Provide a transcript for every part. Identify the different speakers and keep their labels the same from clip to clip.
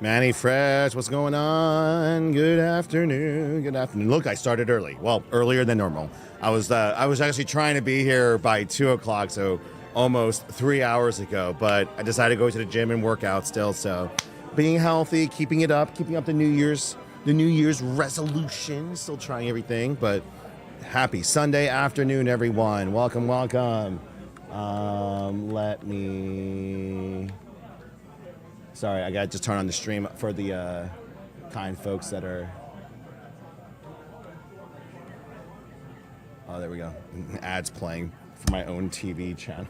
Speaker 1: Manny Fresh, what's going on? Good afternoon. Good afternoon. Look, I started early. Well, earlier than normal. I was actually trying to be here by 2 o'clock, so almost 3 hours ago. But I decided to go to the gym and work out still. So, being healthy, keeping up the New Year's resolution. Still trying everything, but happy Sunday afternoon, everyone. Welcome, welcome. Let me. Sorry, I gotta just turn on the stream for the kind folks that are. Oh, there we go. Ads playing for my own TV channel.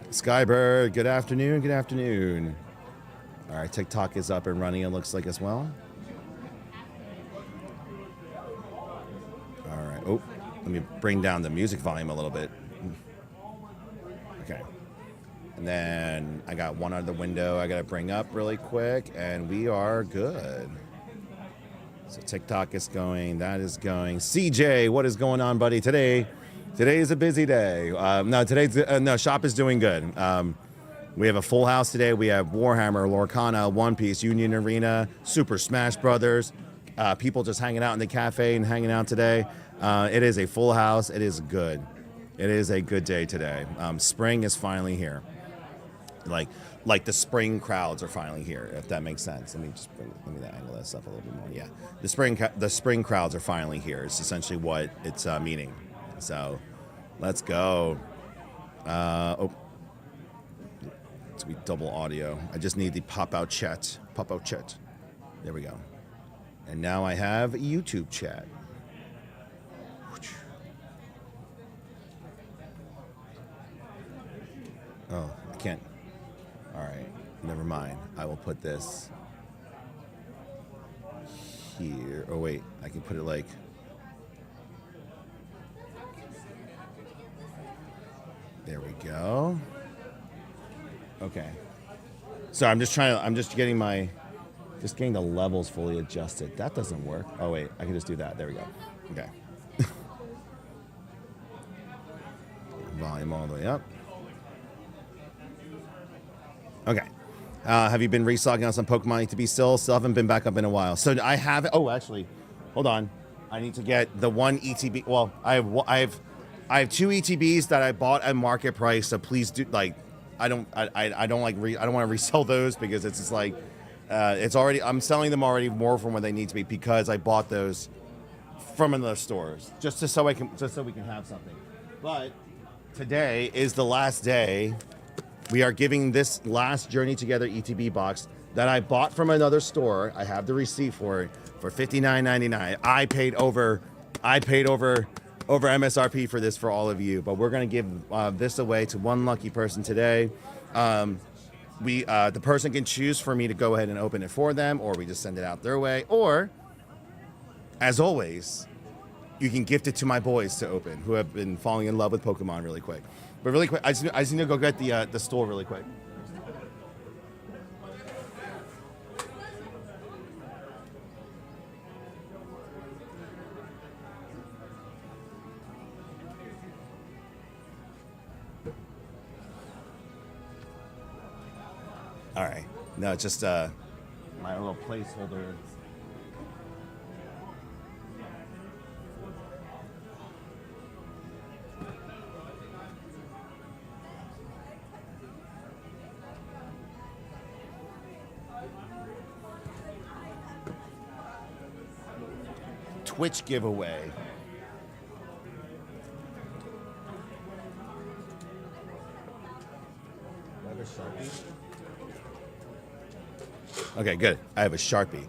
Speaker 1: Skybird, good afternoon. Good afternoon. All right, TikTok is up and running, it looks like, as well. All right. Oh, let me bring down the music volume a little bit. Okay. And then I got one other window I got to bring up really quick, and we are good. So TikTok is going. That is going. CJ, what is going on, buddy? Today is a busy day. No, shop is doing good. We have a full house today. We have Warhammer, Lorcana, One Piece, Union Arena, Super Smash Brothers. People just hanging out in the cafe and hanging out today. It is a full house. It is good. It is a good day today. Spring is finally here. Like the spring crowds are finally here, if that makes sense. Let me angle this up a little bit more. Yeah, the spring crowds are finally here. It's essentially what it's meaning. So, let's go. It's be double audio. I just need the pop-out chat. Pop-out chat. There we go. And now I have YouTube chat. Oh, I can't. All right, never mind. I will put this here. Oh, wait, I can put it like. There we go. Okay. So I'm just getting the levels fully adjusted. That doesn't work. Oh, wait, I can just do that. There we go. Okay. Volume all the way up. Okay. Have you been restocking on some Pokemon to be still? Still haven't been back up in a while. So I have. Oh, actually, hold on. I need to get the one ETB. Well, I have two ETBs that I bought at market price. So please do I don't want to resell those because it's just like it's already. I'm selling them already more from what they need to be because I bought those from another stores just so we can have something. But today is the last day. We are giving this last Journey Together ETB box that I bought from another store. I have the receipt for it for $59.99. I paid over MSRP for this for all of you, but we're going to give this away to one lucky person today. The person can choose for me to go ahead and open it for them, or we just send it out their way, or as always, you can gift it to my boys to open who have been falling in love with Pokemon really quick. But really quick, I just need to go get the store really quick. All right. No, it's just my little placeholder. Twitch giveaway. Do I have a Sharpie? Okay, good. I have a Sharpie.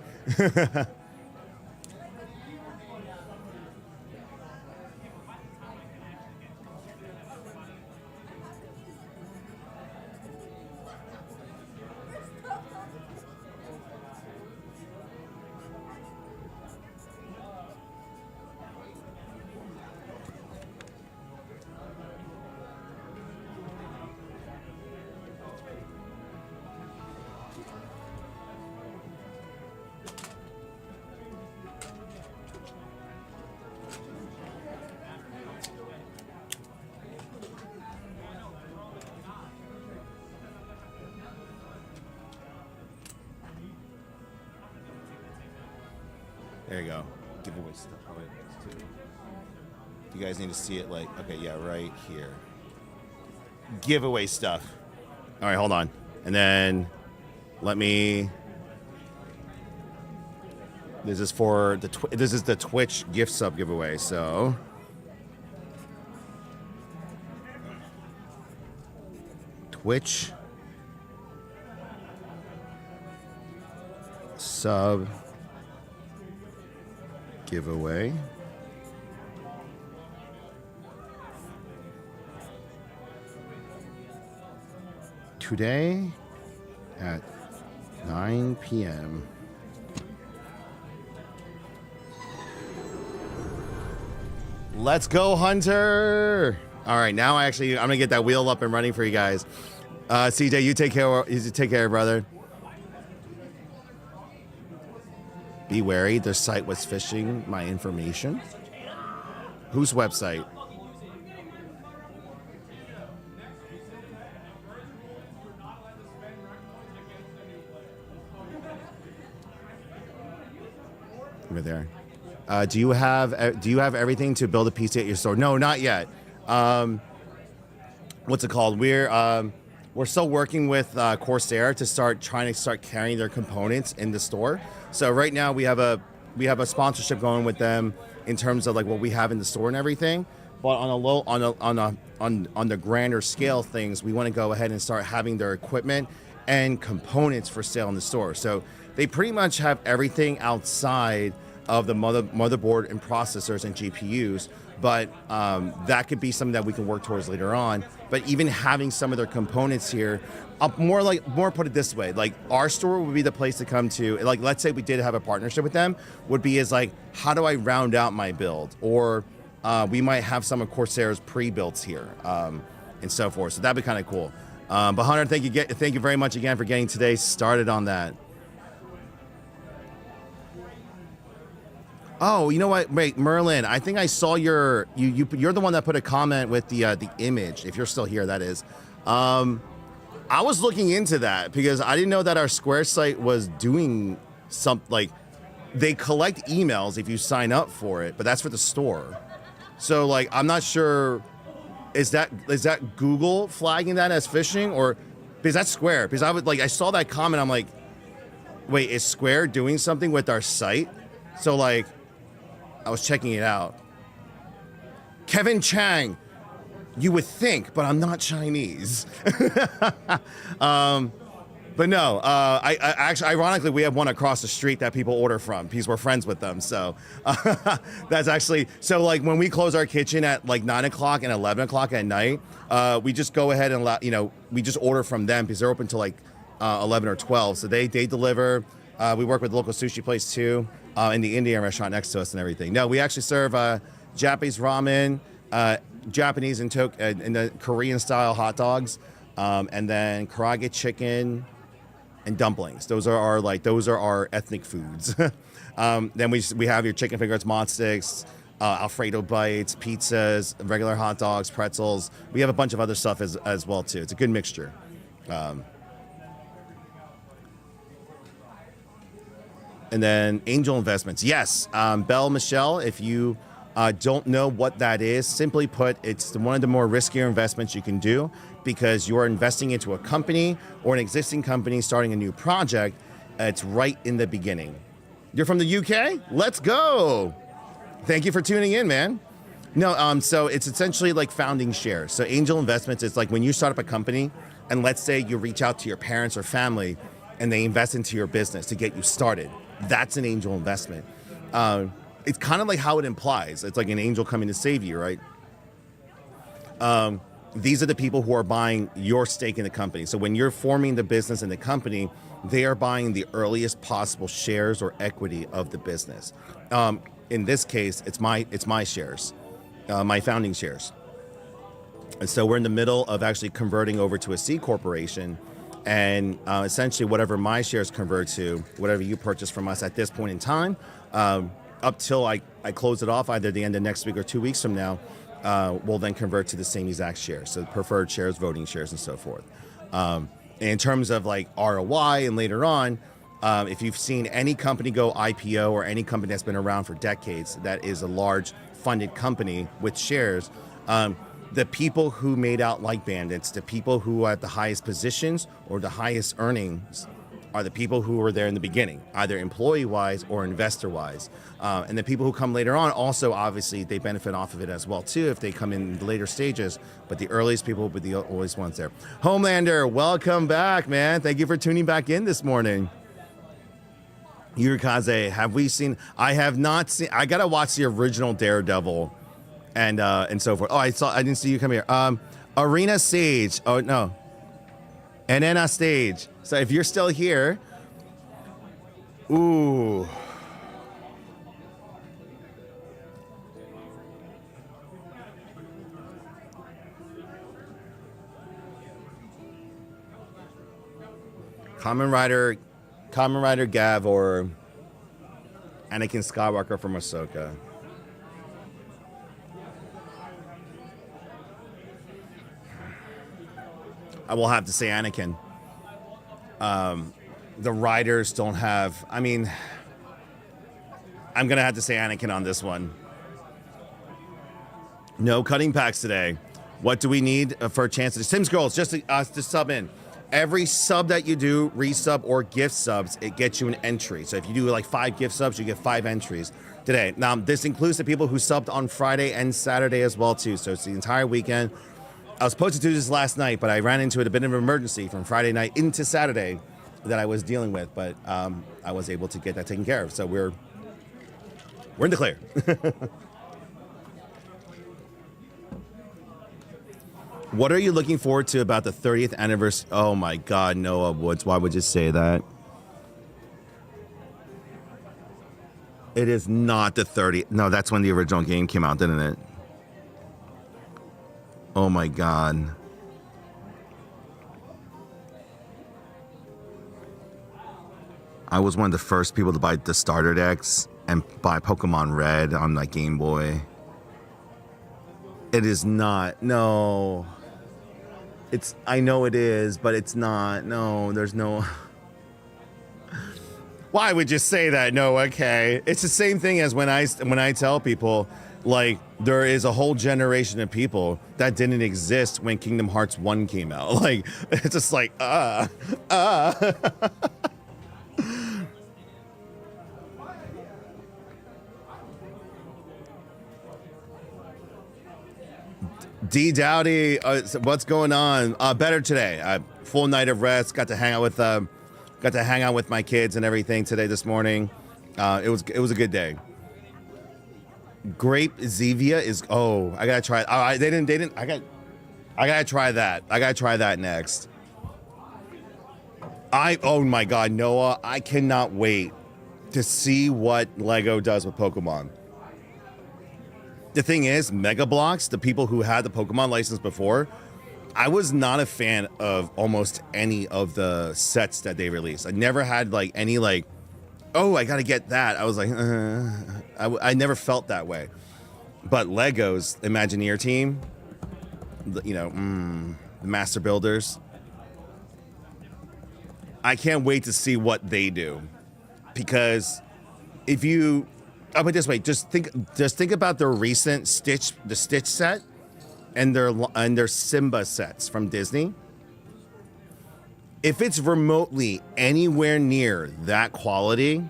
Speaker 1: There you go. Giveaway stuff. You guys need to see it like, okay, yeah, right here. Giveaway stuff. All right, hold on. And then let me, this is for this is the Twitch gift sub giveaway. So Twitch sub giveaway. Today at 9 p.m. Let's go, Hunter. All right, now I'm gonna get that wheel up and running for you guys. CJ, you take care, brother. Be wary, the site was phishing my information. Whose website? Over there. Do you have everything to build a PC at your store? No, not yet. What's it called? We're still working with Corsair to start carrying their components in the store. So right now we have a sponsorship going with them in terms of like what we have in the store and everything. But on the grander scale things, we want to go ahead and start having their equipment and components for sale in the store. So they pretty much have everything outside of the motherboard and processors and GPUs, but that could be something that we can work towards later on. But even having some of their components here, more put it this way, like our store would be the place to come to. Like, let's say we did have a partnership with them, would be as like, how do I round out my build? Or we might have some of Corsair's pre-builds here and so forth. So that'd be kind of cool. But Hunter, thank you very much again for getting today started on that. Oh, you know what? Wait, Merlin, I think I saw you're the one that put a comment with the image. If you're still here, that is. I was looking into that because I didn't know that our Square site was doing something like they collect emails if you sign up for it, but that's for the store. So like, I'm not sure. Is that Google flagging that as phishing, or because that's Square? Because I saw that comment. I'm like, wait, is Square doing something with our site? So like, I was checking it out. Kevin Chang, you would think, but I'm not Chinese. But no, I actually, ironically, we have one across the street that people order from because we're friends with them. So that's actually, so like when we close our kitchen at like 9 o'clock and 11 o'clock at night, we just go ahead and, we just order from them because they're open till like 11 or 12. So they deliver. We work with the local sushi place too, and the Indian restaurant next to us and everything. No, we actually serve Japanese ramen, Japanese and the Korean style hot dogs, and then karaage chicken and dumplings. Those are our ethnic foods. Then we have your chicken fingers, mod sticks, Alfredo bites, pizzas, regular hot dogs, pretzels. We have a bunch of other stuff as well too. It's a good mixture. And then angel investments. Yes, Belle Michelle, if you don't know what that is, simply put, it's one of the more riskier investments you can do because you're investing into a company or an existing company starting a new project. It's right in the beginning. You're from the UK? Let's go. Thank you for tuning in, man. No, so it's essentially like founding shares. So angel investments is like when you start up a company and let's say you reach out to your parents or family and they invest into your business to get you started. That's an angel investment. It's kind of like how it implies. It's like an angel coming to save you, right? These are the people who are buying your stake in the company. So when you're forming the business in the company, they are buying the earliest possible shares or equity of the business. In this case, it's my shares, my founding shares. And so we're in the middle of actually converting over to a C corporation. And essentially whatever my shares convert to, whatever you purchase from us at this point in time, up till I close it off either the end of next week or 2 weeks from now, will then convert to the same exact shares. So preferred shares, voting shares, and so forth. In terms of like ROI and later on, If you've seen any company go IPO or any company that's been around for decades, that is a large funded company with shares. The people who made out like bandits, the people who are at the highest positions or the highest earnings, are the people who were there in the beginning, either employee-wise or investor-wise. And the people who come later on also, obviously, they benefit off of it as well, too, if they come in the later stages. But the earliest people will be the always ones there. Homelander, welcome back, man. Thank you for tuning back in this morning. Yurikaze, have we seen? I have not seen. I got to watch the original Daredevil and so forth. Oh, I didn't see you come here. Arena Sage. Oh, no. Enena Stage. So if you're still here, ooh. Kamen Rider Gav or Anakin Skywalker from Ahsoka. I will have to say Anakin. The writers don't have, I mean, I'm going to have to say Anakin on this one. No cutting packs today. What do we need for a chance? Sims Girls, just to sub in. Every sub that you do, resub or gift subs, it gets you an entry. So if you do like 5 gift subs, you get 5 entries today. Now, this includes the people who subbed on Friday and Saturday as well, too. So it's the entire weekend. I was supposed to do this last night, but I ran into a bit of an emergency from Friday night into Saturday that I was dealing with, but I was able to get that taken care of. So we're in the clear. What are you looking forward to about the 30th anniversary? Oh my God, Noah Woods, why would you say that? It is not the 30th. No, that's when the original game came out, didn't it? Oh my God. I was one of the first people to buy the starter decks and buy Pokemon Red on my Game Boy. It is not. No. I know it is, but it's not. No, there's no. Why would you say that? No, okay. It's the same thing as when I tell people, like, there is a whole generation of people that didn't exist when Kingdom Hearts 1 came out. Like, it's just like, D Dowdy, what's going on? Better today. Full night of rest. Got to hang out with my kids and everything today this morning. It was a good day. Grape Zevia is. Oh, I gotta try. They didn't. I gotta try that. I gotta try that next. Oh my God, Noah! I cannot wait to see what Lego does with Pokemon. The thing is, Mega Bloks, the people who had the Pokemon license before, I was not a fan of almost any of the sets that they released. I never had like any like, oh, I got to get that. I was like, I never felt that way. But Lego's Imagineer team, you know, the Master Builders, I can't wait to see what they do. Because if you... I'll put it this way: just think about their recent Stitch set, and their Simba sets from Disney. If it's remotely anywhere near that quality,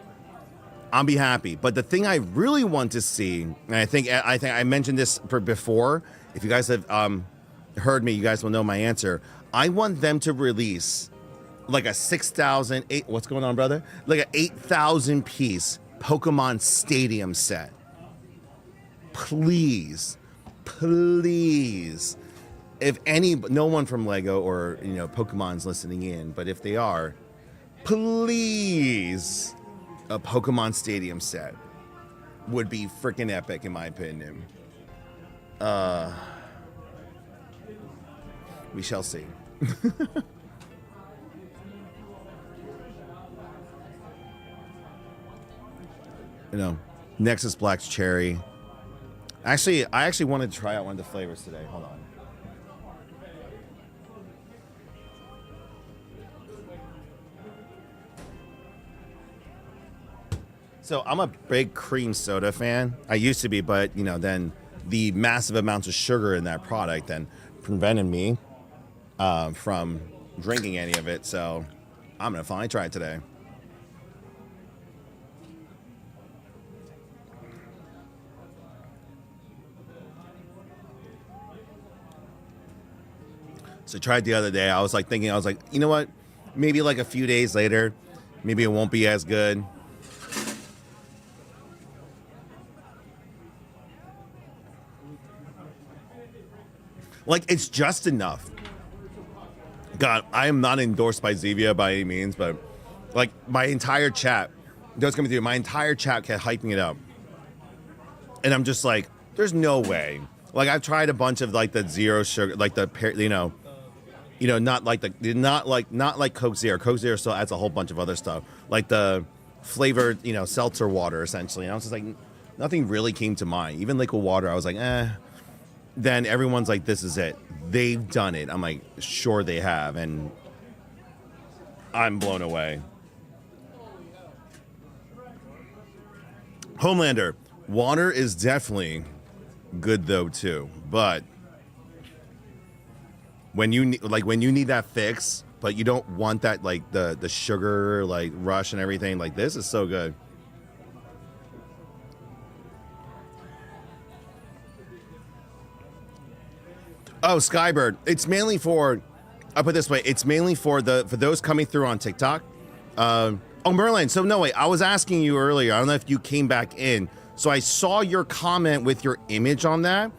Speaker 1: I'll be happy. But the thing I really want to see, and I think I mentioned this before. If you guys have heard me, you guys will know my answer. I want them to release like a 6,000, what's going on, brother? Like an 8,000 piece Pokemon Stadium set. Please. If no one from Lego or, you know, Pokemon's listening in, but if they are, please, a Pokemon Stadium set would be freaking epic in my opinion. We shall see. You know, Nexus Black's Cherry. Actually, I wanted to try out one of the flavors today. Hold on. So I'm a big cream soda fan. I used to be, but then the massive amounts of sugar in that product then prevented me from drinking any of it. So I'm gonna finally try it today. So I tried the other day. I was like thinking, I was like, you know what? Maybe like a few days later, maybe it won't be as good. Like, it's just enough. God, I am not endorsed by Zevia by any means, but like my entire chat, that's coming through. My entire chat kept hyping it up, and I'm just like, there's no way. Like, I've tried a bunch of like the zero sugar, like the not like not like Coke Zero. Coke Zero still adds a whole bunch of other stuff, like the flavored seltzer water essentially. And I was just like, nothing really came to mind. Even liquid water, I was like, eh. Then everyone's like, this is it. They've done it. I'm like, sure they have. And I'm blown away. Homelander, water is definitely good though too. But when you need that fix, but you don't want that like the sugar like rush and everything, like this is so good. Oh, Skybird. It's mainly for, I'll put it this way, it's mainly for those coming through on TikTok. Oh, Merlin. So no, wait, I was asking you earlier. I don't know if you came back in. So I saw your comment with your image on that.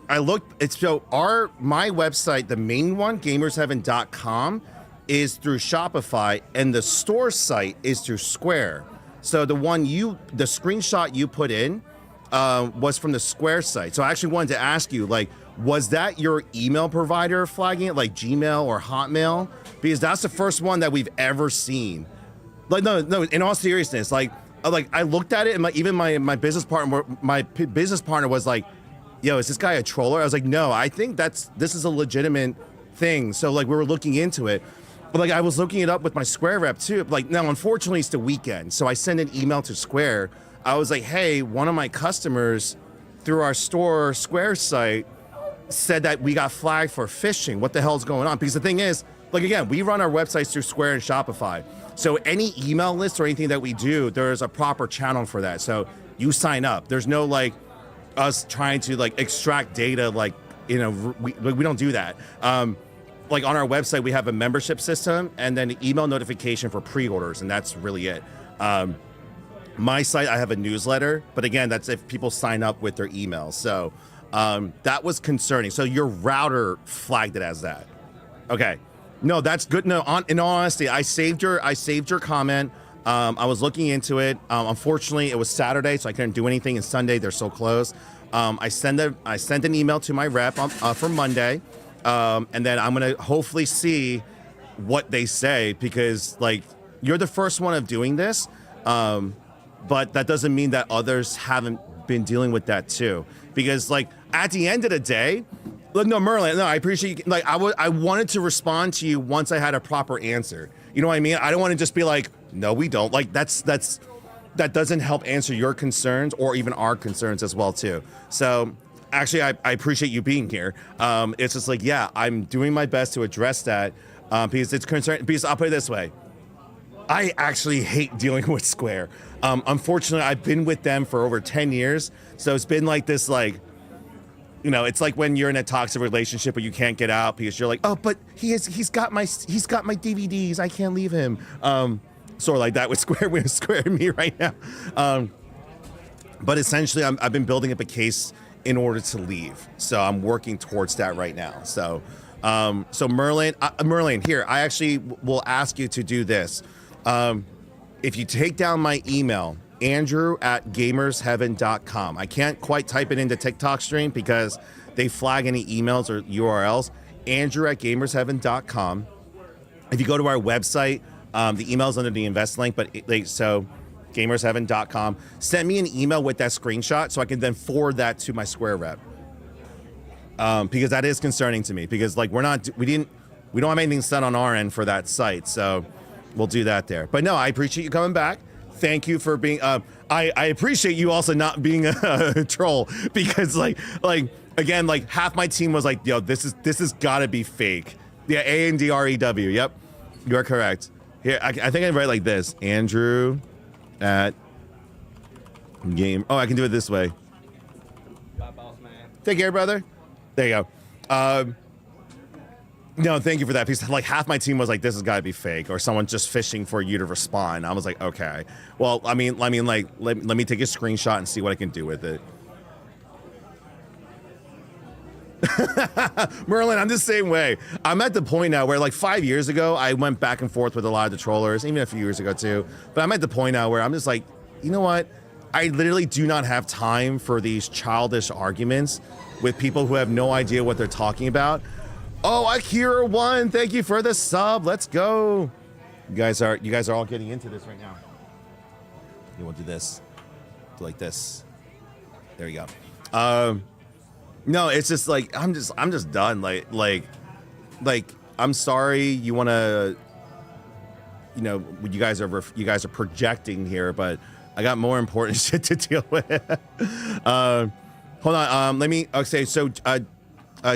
Speaker 1: I looked, my website, the main one, gamersheaven.com, is through Shopify, and the store site is through Square. So the screenshot you put in was from the Square site. So I actually wanted to ask you, like, was that your email provider flagging it, like Gmail or Hotmail? Because that's the first one that we've ever seen. Like, no, in all seriousness, like I looked at it, and even my business partner was like, yo, is this guy a troller? I was like, no, I think this is a legitimate thing. So like, we were looking into it. But like, I was looking it up with my Square rep too. Like, now, unfortunately, it's the weekend. So I sent an email to Square. I was like, hey, one of my customers through our store Square site said that we got flagged for phishing. What the hell's going on? Because the thing is, like, again, we run our websites through Square and Shopify. So any email list or anything that we do, there's a proper channel for that. So you sign up. There's no like us trying to like extract data. Like, we don't do that. Like on our website, we have a membership system and then an email notification for pre-orders, and that's really it. My site, I have a newsletter, but again, that's if people sign up with their email. So that was concerning. So your router flagged it as that. Okay. No, that's good. No, in all honesty, I saved your comment. I was looking into it. Unfortunately, it was Saturday, so I couldn't do anything. And Sunday, they're so close. I sent an email to my rep for Monday, and then I'm gonna hopefully see what they say, because like, you're the first one of doing this, but that doesn't mean that others haven't been dealing with that too. Because like, at the end of the day, look, no, Merlin, no, I appreciate you. Like, I wanted to respond to you once I had a proper answer. You know what I mean? I don't want to just be like, no, we don't. Like, that doesn't help answer your concerns or even our concerns as well too. So actually, I appreciate you being here. It's just like, yeah, I'm doing my best to address that because it's concerned. Because I'll put it this way, I actually hate dealing with Square. Unfortunately, I've been with them for over 10 years. So it's been like this, like, it's like when you're in a toxic relationship but you can't get out because you're like, oh, but he's got my DVDs. I can't leave him. Sort of like that with Square and me right now. But essentially, I've been building up a case in order to leave. So I'm working towards that right now. So Merlin, here, I actually will ask you to do this. If you take down my email, andrew@gamersheaven.com. I can't quite type it into TikTok stream because they flag any emails or URLs. andrew@gamersheaven.com. If you go to our website, the email's under the invest link, but gamersheaven.com. Send me an email with that screenshot so I can then forward that to my Square rep. Because that is concerning to me, because like we don't have anything set on our end for that site. So we'll do that there. But no, I appreciate you coming back. thank you for being. I appreciate you also not being a troll, because like again, like half my team was like, yo, this is gotta be fake. Yeah, ANDREW. Yep, you are correct. Here, I think I write like this: Andrew at game. Oh, I can do it this way.
Speaker 2: Bye, boss man.
Speaker 1: Take care, brother. There you go. No, thank you for that. Because like half my team was like, this has got to be fake, or someone just fishing for you to respond. I was like, okay. Well, I mean, like, let me take a screenshot and see what I can do with it. Merlin, I'm the same way. I'm at the point now where like 5 years ago, I went back and forth with a lot of the trollers, even a few years ago too. But I'm at the point now where I'm just like, you know what? I literally do not have time for these childish arguments with people who have no idea what they're talking about. Oh, Akira won. Thank you for the sub. Let's go. You guys are all getting into this right now. You want to do this? Do like this. There you go. No, it's just like I'm just done. Like I'm sorry. You want to, you know, you guys are projecting here, but I got more important shit to deal with. Hold on. Let me. Okay, so.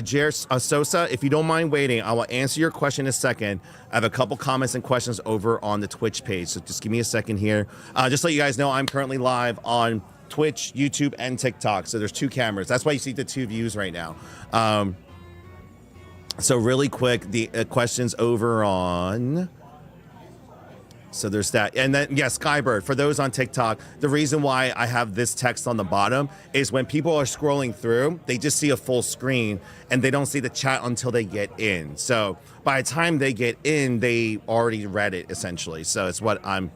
Speaker 1: Jer Sosa, if you don't mind waiting, I will answer your question in a second. I have a couple comments and questions over on the Twitch page, so just give me a second here. Just to let you guys know, I'm currently live on Twitch, YouTube, and TikTok, so there's 2 cameras. That's why you see the 2 views right now. So really quick, the questions over on... So there's that. And then, yeah, Skybird, for those on TikTok, the reason why I have this text on the bottom is when people are scrolling through, they just see a full screen and they don't see the chat until they get in. So by the time they get in, they already read it, essentially. So it's what I'm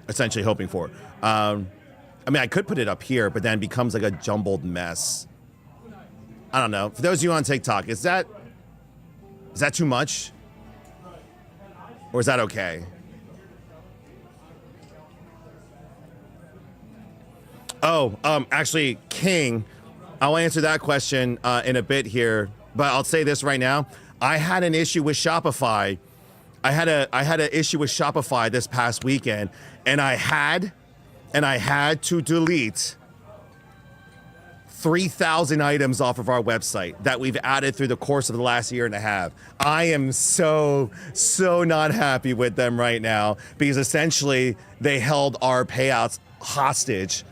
Speaker 1: essentially hoping for. I mean, I could put it up here, but then it becomes like a jumbled mess. I don't know. For those of you on TikTok, is that too much? Or is that okay? Oh, actually, King, I'll answer that question in a bit here, but I'll say this right now. I had an issue with Shopify. I had an issue with Shopify this past weekend, and I had to delete 3,000 items off of our website that we've added through the course of the last year and a half. I am so not happy with them right now, because essentially they held our payouts hostage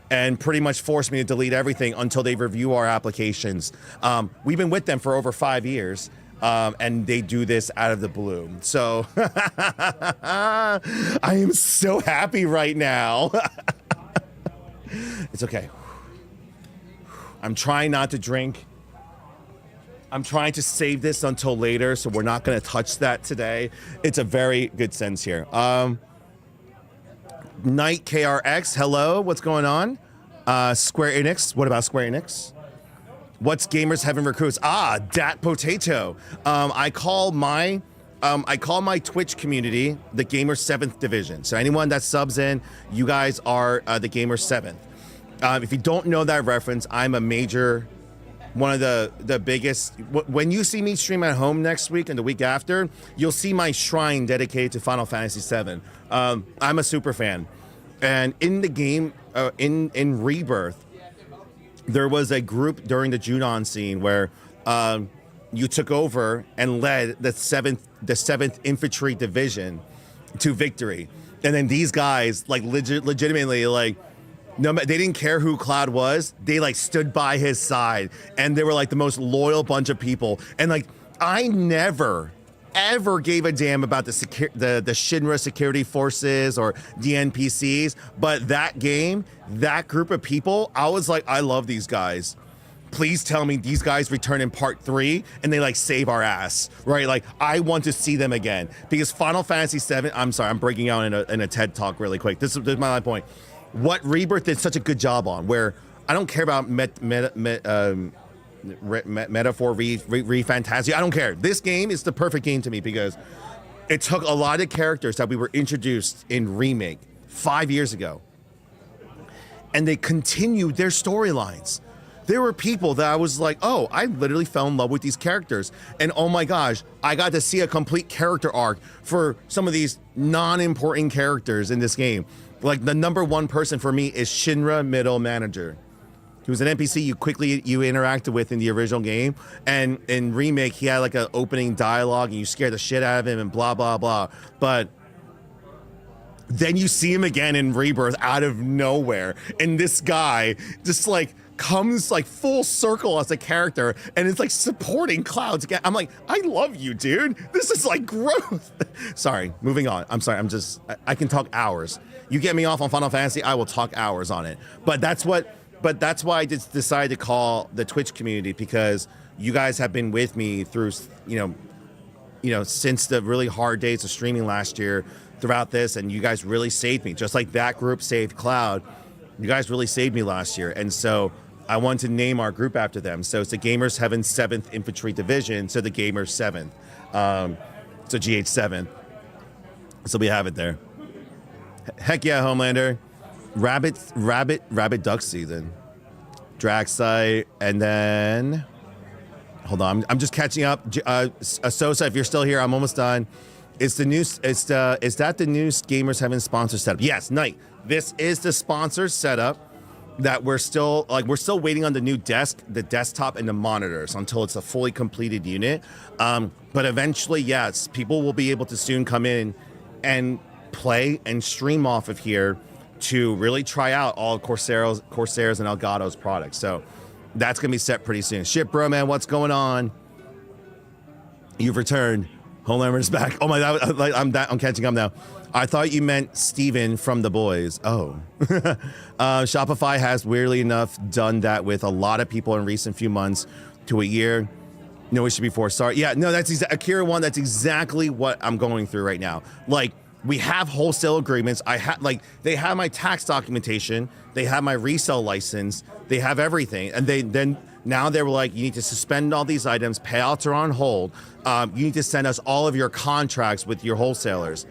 Speaker 1: and pretty much forced me to delete everything until they review our applications. We've been with them for over 5 years, and they do this out of the blue. So I am so happy right now. It's okay. I'm trying not to drink. I'm trying to save this until later, so we're not gonna touch that today. It's a very good sense here. Knight KRX, hello, what's going on? Square Enix, what about Square Enix? What's Gamers Heaven Recruits? Dat Potato. I call my Twitch community the Gamer 7th Division. So anyone that subs in, you guys are the Gamer 7th. If you don't know that reference, I'm a major, one of the biggest. When you see me stream at home next week and the week after, you'll see my shrine dedicated to Final Fantasy VII. I'm a super fan. And in the game, in Rebirth, there was a group during the Junon scene where you took over and led the 7th Infantry Division to victory. And then these guys, like legitimately, like, no, they didn't care who Cloud was. They like stood by his side, and they were like the most loyal bunch of people. And like, I never ever gave a damn about the Shinra security forces or the NPCs, but that game, that group of people, I was like, I love these guys. Please tell me these guys return in part 3 and they like save our ass, right? Like, I want to see them again, because Final Fantasy VII, I'm sorry, I'm breaking out in a TED talk really quick. This is my point. What Rebirth did such a good job on, where I don't care about metaphor, Fantasia. I don't care. This game is the perfect game to me, because it took a lot of characters that we were introduced in Remake 5 years ago, and they continued their storylines. There were people that I was like, oh, I literally fell in love with these characters, and oh my gosh, I got to see a complete character arc for some of these non-important characters in this game. Like the number one person for me is Shinra Middle Manager. He was an NPC you interacted with in the original game, and in remake he had like an opening dialogue and you scared the shit out of him and blah blah blah. But then you see him again in Rebirth out of nowhere, and this guy just like comes like full circle as a character and it's like supporting Cloud again. I'm like, I love you, dude. This is like growth. Sorry, moving on. I'm sorry. I can talk hours. You get me off on Final Fantasy, I will talk hours on it. But that's why I just decided to call the Twitch community, because you guys have been with me through, you know, since the really hard days of streaming last year throughout this, and you guys really saved me. Just like that group saved Cloud, you guys really saved me last year. And so I wanted to name our group after them. So it's the Gamers Heaven 7th Infantry Division, so the Gamers 7th. So GH 7th. So we have it there. Heck yeah, Homelander. Rabbit duck season. Drag and then hold on, I'm just catching up. Sosa, if you're still here, I'm almost done. Is that the new Gamers Heaven sponsor setup? Yes, Knight. This is the sponsor setup that we're still waiting on the new desk, the desktop, and the monitors until it's a fully completed unit. But eventually, yes, people will be able to soon come in and play and stream off of here to really try out all Corsairs and Elgato's products. So that's gonna be set pretty soon. Shit, bro, man, what's going on? You've returned. Homelander's back. Oh my God, I'm catching up now. I thought you meant Steven from The Boys. Oh. Shopify has weirdly enough done that with a lot of people in recent few months to a year. No, it should be 4 star. Yeah, no, that's Akira 1. That's exactly what I'm going through right now. Like, we have wholesale agreements. They have my tax documentation. They have my resale license. They have everything. And now they were like, you need to suspend all these items. Payouts are on hold. You need to send us all of your contracts with your wholesalers.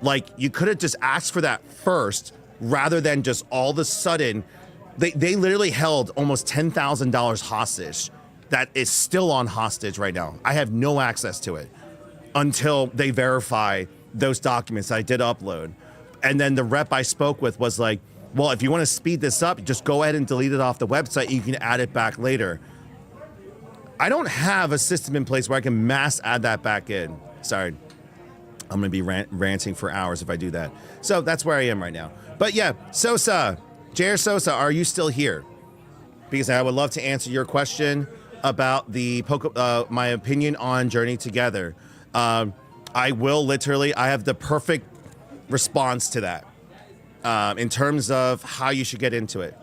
Speaker 1: Like, you could have just asked for that first, rather than just all of a sudden, they literally held almost $10,000 hostage. That is still on hostage right now. I have no access to it until they verify those documents I did upload. And then the rep I spoke with was like, well, if you want to speed this up, just go ahead and delete it off the website. You can add it back later. I don't have a system in place where I can mass add that back in. Sorry. I'm going to be ranting for hours if I do that. So that's where I am right now. But yeah, Sosa, J.R. Sosa, are you still here? Because I would love to answer your question about the my opinion on Journey Together. I have the perfect response to that in terms of how you should get into it.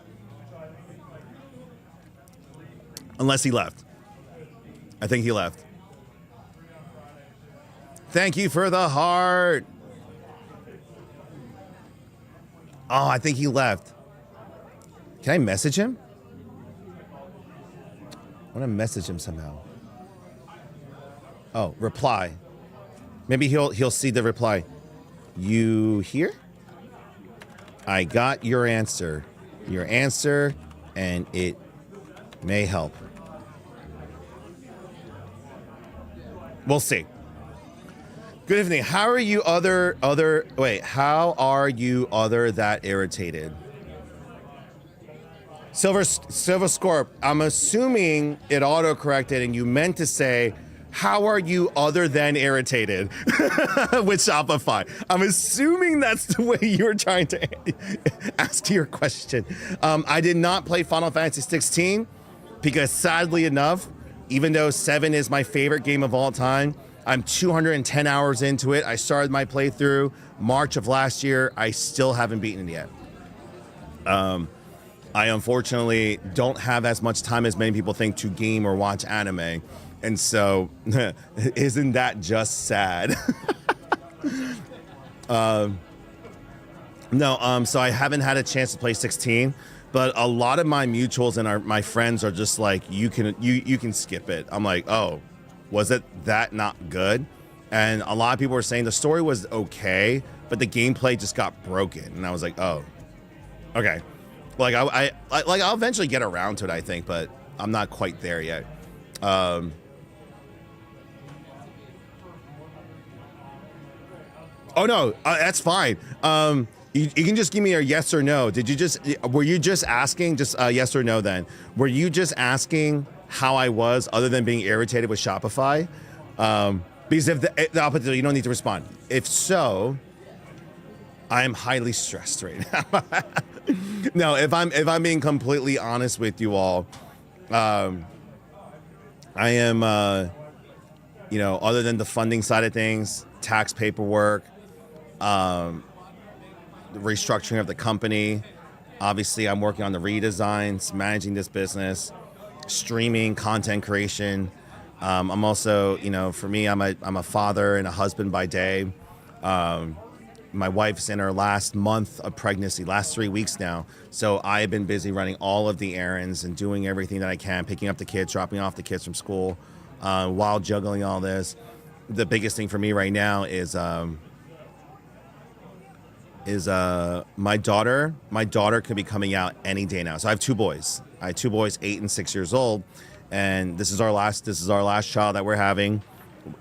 Speaker 1: Unless he left. I think he left. Thank you for the heart. Oh, I think he left. Can I message him? I want to message him somehow. Oh, reply. Maybe he'll see the reply. You here? I got your answer. Your answer, and it may help. We'll see. Good evening. How are you how are you other that irritated? Silver Scorp, I'm assuming it auto-corrected and you meant to say, how are you other than irritated with Shopify? I'm assuming that's the way you were trying to ask your question. I did not play Final Fantasy 16 because sadly enough, even though 7 is my favorite game of all time, I'm 210 hours into it. I started my playthrough March of last year. I still haven't beaten it yet. I unfortunately don't have as much time as many people think to game or watch anime. And so, isn't that just sad? So I haven't had a chance to play 16, but a lot of my mutuals and my friends are just like, you can skip it. I'm like, oh, was it that not good? And a lot of people were saying the story was okay, but the gameplay just got broken. And I was like, oh, okay. Like I'll eventually get around to it, I think, but I'm not quite there yet. Oh no, that's fine. You can just give me a yes or no. Were you just asking, just yes or no then? Were you just asking how I was other than being irritated with Shopify? Because if the opposite, you don't need to respond. If so, I am highly stressed right now. No, if I'm being completely honest with you all, I am, other than the funding side of things, tax paperwork, the restructuring of the company. Obviously, I'm working on the redesigns, managing this business, streaming, content creation. I'm also, for me, I'm a father and a husband by day. My wife's in her last month of pregnancy, last 3 weeks now. So I've been busy running all of the errands and doing everything that I can, picking up the kids, dropping off the kids from school, while juggling all this. The biggest thing for me right now is my daughter. My daughter could be coming out any day now. So I have two boys. 8 and 6 years old, and this is our last child that we're having.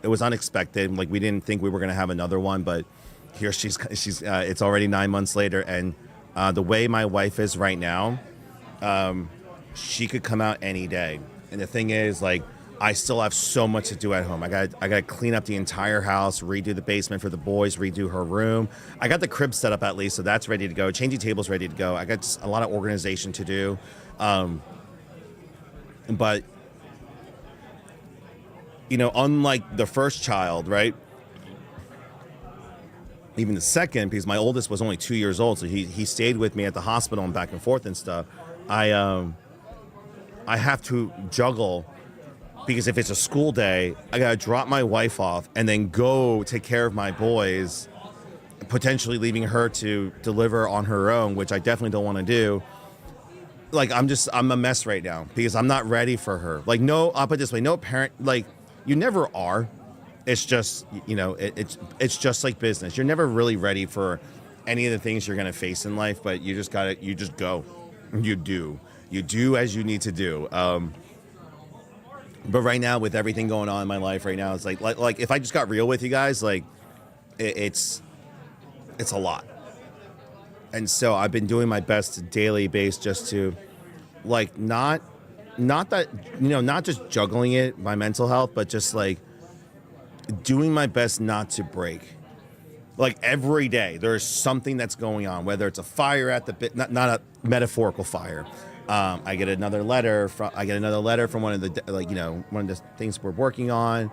Speaker 1: It was unexpected. Like, we didn't think we were going to have another one, but here she's it's already 9 months later, and the way my wife is right now, she could come out any day. And the thing is, like, I still have so much to do at home. I got to clean up the entire house, redo the basement for the boys, redo her room. I got the crib set up at least, so that's ready to go. Changing tables ready to go. I got just a lot of organization to do. But unlike the first child, right? Even the second, because my oldest was only 2 years old, so he stayed with me at the hospital and back and forth and stuff. I have to juggle, because if it's a school day, I gotta drop my wife off and then go take care of my boys, potentially leaving her to deliver on her own, which I definitely don't want to do. Like, I'm a mess right now because I'm not ready for her. Like, no, I'll put it this way, no parent, like, you never are. It's just, it's just like business. You're never really ready for any of the things you're gonna face in life, but you just go. You do as you need to do. But right now, with everything going on in my life right now, it's like if I just got real with you guys, like, it's a lot. And so I've been doing my best daily base just to, like, not just juggling it, my mental health, but just like doing my best not to break. Like, every day there's something that's going on, whether it's a fire at the bit, not a metaphorical fire. I get another letter from one of the, one of the things we're working on.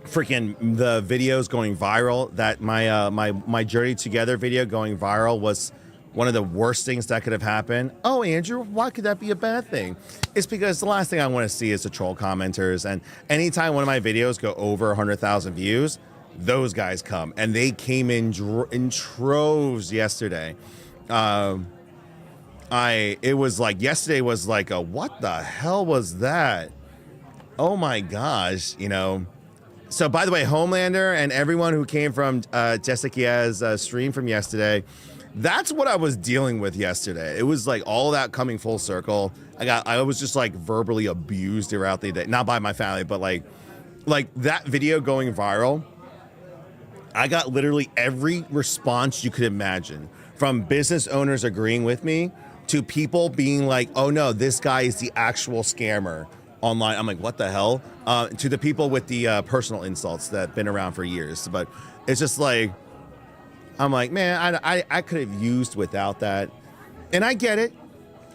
Speaker 1: Freaking the videos going viral. That my Journey Together video going viral was one of the worst things that could have happened. Oh, Andrew, why could that be a bad thing? It's because the last thing I want to see is the troll commenters. And anytime one of my videos go over 100,000 views, those guys come, and they came in troves yesterday. Yesterday was like a, what the hell was that? Oh my gosh, So, by the way, Homelander and everyone who came from Jessica's stream from yesterday, that's what I was dealing with yesterday. It was like all that coming full circle. I was just like verbally abused throughout the day, not by my family, but like that video going viral. I got literally every response you could imagine, from business owners agreeing with me to people being like, oh no, this guy is the actual scammer online. I'm like, what the hell? To the people with the personal insults that have been around for years. But it's just like, I'm like, man, I could have used without that. And I get it.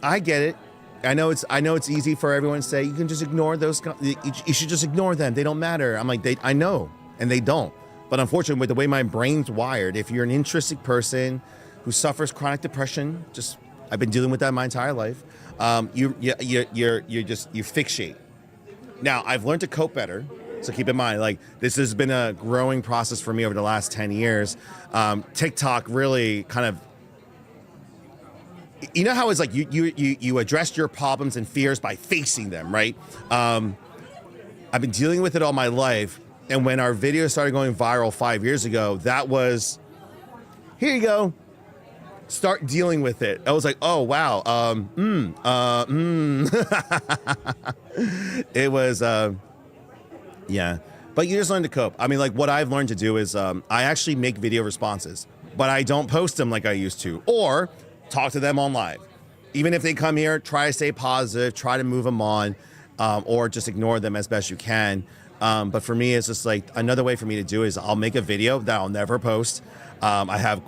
Speaker 1: I know it's easy for everyone to say, you can just ignore those. You should just ignore them. They don't matter. I'm like, I know, and they don't. But unfortunately, with the way my brain's wired, if you're an intrinsic person who suffers chronic depression, I've been dealing with that my entire life. You fixate. Now, I've learned to cope better. So keep in mind, like, this has been a growing process for me over the last 10 years. TikTok really kind of, you know how it's like you address your problems and fears by facing them, right? I've been dealing with it all my life. And when our video started going viral 5 years ago, that was, here you go. Start dealing with it. I was like, oh, wow. It was, yeah. But you just learn to cope. I mean, like, what I've learned to do is I actually make video responses. but I don't post them like I used to, or talk to them on live. Even if they come here, try to stay positive, try to move them on, or just ignore them as best you can. But for me, it's just like another way for me to do is I'll make a video that I'll never post. I have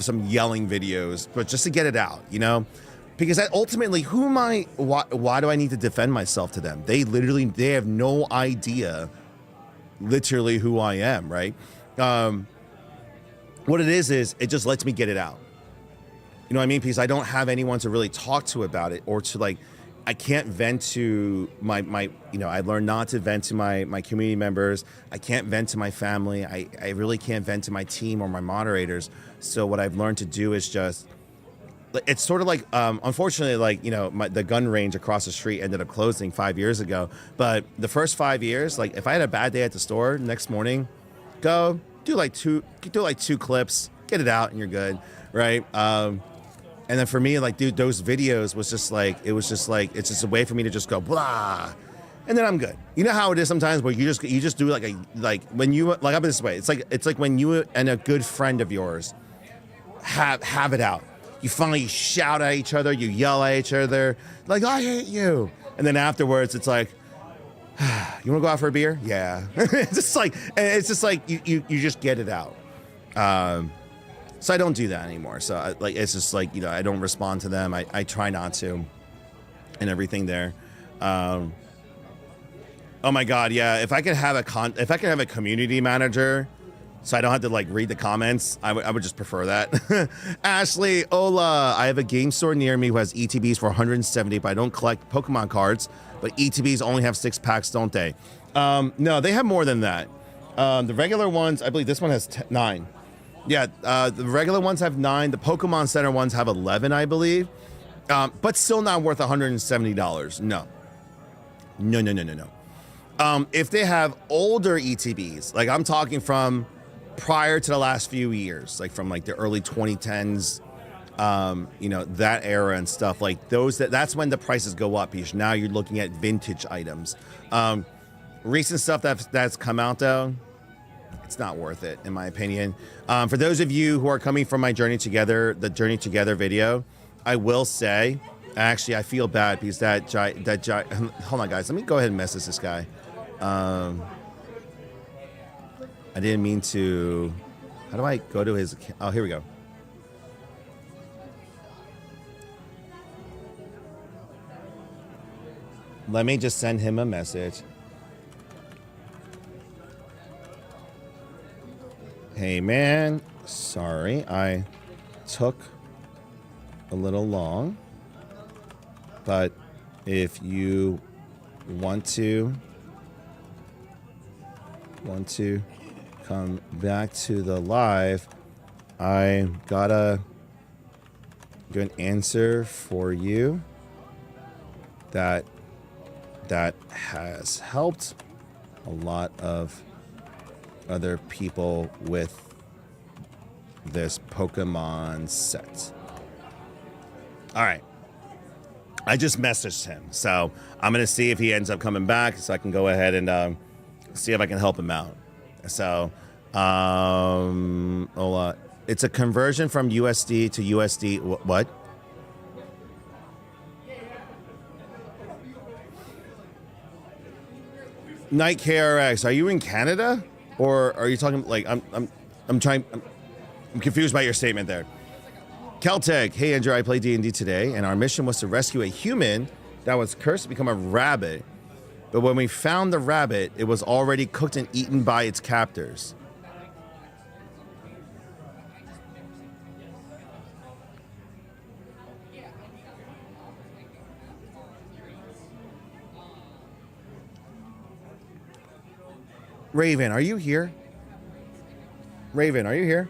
Speaker 1: some yelling videos, but just to get it out, you know, because ultimately, who am I? Why do I need to defend myself to them? They have no idea, literally, who I am, right? What it is it just lets me get it out. You know what I mean? Because I don't have anyone to really talk to about it, or to like, I can't vent to my you know, I learned not to vent to my community members. I can't vent to my family. I really can't vent to my team or my moderators. So what I've learned to do is just, it's sort of like, unfortunately, like, you know, the gun range across the street ended up closing 5 years ago. But the first 5 years, like if I had a bad day at the store, next morning, go do like two clips, get it out, and you're good, right? And then for me, like, dude, those videos was just like, it's just a way for me to just go blah, and then I'm good. You know how it is sometimes where you just do like when you, like, I'm this way. It's like when you and a good friend of yours have it out. You finally shout at each other, you yell at each other, like, I hate you. And then afterwards, it's like, you want to go out for a beer? Yeah. It's just like you just get it out. So I don't do that anymore. So it's just like, you know, I don't respond to them. I try not to, and everything there. Oh my God, yeah. If I could have a community manager, so I don't have to like read the comments, I would just prefer that. Ashley, hola. I have a game store near me who has ETBs for 170, but I don't collect Pokemon cards. But ETBs only have 6 packs, don't they? No, they have more than that. The regular ones, I believe this one has 9. Yeah, the regular ones have 9. The Pokemon Center ones have 11, I believe. But still not worth $170. No. If they have older ETBs, like I'm talking from prior to the last few years, like from like the early 2010s, you know, that era and stuff, like that's when the prices go up, because now you're looking at vintage items. Recent stuff that's come out though, it's not worth it, in my opinion. For those of you who are coming from my Journey Together, the Journey Together video, I will say, actually, I feel bad because hold on, guys. Let me go ahead and message this guy. I didn't mean to. How do I go to his account? Oh, here we go. Let me just send him a message. Hey man, sorry I took a little long, but if you want to come back to the live, I gotta do an answer for you that has helped a lot of other people with this Pokemon set. All right. I just messaged him, so I'm going to see if he ends up coming back so I can go ahead and see if I can help him out. So, it's a conversion from USD to USD. What? Night KRX, are you in Canada? Or are you talking like I'm confused by your statement there. Keltec, hey Andrew, I played D&D today, and our mission was to rescue a human that was cursed to become a rabbit. But when we found the rabbit, it was already cooked and eaten by its captors. Raven, are you here? Raven, are you here?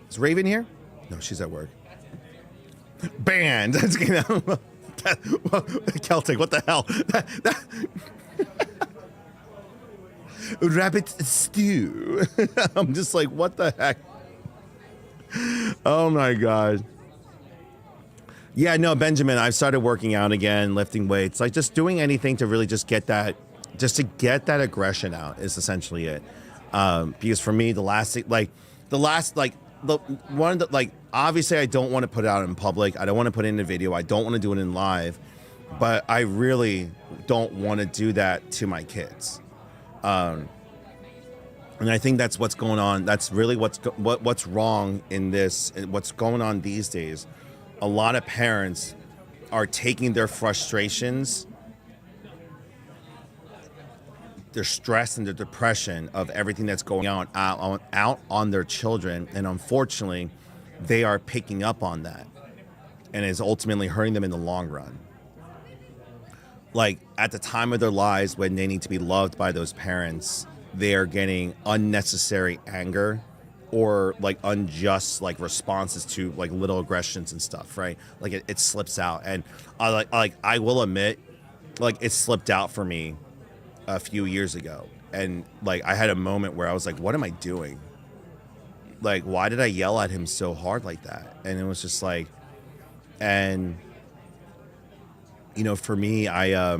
Speaker 1: Is Raven here? No, she's at work. Banned. Celtic, what the hell? Rabbit stew. I'm just like, what the heck? Oh my God. Yeah, no, Benjamin, I've started working out again, lifting weights, like just doing anything to really just get that, aggression out is essentially it. Because for me, the one of the, like, obviously I don't want to put it out in public. I don't want to put it in a video. I don't want to do it in live, but I really don't want to do that to my kids. And I think that's what's going on. That's really what's wrong in this. What's going on these days. A lot of parents are taking their frustrations, their stress and their depression of everything that's going on out on their children, and unfortunately, they are picking up on that, and is ultimately hurting them in the long run. Like at the time of their lives when they need to be loved by those parents, they are getting unnecessary anger or like unjust like responses to like little aggressions and stuff, right? Like it slips out, and I will admit, like it slipped out for me a few years ago, and like I had a moment where I was like, what am I doing? Like, why did I yell at him so hard like that? And it was just like, and you know, for me, I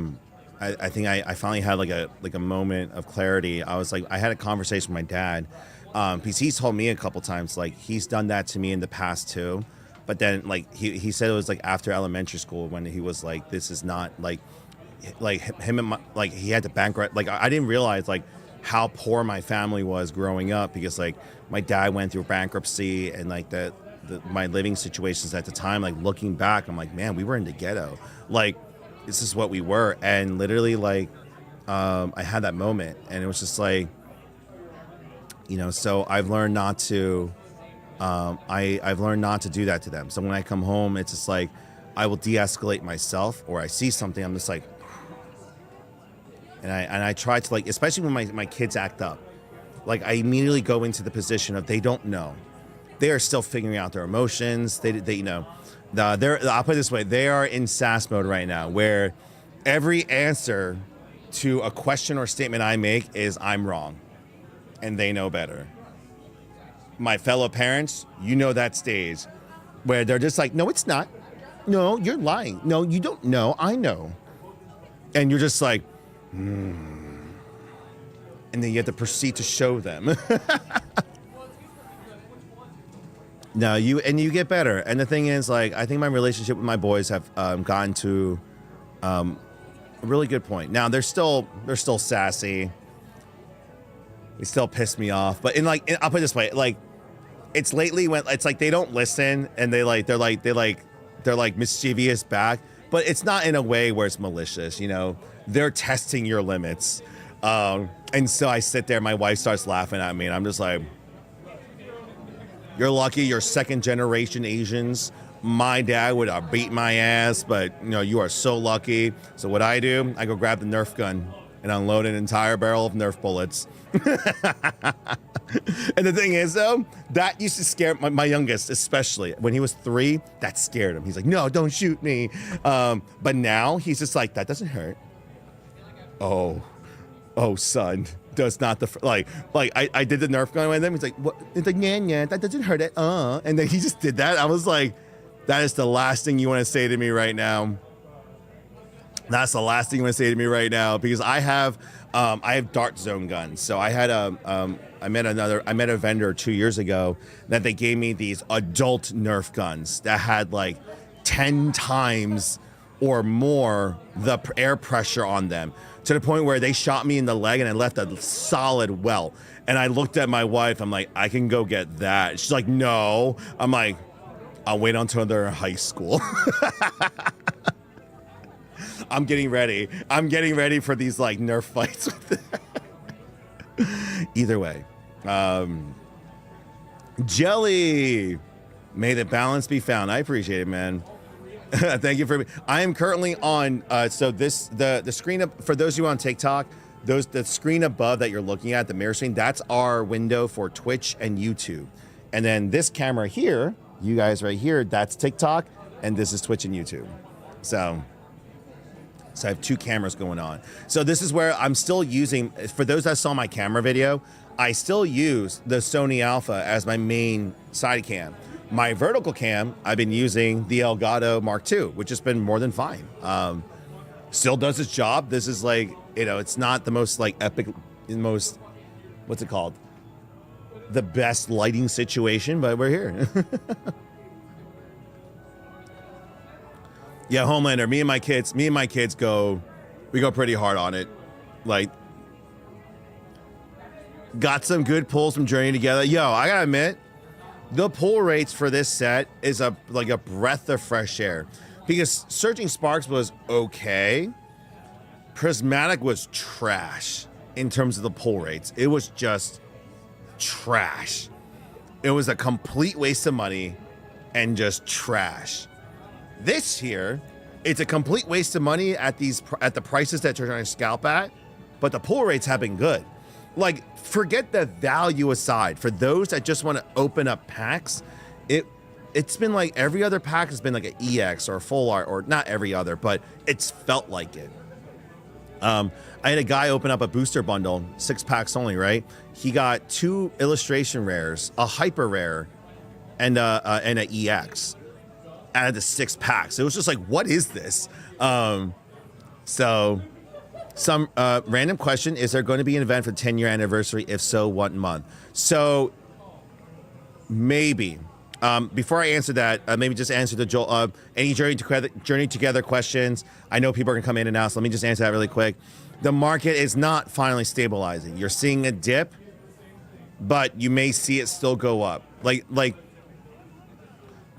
Speaker 1: think I finally had like a moment of clarity. I was like, I had a conversation with my dad, because he's told me a couple times, like he's done that to me in the past too. But then like he said it was like after elementary school when he was like, this is not like him and my, like he had to bankrupt. Like I didn't realize like how poor my family was growing up, because like my dad went through bankruptcy, and like my living situations at the time, like looking back, I'm like, man, we were in the ghetto. Like, this is what we were. And literally, like, I had that moment, and it was just like, you know, so I've learned not to, I've learned not to do that to them. So when I come home, it's just like, I will de-escalate myself, or I see something, I'm just like, and I try to, like, especially when my kids act up, like I immediately go into the position of they don't know. They are still figuring out their emotions. They you know, I'll put it this way, they are in SAS mode right now, where every answer to a question or statement I make is I'm wrong, and they know better. My fellow parents, you know that stage where they're just like, no, it's not. No, you're lying. No, you don't know. I know. And you're just like, and then you have to proceed to show them. No, you get better. And the thing is, like, I think my relationship with my boys have gotten to a really good point. Now they're still sassy. They still piss me off. But I'll put it this way, like, it's lately when it's like they don't listen, and they're like mischievous back. But it's not in a way where it's malicious, you know. They're testing your limits. And so I sit there, my wife starts laughing at me, and I'm just like, you're lucky you're second generation Asians. My dad would have beat my ass, but you know, you are so lucky. So what I do, I go grab the Nerf gun and unload an entire barrel of Nerf bullets. And the thing is, though, that used to scare my youngest, especially when he was 3. That scared him. He's like, no, don't shoot me. But now he's just like, that doesn't hurt. Oh, son, does not I did the Nerf gun with him. He's like, what? It's like, yeah, that doesn't hurt it. And then he just did that. I was like, that is the last thing you want to say to me right now. That's the last thing you want to say to me right now, because I have dart zone guns. So I had I met a vendor 2 years ago that they gave me these adult Nerf guns that had like 10 times or more the air pressure on them, to the point where they shot me in the leg and I left a solid welt. And I looked at my wife, I'm like, I can go get that. She's like, no. I'm like, I'll wait until they're in high school. I'm getting ready for these like Nerf fights. Either way. Jelly, may the balance be found. I appreciate it, man. Thank you for. I am currently on. So the screen up for those of you on TikTok. The screen above that you're looking at, the mirror screen, that's our window for Twitch and YouTube. And then this camera here, you guys right here, that's TikTok, and this is Twitch and YouTube. So I have 2 cameras going on. So this is where I'm still using. For those that saw my camera video, I still use the Sony Alpha as my main side cam. My vertical cam, I've been using the Elgato Mark II, which has been more than fine. Still does its job. This is like, it's not the most like epic, most, what's it called? The best lighting situation, but we're here. Yeah, Homelander, me and my kids we go pretty hard on it. Like, got some good pulls from Journey Together. Yo, I gotta admit, the pull rates for this set is like a breath of fresh air. Because Surging Sparks was okay. Prismatic was trash in terms of the pull rates. It was just trash. It was a complete waste of money and just trash. This here, it's a complete waste of money at the prices that you're trying to scalp at, but the pull rates have been good. Like, forget the value aside. For those that just want to open up packs, it's been like every other pack has been like an EX or a full art, or not every other, but it's felt like it. I had a guy open up a booster bundle, 6 packs only, right? He got 2 illustration rares, a hyper rare, and an EX out of the 6 packs. It was just like, what is this? So some random question: is there going to be an event for the 10-year anniversary? If so, what month? So maybe. Before I answer that, maybe just answer the any Journey Together questions. I know people are gonna come in and out, so let me just answer that really quick. The market is not finally stabilizing. You're seeing a dip, but you may see it still go up. Like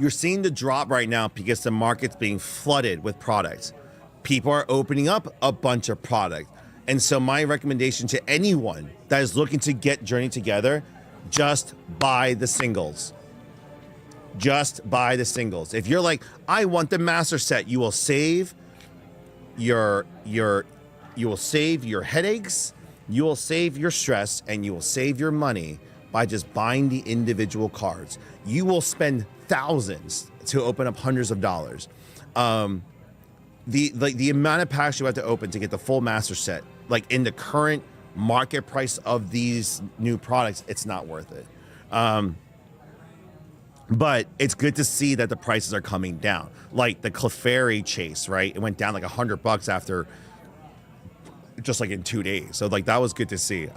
Speaker 1: you're seeing the drop right now because the market's being flooded with products. People are opening up a bunch of product. And so my recommendation to anyone that is looking to get Journey Together, just buy the singles. Just buy the singles. If you're like, I want the master set, you will save your headaches, you will save your stress, and you will save your money by just buying the individual cards. You will spend thousands to open up hundreds of dollars. The amount of packs you have to open to get the full master set, like in the current market price of these new products, it's not worth it. But it's good to see that the prices are coming down. Like the Clefairy chase, right? It went down like $100 after just like in 2 days. So like that was good to see.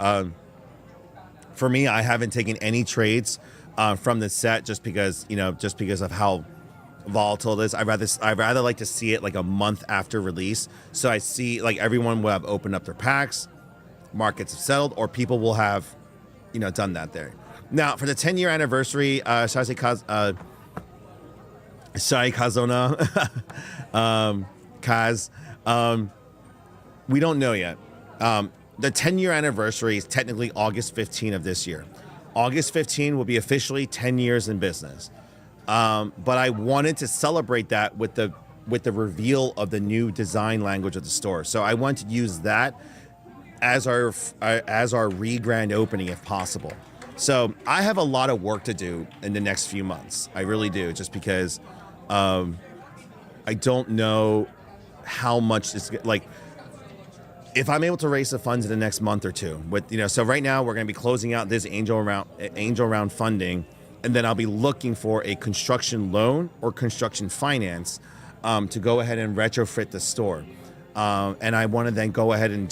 Speaker 1: For me, I haven't taken any trades from the set just because of how volatile it is. I'd rather like to see it like a month after release. So I see like everyone will have opened up their packs, markets have settled, or people will have, done that there. Now, for the 10-year anniversary, Shai Kazona, Kaz, we don't know yet. The 10-year anniversary is technically August 15 of this year. August 15 will be officially 10 years in business. But I wanted to celebrate that with the reveal of the new design language of the store. So I want to use that as our re-grand opening if possible. So I have a lot of work to do in the next few months. I really do, just because I don't know how much this, like, if I'm able to raise the funds in the next month or two. So right now we're going to be closing out this angel round funding, and then I'll be looking for a construction loan or construction finance to go ahead and retrofit the store. And I want to then go ahead and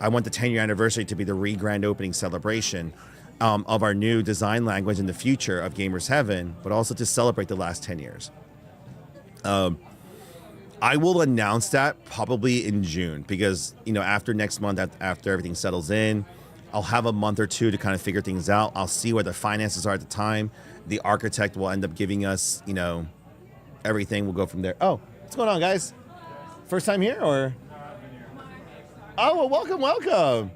Speaker 1: I want the 10-year anniversary to be the re-grand opening celebration of our new design language in the future of Gamers Heaven, but also to celebrate the last 10 years. I will announce that probably in June because, after next month, after everything settles in, I'll have a month or two to kind of figure things out. I'll see where the finances are at the time. The architect will end up giving us, everything. We'll go from there. Oh, what's going on, guys? First time here, or? Oh, well, welcome.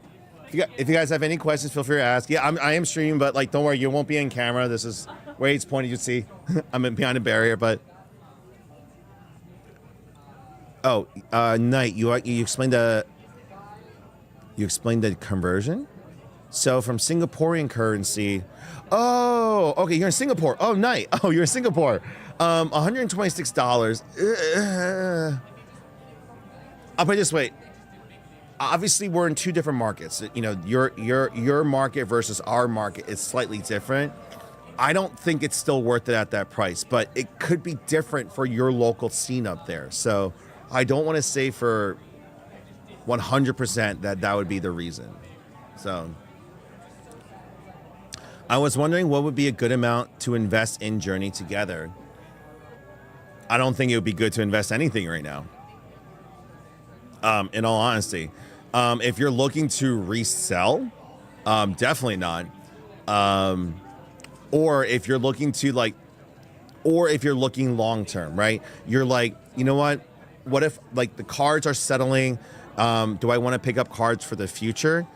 Speaker 1: If you guys have any questions, feel free to ask. Yeah, I am streaming, but don't worry, you won't be in camera. This is where it's pointed. You see, I'm behind a barrier, but. Oh, Knight, you explained the conversion. So from Singaporean currency. Oh, okay, you're in Singapore. Oh, Knight. Oh, you're in Singapore. $126. I'll put it this way. Obviously, we're in two different markets. Your market versus our market is slightly different. I don't think it's still worth it at that price, but it could be different for your local scene up there. So I don't want to say for 100% that would be the reason. So I was wondering what would be a good amount to invest in Journey Together. I don't think it would be good to invest anything right now. In all honesty, if you're looking to resell, definitely not. Or if you're looking to or if you're looking long term, right? You're like, you know what? What if like the cards are settling? Do I want to pick up cards for the future?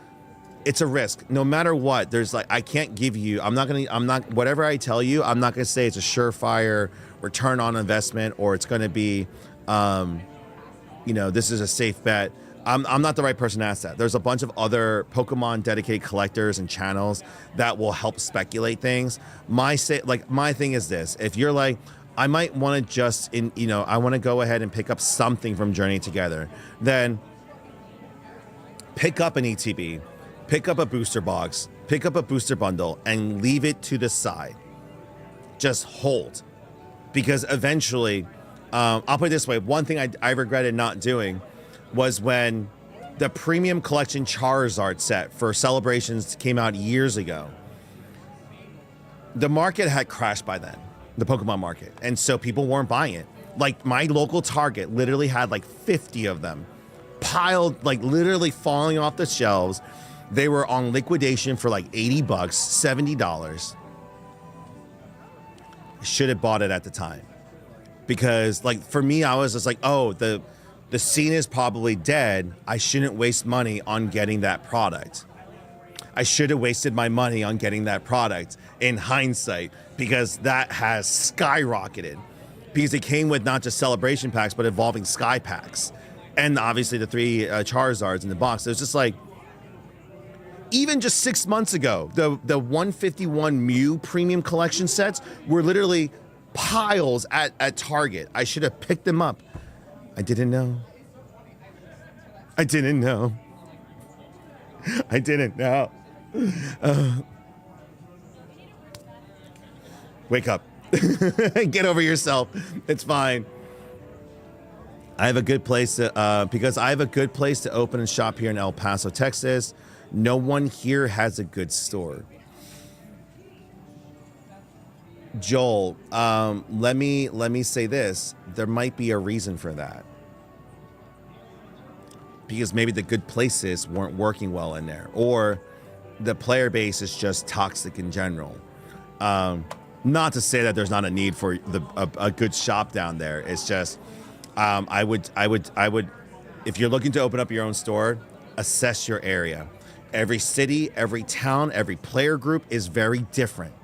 Speaker 1: It's a risk. No matter what, there's like, I can't give you, whatever I tell you, I'm not going to say it's a surefire return on investment or it's going to be, this is a safe bet. I'm not the right person to ask that. There's a bunch of other Pokemon dedicated collectors and channels that will help speculate things. My thing is this: if you're like, I might want to I want to go ahead and pick up something from Journey Together, then pick up an ETB, pick up a booster box, pick up a booster bundle, and leave it to the side. Just hold, because eventually, I'll put it this way: one thing I regretted not doing was when the premium collection Charizard set for Celebrations came out years ago. The market had crashed by then, the Pokemon market, and so people weren't buying it. Like my local Target literally had like 50 of them piled, like literally falling off the shelves. They were on liquidation for like $80, $70. I should have bought it at the time, because like for me, I was just like, oh, the scene is probably dead. I shouldn't waste money on getting that product. I should have wasted my money on getting that product in hindsight, because that has skyrocketed, because it came with not just celebration packs, but evolving sky packs. And obviously the 3 Charizards in the box. It was just like, even just 6 months ago, the 151 Mew premium collection sets were literally piles at Target. I should have picked them up. I didn't know. I didn't know. I didn't know. Wake up. Get over yourself. It's fine. I have a good place to, because I have a good place to open and shop here in El Paso, Texas. No one here has a good store. Joel, let me say this. There might be a reason for that. Because maybe the good places weren't working well in there, or the player base is just toxic in general. Not to say that there's not a need for a good shop down there. It's just, I would, if you're looking to open up your own store, assess your area. Every city, every town, every player group is very different.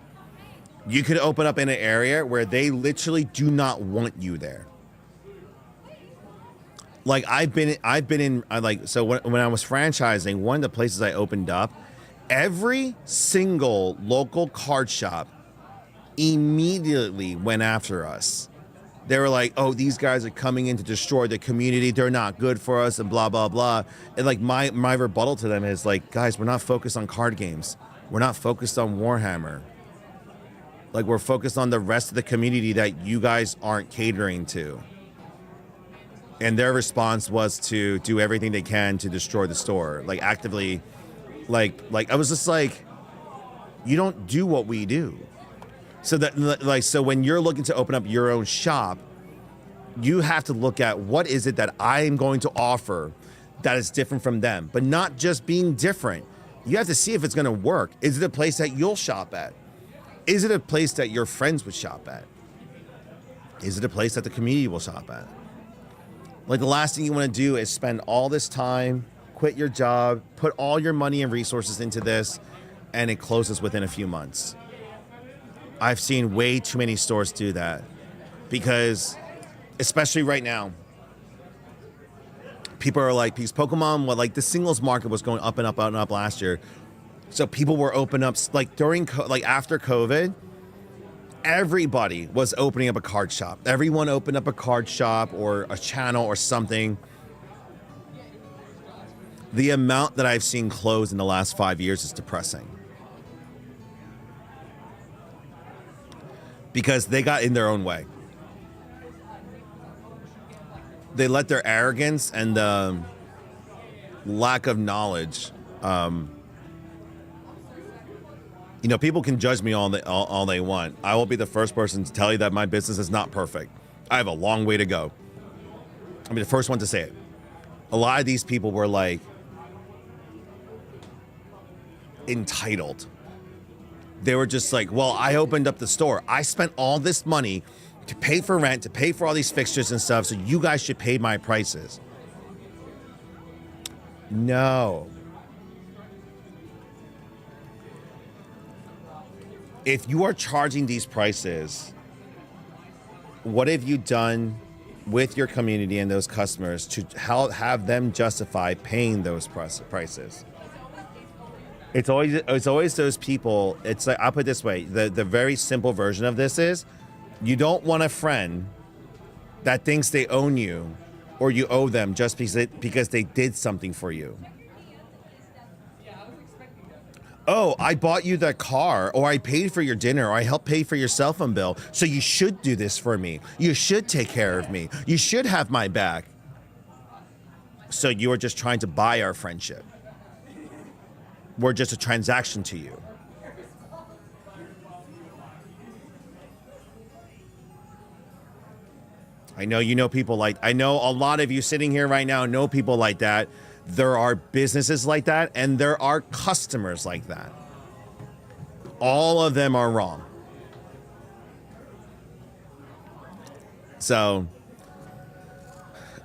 Speaker 1: You could open up in an area where they literally do not want you there. Like I've been in so when I was franchising, one of the places I opened up, every single local card shop immediately went after us. They were like, oh, these guys are coming in to destroy the community. They're not good for us and blah, blah, blah. And like my rebuttal to them is like, guys, we're not focused on card games. We're not focused on Warhammer. Like, we're focused on the rest of the community that you guys aren't catering to. And their response was to do everything they can to destroy the store. Like, actively, like I was just like, you don't do what we do. So that, so when you're looking to open up your own shop, you have to look at what is it that I am going to offer that is different from them, but not just being different. You have to see if it's going to work. Is it a place that you'll shop at? Is it a place that your friends would shop at? Is it a place that the community will shop at? Like, the last thing you want to do is spend all this time, quit your job, put all your money and resources into this, and it closes within a few months. I've seen way too many stores do that, because especially right now, people are like, because Pokemon, like the singles market was going up and up and up last year. So people were opening up, like after COVID, everybody was opening up a card shop. Everyone opened up a card shop or a channel or something. The amount that I've seen close in the last 5 years is depressing. because they got in their own way. They let their arrogance and the lack of knowledge, people can judge me all they want. I will be the first person to tell you that my business is not perfect. I have a long way to go. I'll be the first one to say it. A lot of these people were like entitled. They were just like, well, I opened up the store. I spent all this money to pay for rent, to pay for all these fixtures and stuff, so you guys should pay my prices. No. If you are charging these prices, what have you done with your community and those customers to have them justify paying those prices? It's always those people. It's like, I'll put it this way. The very simple version of this is, you don't want a friend that thinks they own you or you owe them just because they did something for you. Oh, I bought you the car, or I paid for your dinner, or I helped pay for your cell phone bill, so you should do this for me. You should take care of me. You should have my back. So you are just trying to buy our friendship. We're just a transaction to you. I know people like, I know a lot of you sitting here right now know people like that. There are businesses like that, and there are customers like that. All of them are wrong. So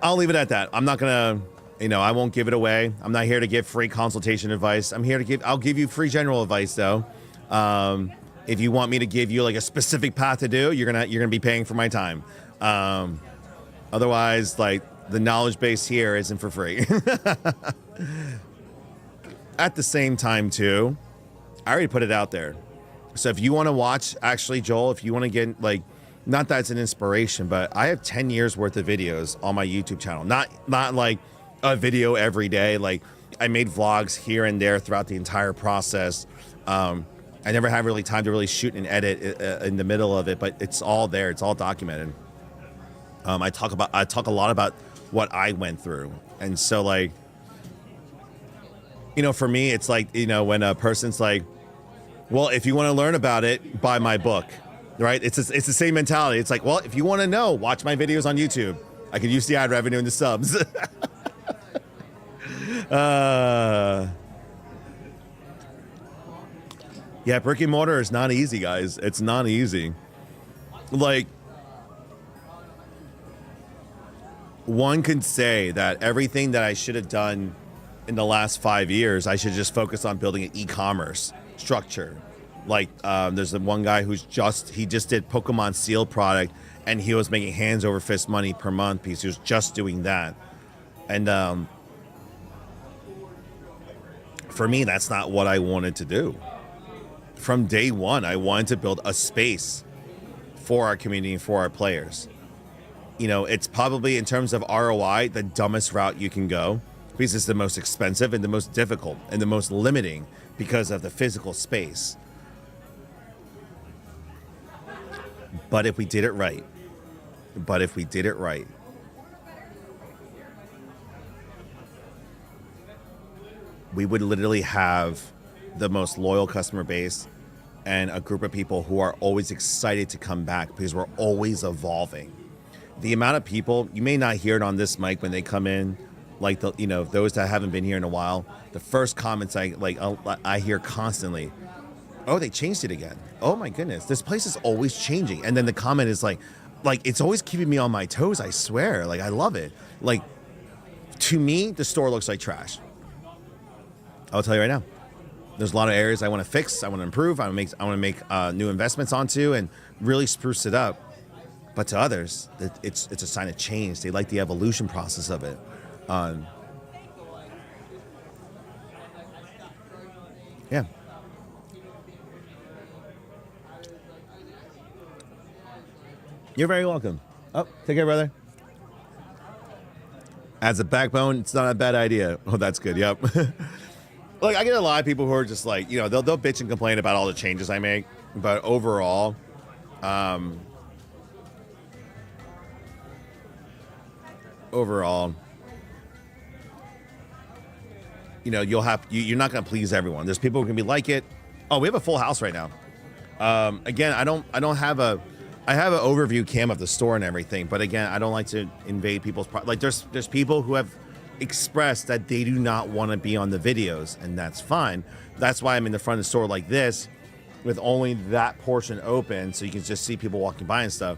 Speaker 1: I'll leave it at that. I'm not gonna, I won't give it away. I'm not here to give free consultation advice. I'll give you free general advice though. If you want me to give you like a specific path to do, you're gonna be paying for my time. Otherwise, like, the knowledge base here isn't for free. At the same time, too, I already put it out there. So if you want to watch, actually, Joel, if you want to get, like, not that it's an inspiration, but I have 10 years worth of videos on my YouTube channel. Not like a video every day. Like, I made vlogs here and there throughout the entire process. I never had really time to really shoot and edit in the middle of it, but it's all there. It's all documented. I talk a lot about what I went through. And so, like, for me, it's like, when a person's like, well, if you want to learn about it, buy my book, right? It's the same mentality. It's like, well, if you want to know, watch my videos on YouTube. I could use the ad revenue and the subs. Yeah, brick and mortar is not easy, guys. It's not easy. Like, one could say that everything that I should have done in the last 5 years, I should just focus on building an e-commerce structure. Like, there's the one guy he just did Pokemon sealed product, and he was making hands over fist money per month because he was just doing that. And for me, that's not what I wanted to do. From day one, I wanted to build a space for our community and for our players. It's probably, in terms of ROI, the dumbest route you can go, because it's the most expensive and the most difficult and the most limiting because of the physical space. But if we did it right, we would literally have the most loyal customer base and a group of people who are always excited to come back because we're always evolving. The amount of people, you may not hear it on this mic when they come in, like those that haven't been here in a while, the first comments I hear constantly, oh, they changed it again. Oh my goodness, this place is always changing. And then the comment is like it's always keeping me on my toes, I swear. Like, I love it. Like, to me, the store looks like trash. I'll tell you right now. There's a lot of areas I want to fix, I want to improve, I want to make new investments onto and really spruce it up. But to others, it's a sign of change. They like the evolution process of it. Yeah. You're very welcome. Oh, take care, brother. As a backbone, it's not a bad idea. Oh, that's good. Yep. Look, I get a lot of people who are just like, they'll bitch and complain about all the changes I make. But overall, Overall, you know, you're not going to please everyone. There's people who can be like it. Oh, we have a full house right now. Again, I don't have I have an overview cam of the store and everything, but again, I don't like to invade people's like there's people who have expressed that they do not want to be on the videos, and that's fine. That's why I'm in the front of the store like this with only that portion open, so you can just see people walking by and stuff.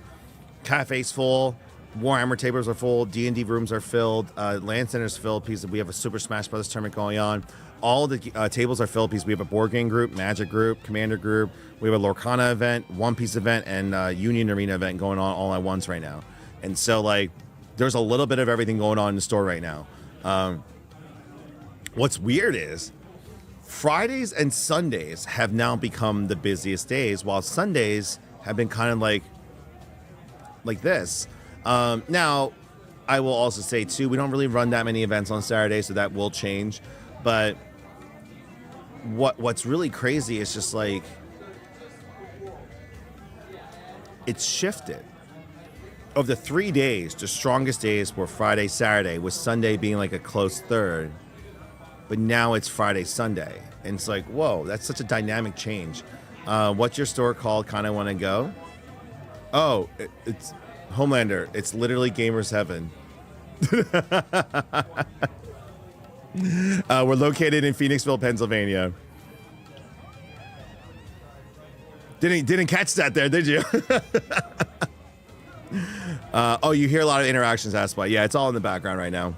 Speaker 1: Cafe's full, Warhammer tables are full, D&D rooms are filled, Land Center's filled because we have a Super Smash Bros. Tournament going on. All the tables are filled because we have a board game group, Magic group, Commander group. We have a Lorcana event, One Piece event, and Union Arena event going on all at once right now. And so, like, there's a little bit of everything going on in the store right now. What's weird is Fridays and Sundays have now become the busiest days, while Sundays have been kind of like this. Now, I will also say, too, we don't really run that many events on Saturday, so that will change. But what's really crazy is just like it's shifted. Of the 3 days, the strongest days were Friday, Saturday, with Sunday being like a close third. But now it's Friday, Sunday. And it's like, whoa, that's such a dynamic change. What's your store called? Kind of want to go? Oh, it's Homelander. It's literally Gamers Heaven. We're located in Phoenixville, Pennsylvania. Didn't catch that there, did you? Oh, you hear a lot of interactions. That's why. Yeah, it's all in the background right now.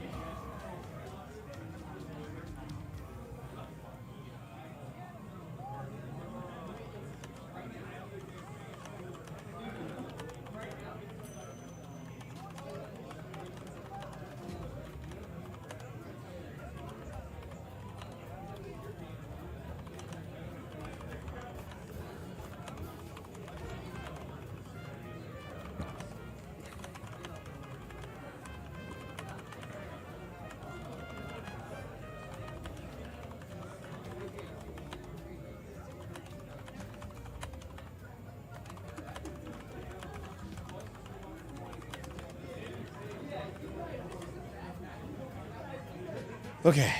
Speaker 1: Okay.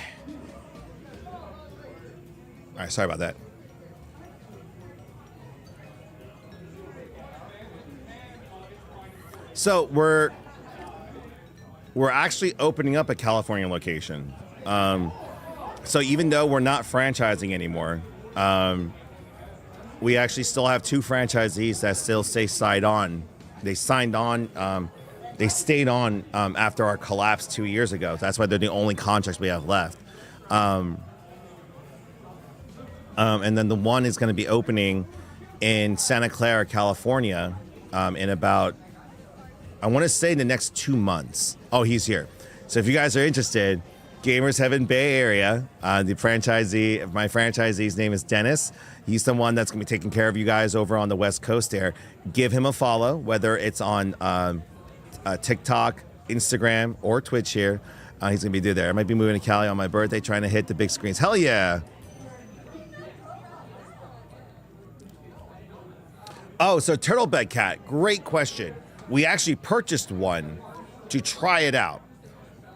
Speaker 1: All right, sorry about that. So we're actually opening up a California location. So even though we're not franchising anymore, we actually still have 2 franchisees that still stay signed on. They signed on. They stayed on after our collapse 2 years ago. That's why they're the only contracts we have left. And then the one is going to be opening in Santa Clara, California, in about, I want to say, the next 2 months. Oh, he's here. So if you guys are interested, Gamers Heaven Bay Area, my franchisee's name is Dennis. He's the one that's going to be taking care of you guys over on the West Coast there. Give him a follow, whether it's on TikTok, Instagram, or Twitch here. He's going to be there. I might be moving to Cali on my birthday, trying to hit the big screens. Hell yeah. Oh, so Turtlebed Cat, great question. We actually purchased one to try it out.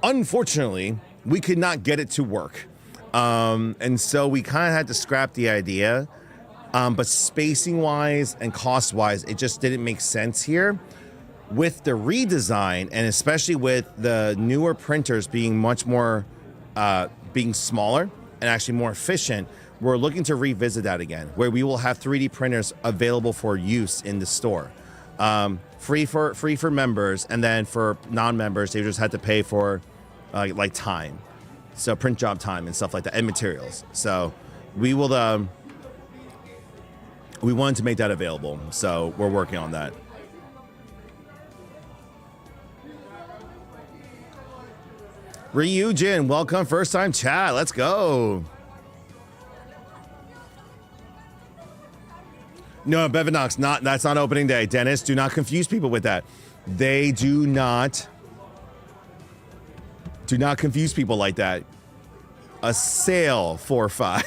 Speaker 1: Unfortunately, we could not get it to work. And so we kind of had to scrap the idea. But spacing-wise and cost-wise, it just didn't make sense here. With the redesign, and especially with the newer printers being much more, being smaller and actually more efficient, we're looking to revisit that again, where we will have 3D printers available for use in the store. Free for members, and then for non-members, they just had to pay for like time. So print job time and stuff like that, and materials. So we will, we wanted to make that available. So we're working on that. Ryujin, welcome, first time chat. Let's go. No, Bevinox, that's not opening day. Dennis, do not confuse people with that. They do not confuse people like that. A sale 4 or 5.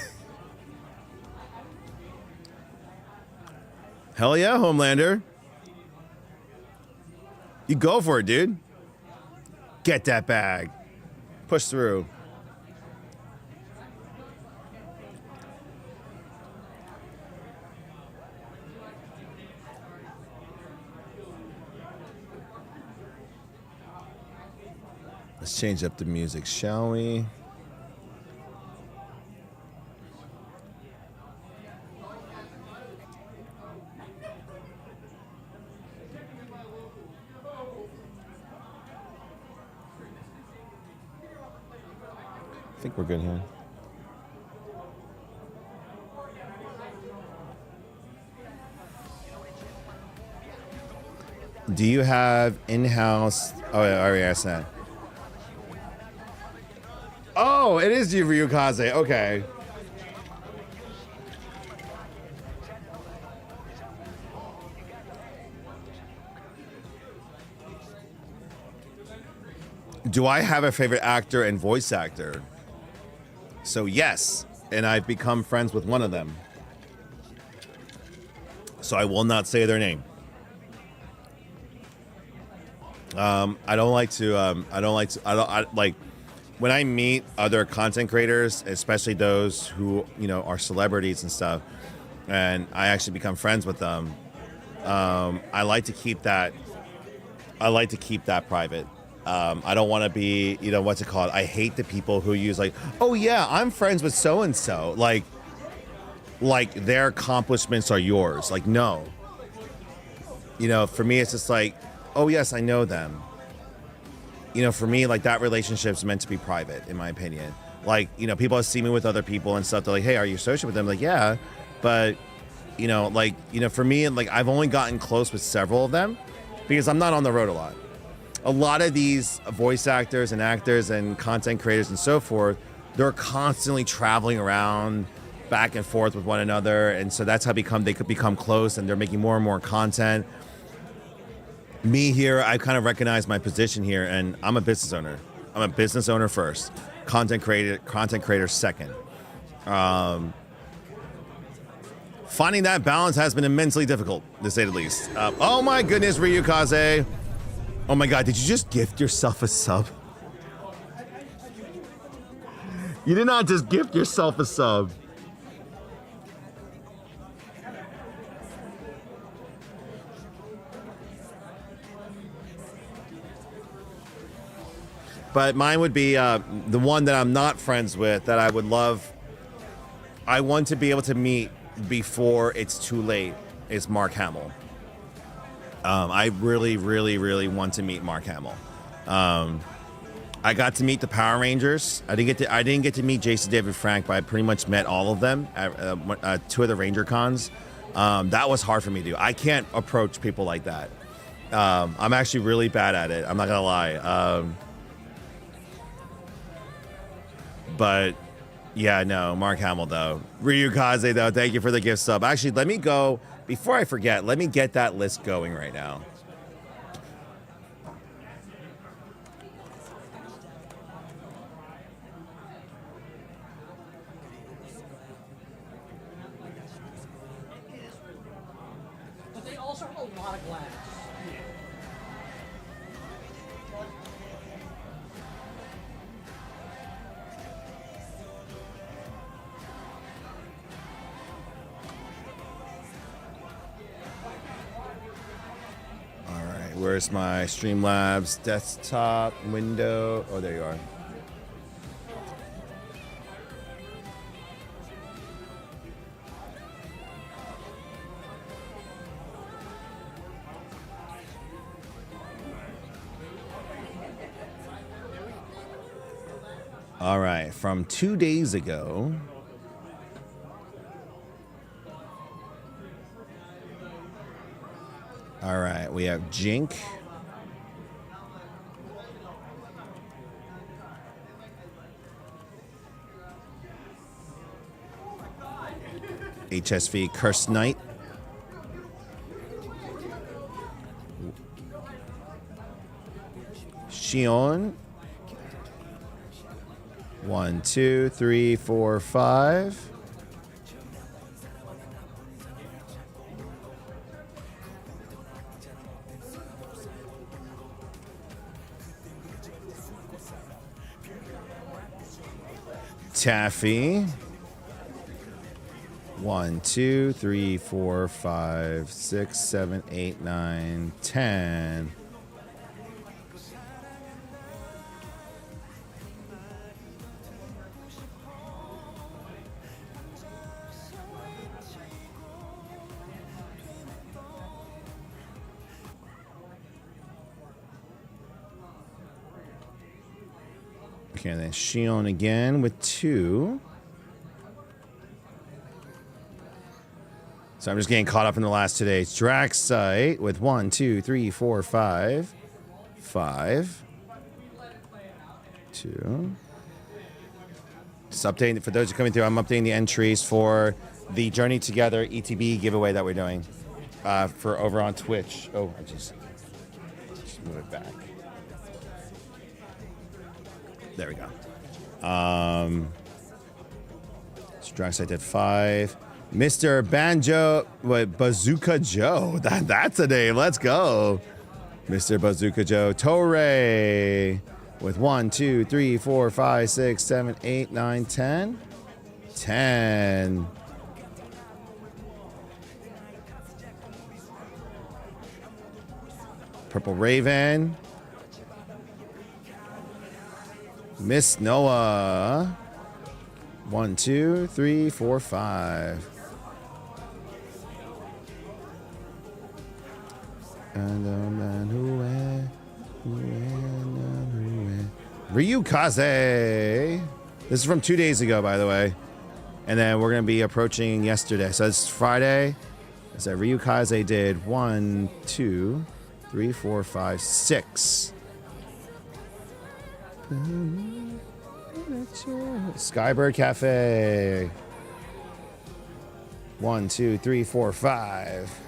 Speaker 1: Hell yeah, Homelander. You go for it, dude. Get that bag. Push through. Let's change up the music, shall we? I think we're good here. Do you have in-house? Oh, I already asked that. Oh, it is you, Ryukaze. Okay. Do I have a favorite actor and voice actor? So yes, and I've become friends with one of them. So I will not say their name. I don't like when I meet other content creators, especially those who, you know, are celebrities and stuff, and I actually become friends with them. I like to keep that private. I don't want to be, you know, what's it called? I hate the people who use like, oh yeah, I'm friends with so and so. Like their accomplishments are yours. Like, no. You know, for me, it's just like, oh yes, I know them. You know, for me, like that relationship's meant to be private, in my opinion. Like, you know, people see me with other people and stuff. They're like, hey, are you associated with them? Like, yeah, but you know, like, you know, for me, like I've only gotten close with several of them because I'm not on the road a lot. A lot of these voice actors and actors and content creators and so forth, they're constantly traveling around back and forth with one another. And so that's how they could become close, and they're making more and more content. Me here, I kind of recognize my position here, and I'm a business owner. I'm a business owner first, content creator second. Finding that balance has been immensely difficult, to say the least. Oh my goodness, Ryukaze. Oh my God, did you just gift yourself a sub? You did not just gift yourself a sub. But mine would be the one that I'm not friends with that I would love. I want to be able to meet before it's too late is Mark Hamill. I really, really, really want to meet Mark Hamill. I got to meet the Power Rangers. I didn't get to meet Jason David Frank, but I pretty much met all of them at 2 of the Ranger Cons. That was hard for me to do. I can't approach people like that. I'm actually really bad at it. I'm not gonna lie. But yeah, no, Mark Hamill though. Ryukaze though, thank you for the gift sub. Actually, let me go, before I forget, let me get that list going right now.
Speaker 3: But they also have a lot of glass.
Speaker 1: Where's my Streamlabs desktop window? Oh, there you are. All right, from 2 days ago. All right, we have Jink. HSV Cursed Knight. Shion. 1, 2, 3, 4, 5. Taffy. 1, 2, 3, 4, 5, 6, 7, 8, 9, 10. Okay, then Shion again with 2. So I'm just getting caught up in the last today. Draxite with 1, 2, 3, 4, 5. 5. 2. Just updating, for those who are coming through, I'm updating the entries for the Journey Together ETB giveaway that we're doing for over on Twitch. Oh, I just move it back. There we go. Draxite did 5. Mr. Banjo, what, Bazooka Joe. That's a name. Let's go. Mr. Bazooka Joe. Torre with 1, 2, 3, 4, 5, 6, 7, 8, 9, 10. 10. Purple Raven. Miss Noah. 1, 2, 3, 4, 5. And the man who Ryukaze. This is from 2 days ago, by the way. And then we're going to be approaching yesterday. So it's Friday. So Ryukaze did 1, 2, 3, 4, 5, 6. Skybird Cafe. 1, 2, 3, 4, 5.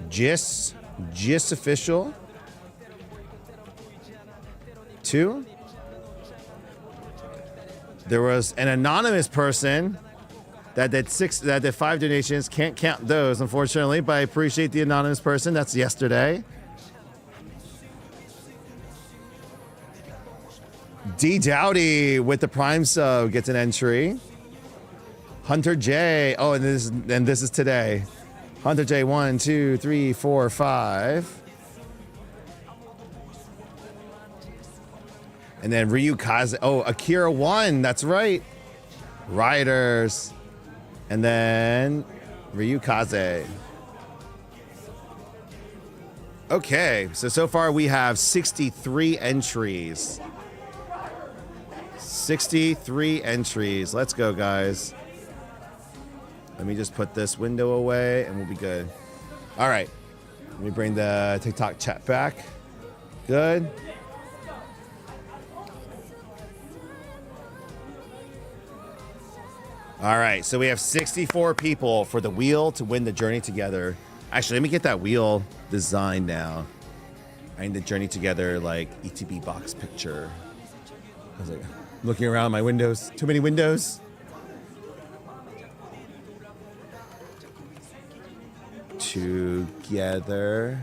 Speaker 1: Gist official. 2. There was an anonymous person that did 5 donations. Can't count those, unfortunately, but I appreciate the anonymous person. That's yesterday. D Dowdy with the Prime sub gets an entry. Hunter J. Oh, and this is today. Hunter J. 1, 2, 3, 4, 5. And then Ryukaze. Oh, Akira 1. That's right. Riders. And then Ryukaze. Okay, so far we have 63 entries. 63 entries. Let's go, guys. Let me just put this window away and we'll be good. All right. Let me bring the TikTok chat back. Good. All right, so we have 64 people for the wheel to win the Journey Together. Actually, let me get that wheel designed now. I need the Journey Together, like, ETB box picture. I was like, looking around my windows. Too many windows. Together.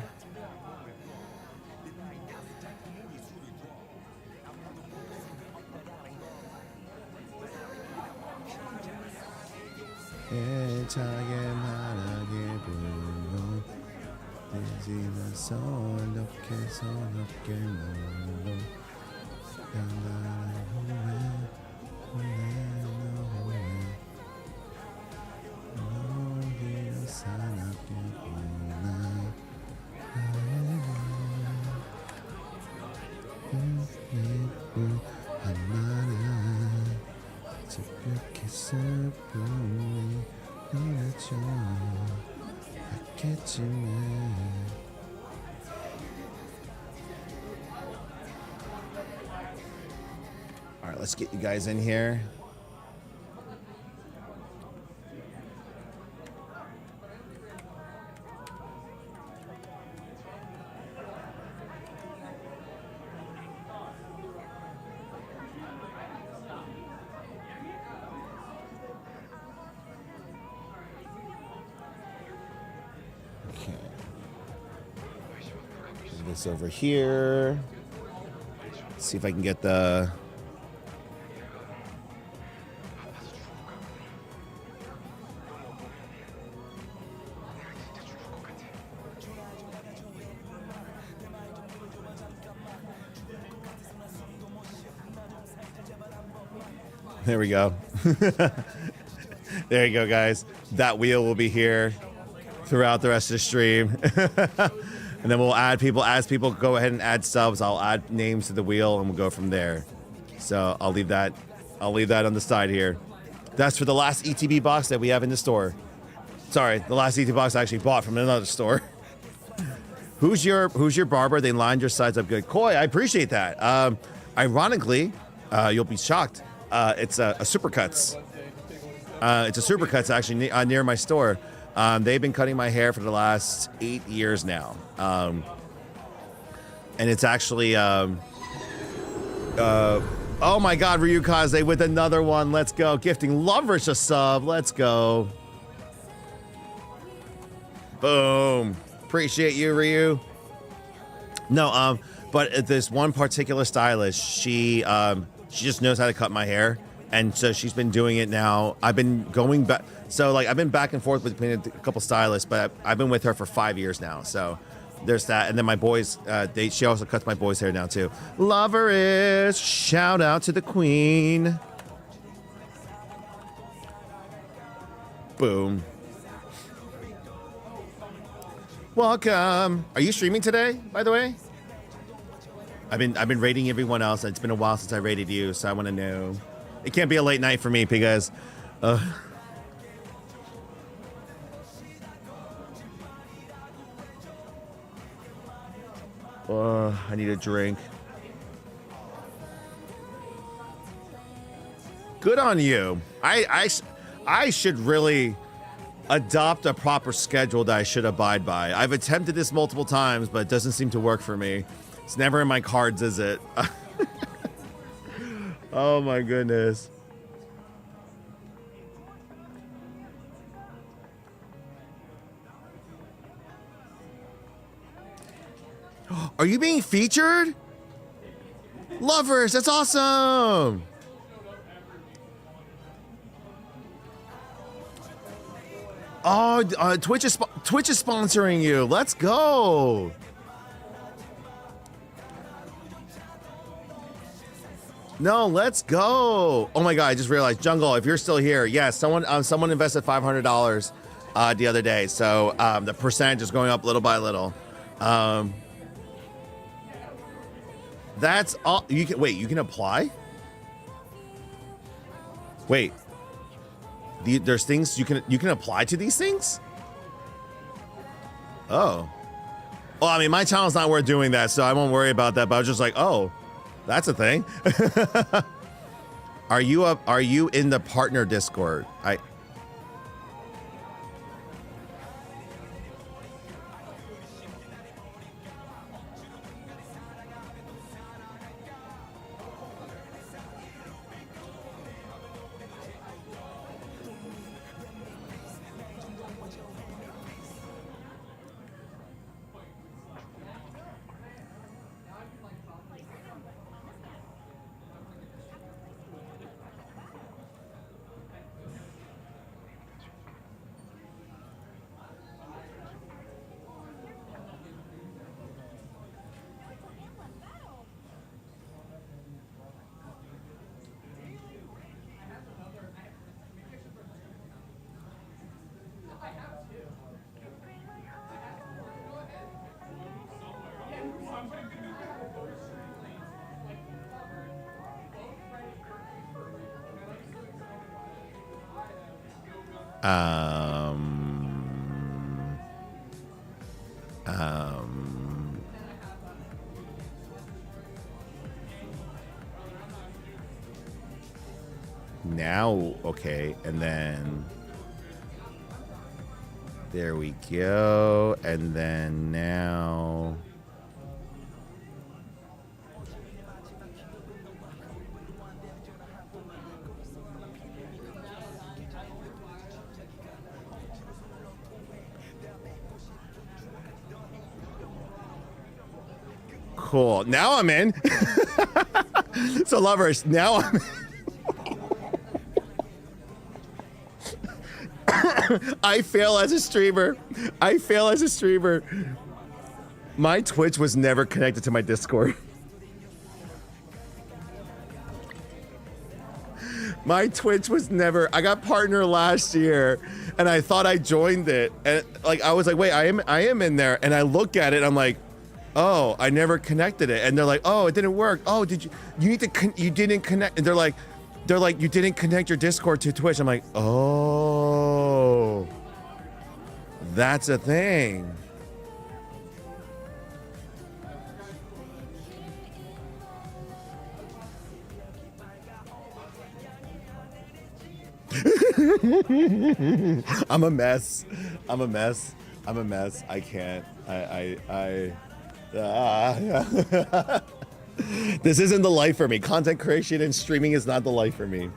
Speaker 1: All right, let's get you guys in here. this over here. See if I can get the... There we go. There you go, guys. That wheel will be here throughout the rest of the stream. And then we'll add people. As people go ahead and add subs, I'll add names to the wheel and we'll go from there. So I'll leave that on the side here. That's for the last ETB box that we have in the store. Sorry, the last ETB box I actually bought from another store. Who's your barber? They lined your sides up good. Koi, I appreciate that. Ironically, you'll be shocked. It's a Supercuts. It's a Supercuts actually near my store. They've been cutting my hair for the last 8 years now. And it's actually, oh my God, Ryu Kaze with another one. Let's go. Gifting Lovers a sub. Let's go. Boom. Appreciate you, Ryu. No, but this one particular stylist, she just knows how to cut my hair. And so she's been doing it now. I've been going back. So like I've been back and forth between a couple stylists, but I've been with her for 5 years now. So there's that. And then my boys, she also cuts my boys' hair now too. Lover is, shout out to the queen. Boom. Welcome. Are you streaming today, by the way? I've been rating everyone else. It's been a while since I rated you, so I want to know. It can't be a late night for me because I need a drink. Good on you. I should really adopt a proper schedule that I should abide by. I've attempted this multiple times, but it doesn't seem to work for me. It's never in my cards, is it? Oh my goodness. Are you being featured? Lovers, that's awesome. Oh, Twitch is sponsoring you. Let's go. No, let's go. Oh my God, I just realized, Jungle, if you're still here, yes, someone invested $500 the other day. So the percentage is going up little by little. That's all. You can apply? Wait. There's things you can apply to these things? Oh. Well, I mean, my channel's not worth doing that, so I won't worry about that. But I was just like, oh. That's a thing. Are you in the partner Discord? Now, okay, and then there we go, and then now Cool. Now I'm in. So lovers, now I'm in. I fail as a streamer. My Twitch was never connected to my Discord. My Twitch was never. I got partner last year, and I thought I joined it, and like I was like, wait, I am in there, and I look at it, and I'm like, oh, I never connected it, and they're like, oh, it didn't work. Oh, you didn't connect, and they're like, you didn't connect your Discord to Twitch. I'm like, oh, that's a thing. I'm a mess. I can't. This isn't the life for me. Content creation and streaming is not the life for me.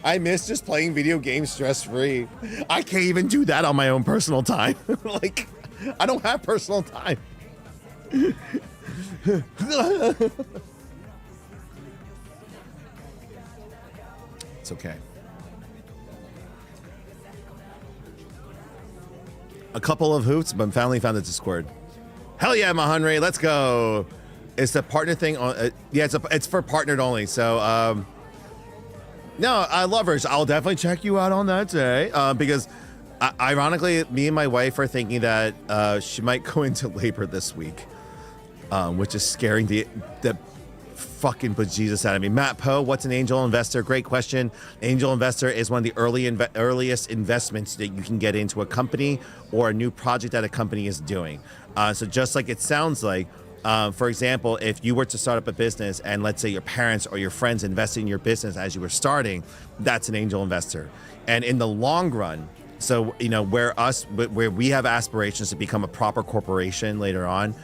Speaker 1: I miss just playing video games stress-free. I can't even do that on my own personal time. Like, I don't have personal time. It's okay. A couple of hoops, but finally found the Discord. Hell yeah, Mahanre, let's go. It's the partner thing on. Yeah, it's for partnered only. So, no, lovers, I'll definitely check you out on that day because, ironically, me and my wife are thinking that she might go into labor this week, which is scaring the fucking bejesus out of me. Matt Poe, what's an angel investor? Great question. Angel investor is one of the earliest investments that you can get into a company or a new project that a company is doing. So just like it sounds like, for example, if you were to start up a business and let's say your parents or your friends invested in your business as you were starting, that's an angel investor. And in the long run, so, you know, where we have aspirations to become a proper corporation later on,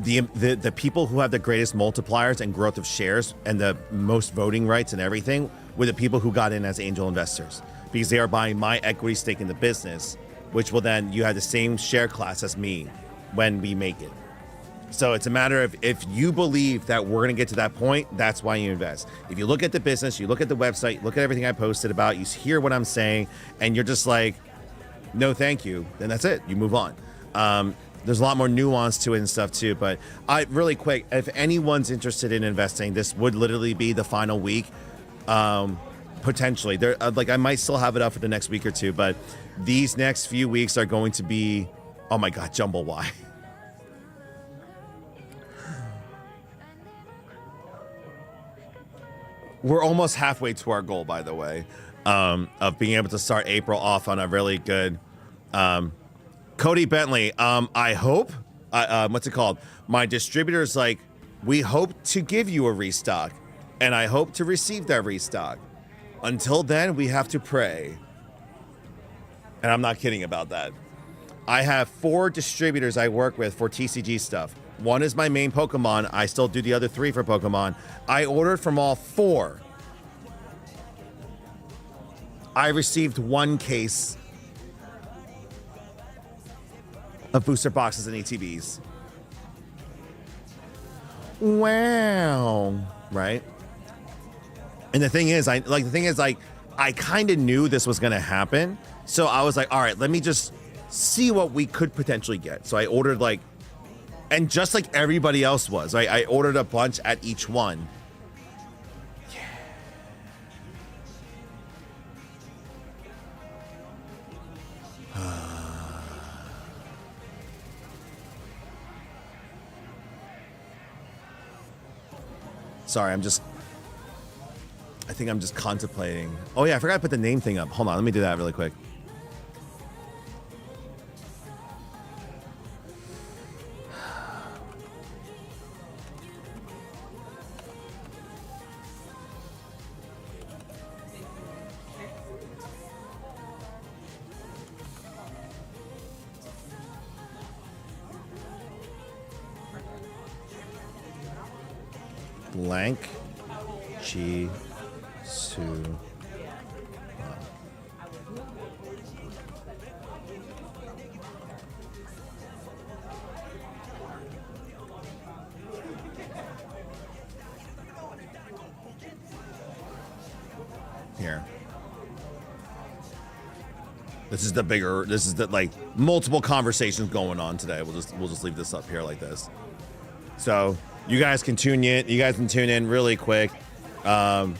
Speaker 1: the people who have the greatest multipliers and growth of shares and the most voting rights and everything were the people who got in as angel investors because they are buying my equity stake in the business, which will then you have the same share class as me when we make it. So it's a matter of if you believe that we're going to get to that point, that's why you invest. If you look at the business, you look at the website, look at everything I posted about, you hear what I'm saying, and you're just like, no, thank you, then that's it. You move on. There's a lot more nuance to it and stuff too, but really quick, if anyone's interested in investing, this would literally be the final week, potentially. There, like I might still have it up for the next week or two, but these next few weeks are going to be, oh my God, Jumble Y. We're almost halfway to our goal, by the way, of being able to start April off on a really good, Cody Bentley, I hope, what's it called? My distributor's like, we hope to give you a restock, and I hope to receive that restock. Until then, we have to pray. And I'm not kidding about that. I have 4 distributors I work with for TCG stuff. One is my main Pokemon. I still do the other 3 for Pokemon. I ordered from all 4. I received 1 case of booster boxes and ETBs. Wow. Right? And the thing is, I kind of knew this was going to happen. So I was like, all right, let me just see what we could potentially get. So I ordered and just like everybody else was, right? I ordered a bunch at each one. Sorry, I think I'm just contemplating. Oh yeah, I forgot to put the name thing up. Hold on, let me do that really quick. Blank Chi Su. here. This is the like multiple conversations going on today. We'll just leave this up here like this. So you guys can tune in really quick. Oh,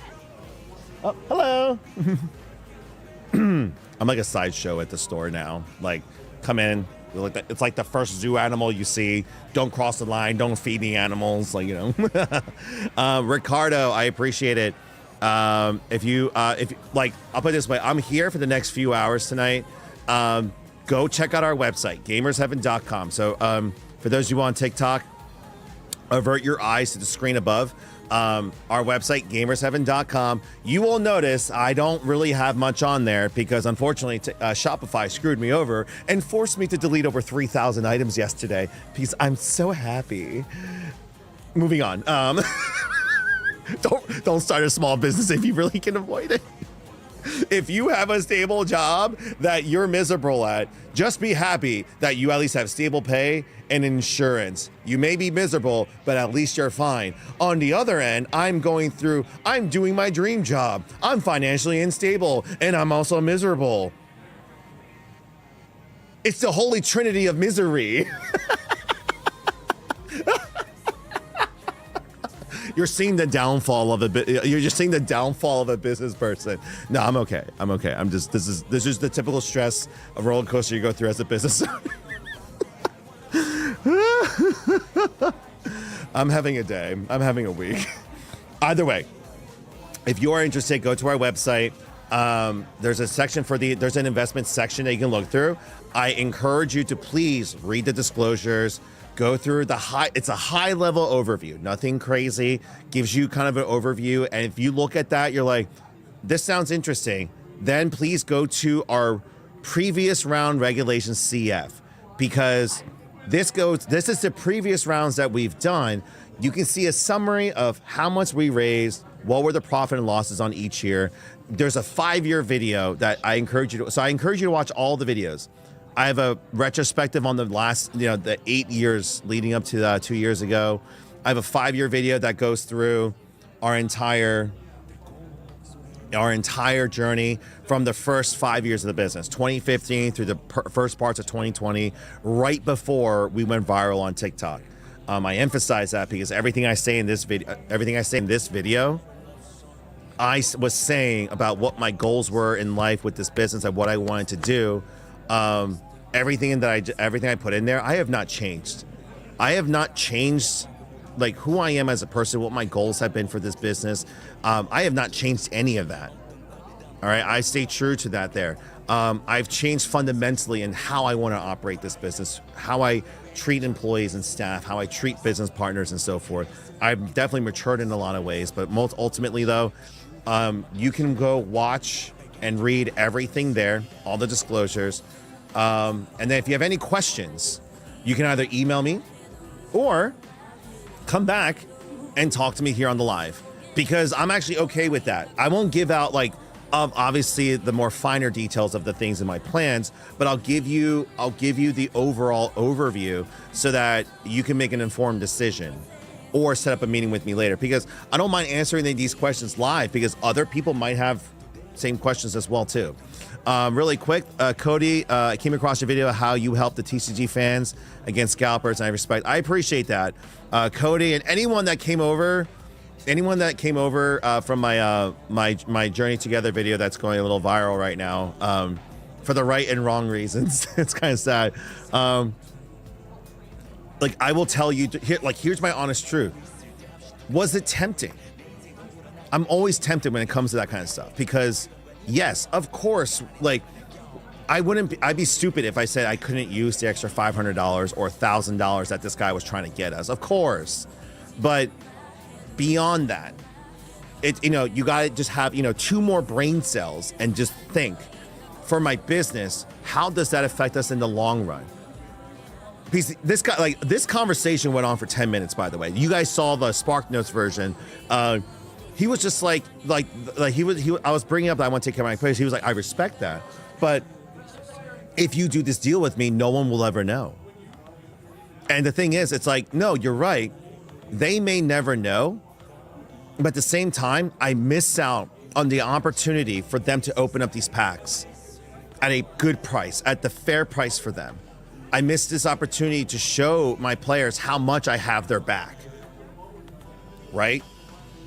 Speaker 1: hello. I'm like a sideshow at the store now. Like, come in. It's like the first zoo animal you see. Don't cross the line. Don't feed the animals. Like, you know. Ricardo, I appreciate it. If you like, I'll put it this way. I'm here for the next few hours tonight. Go check out our website, gamersheaven.com. So for those of you on TikTok, avert your eyes to the screen above. Our website, gamersheaven.com. You will notice I don't really have much on there because unfortunately Shopify screwed me over and forced me to delete over 3,000 items yesterday because I'm so happy. Moving on. Don't start a small business if you really can avoid it. If you have a stable job that you're miserable at, just be happy that you at least have stable pay and insurance. You may be miserable, but at least you're fine. On the other end, I'm doing my dream job. I'm financially unstable, and I'm also miserable. It's the holy trinity of misery. You're seeing the downfall of you're just seeing the downfall of a business person. No, I'm okay. This is the typical stress of roller coaster you go through as a business owner. I'm having a day. I'm having a week. Either way, if you are interested, go to our website. There's a section there's an investment section that you can look through. I encourage you to please read the disclosures. Go through it's a high level overview, nothing crazy, gives you kind of an overview. And if you look at that, you're like, this sounds interesting. Then please go to our previous round regulations CF, because this is the previous rounds that we've done. You can see a summary of how much we raised, what were the profit and losses on each year. There's a 5-year video that I encourage you to watch all the videos. I have a retrospective on the last, the 8 years leading up to 2 years ago. I have a 5-year video that goes through our entire journey from the first 5 years of the business, 2015 through the first parts of 2020, right before we went viral on TikTok. I emphasize that because everything I say in this video, I was saying about what my goals were in life with this business and what I wanted to do. Everything I put in there, I have not changed. I have not changed like who I am as a person, what my goals have been for this business. I have not changed any of that. All right, I stay true to that there. I've changed fundamentally in how I want to operate this business, how I treat employees and staff, how I treat business partners and so forth. I've definitely matured in a lot of ways, but most ultimately though, you can go watch and read everything there, all the disclosures. And then if you have any questions, you can either email me or come back and talk to me here on the live, because I'm actually okay with that. I won't give out obviously the more finer details of the things in my plans, but I'll give you the overall overview so that you can make an informed decision or set up a meeting with me later, because I don't mind answering these questions live because other people might have same questions as well too. Really quick, Cody, I came across your video how you help the TCG fans against scalpers, and I appreciate that. Cody, and anyone that came over from my Journey Together video that's going a little viral right now, for the right and wrong reasons. It's kind of sad. I will tell you, here's my honest truth. Was it tempting? I'm always tempted when it comes to that kind of stuff, because yes, of course, I'd be stupid if I said I couldn't use the extra $500 or $1,000 that this guy was trying to get us, of course. But beyond that, you got to just have, 2 more brain cells and just think, for my business, how does that affect us in the long run? Because this conversation went on for 10 minutes, by the way. You guys saw the Spark Notes version. He was just I was bringing up that I want to take care of my place. He was like, I respect that. But if you do this deal with me, no one will ever know. And the thing is, it's like, no, you're right. They may never know. But at the same time, I miss out on the opportunity for them to open up these packs at a good price, at the fair price for them. I missed this opportunity to show my players how much I have their back, right?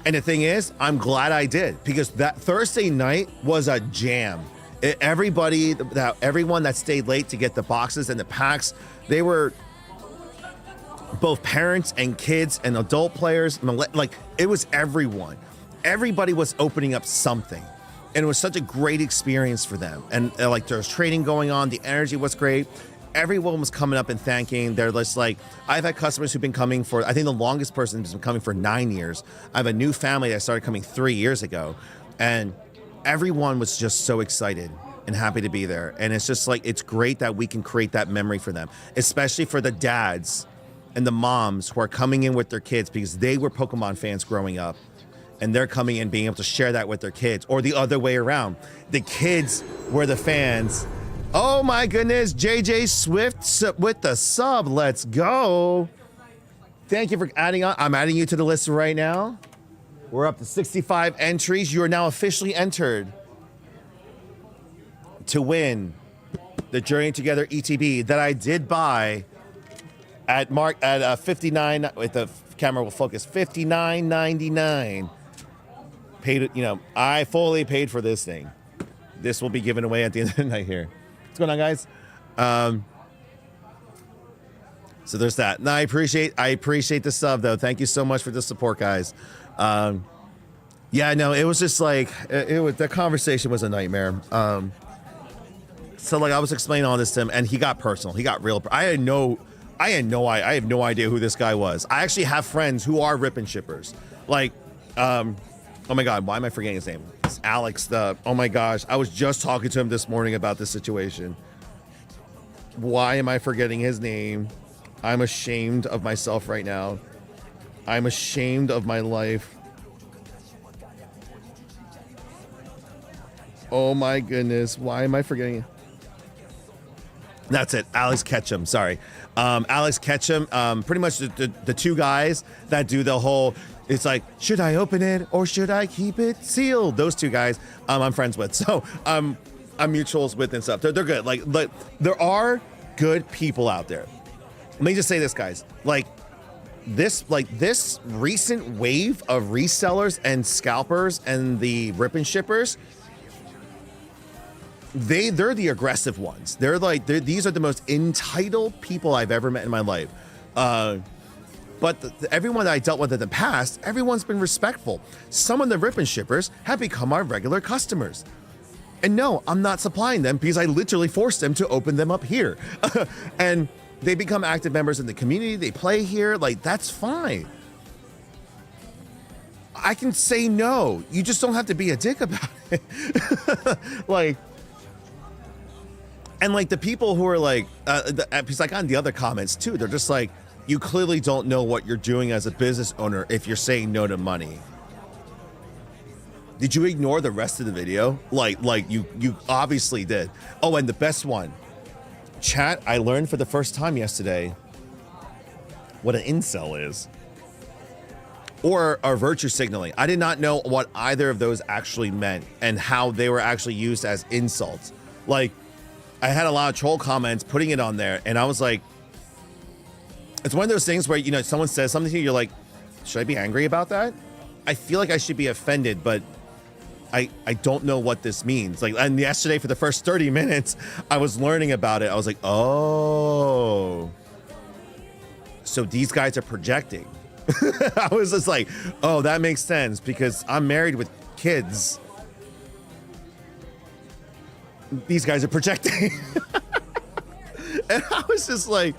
Speaker 1: And the thing is, I'm glad I did, because that Thursday night was a jam. Everyone that stayed late to get the boxes and the packs, they were both parents and kids and adult players. Like, it was everyone. Everybody was opening up something. And it was such a great experience for them. And like, there was trading going on. The energy was great. Everyone was coming up and thanking. They're just like, I've had customers who've been coming for, I think the longest person has been coming for 9 years. I have a new family that started coming 3 years ago. And everyone was just so excited and happy to be there. And it's just like, it's great that we can create that memory for them, especially for the dads and the moms who are coming in with their kids because they were Pokemon fans growing up. And they're coming in being able to share that with their kids, or the other way around. The kids were the fans. Oh my goodness, JJ Swift with the sub. Let's go. Thank you for adding on. I'm adding you to the list right now. We're up to 65 entries. You are now officially entered to win the Journey Together ETB that I did buy at 59. With the camera will focus, $59.99. Paid, I fully paid for this thing. This will be given away at the end of the night here. What's going on, guys? So there's that. No, I appreciate the sub though. Thank you so much for the support, guys. Yeah, no, it was just like the conversation was a nightmare. So like I was explaining all this to him, and he got personal. He got real. I have no idea who this guy was. I actually have friends who are rip and shippers. Like, oh my God, why am I forgetting his name? It's Alex. Oh my gosh, I was just talking to him this morning about this situation. Why am I forgetting his name? I'm ashamed of myself right now. I'm ashamed of my life. Oh my goodness, why am I forgetting? That's it, Alex Ketchum, sorry. Alex Ketchum, pretty much the two guys that do the whole, it's like, should I open it or should I keep it sealed? Those two guys I'm friends with. So I'm mutuals with and stuff. They're good. Like there are good people out there. Let me just say this, guys. This recent wave of resellers and scalpers and the rip and shippers, they're the aggressive ones. These are the most entitled people I've ever met in my life. But everyone that I dealt with in the past, everyone's been respectful. Some of the rip and shippers have become our regular customers. And no, I'm not supplying them because I literally forced them to open them up here. And they become active members in the community. They play here. Like, that's fine. I can say no. You just don't have to be a dick about it. And the people who are because I got the other comments too. They're just like, you clearly don't know what you're doing as a business owner if you're saying no to money. Did you ignore the rest of the video? You obviously did. Oh, and the best one. Chat, I learned for the first time yesterday what an incel is. Or virtue signaling. I did not know what either of those actually meant and how they were actually used as insults. I had a lot of troll comments putting it on there, and I was like, it's one of those things where, someone says something to you, you're like, should I be angry about that? I feel like I should be offended, but I don't know what this means. And yesterday for the first 30 minutes, I was learning about it. I was like, oh, so these guys are projecting. I was just like, oh, that makes sense because I'm married with kids. These guys are projecting. And I was just like,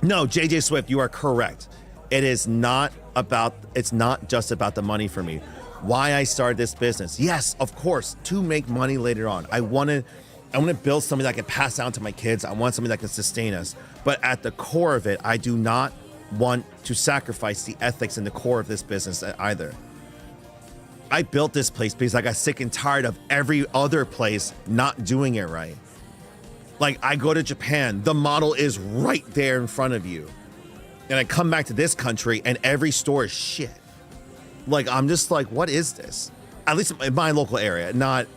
Speaker 1: no, JJ Swift, you are correct. It's not just about the money for me. Why I started this business. Yes, of course, to make money later on. I want to build something that I can pass down to my kids. I want something that can sustain us. But at the core of it, I do not want to sacrifice the ethics in the core of this business either. I built this place because I got sick and tired of every other place not doing it right. I go to Japan, the model is right there in front of you. And I come back to this country and every store is shit. I'm just like, what is this? at least in my local area, not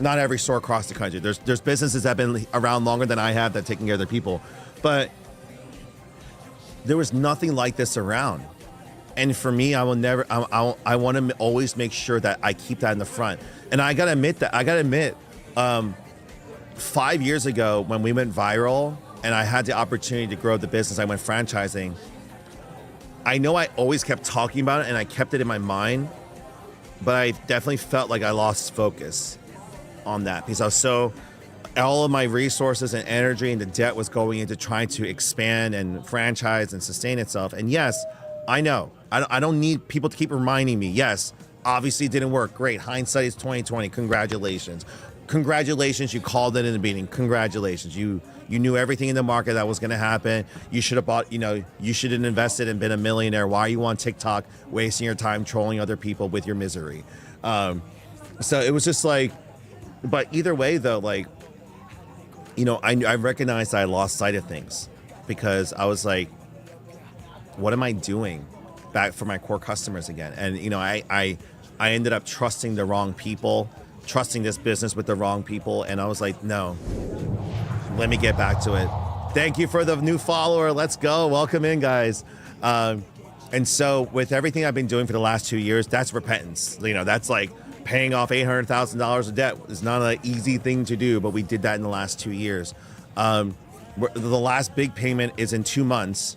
Speaker 1: every store across the country. There's businesses that have been around longer than I have that taking care of their people, but there was nothing like this around. And for me, I will never. I want to always make sure that I keep that in the front. And I gotta admit, 5 years ago when we went viral and I had the opportunity to grow the business, I went franchising. I know I always kept talking about it and I kept it in my mind, but I definitely felt like I lost focus on that because I was so, all of my resources and energy and the debt was going into trying to expand and franchise and sustain itself. And yes, I know, I don't need people to keep reminding me. Yes, obviously it didn't work. Great, hindsight is 2020. Congratulations. Congratulations, you called it in the beginning. Congratulations, you knew everything in the market that was going to happen. You should have bought, you should have invested and been a millionaire. Why are you on TikTok wasting your time trolling other people with your misery? So it was just like, but either way though, like, I recognized I lost sight of things because I was like, what am I doing back for my core customers again? And, I ended up trusting the wrong people, trusting this business with the wrong people. And I was like, no, let me get back to it. Thank you for the new follower. Let's go. Welcome in, guys. And so with everything I've been doing for the last 2 years, that's repentance. That's like paying off $800,000 of debt. It's not an easy thing to do, but we did that in the last 2 years. The last big payment is in 2 months.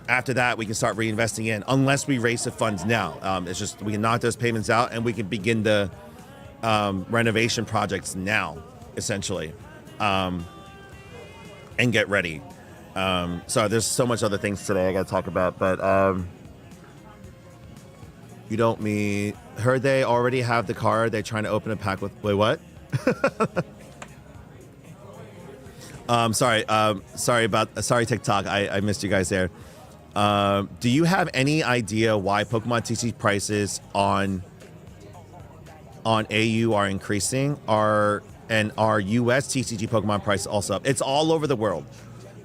Speaker 1: After that, we can start reinvesting in, unless we raise the funds now. It's just, we can knock those payments out and we can begin the renovation projects now, essentially, and get ready. So there's so much other things today I got to talk about, but you don't mean, heard they already have the card. They're trying to open a pack with, wait, what? Sorry TikTok. I missed you guys there. Do you have any idea why Pokemon TCG prices on AU are increasing? Are US TCG Pokemon prices also up? It's all over the world.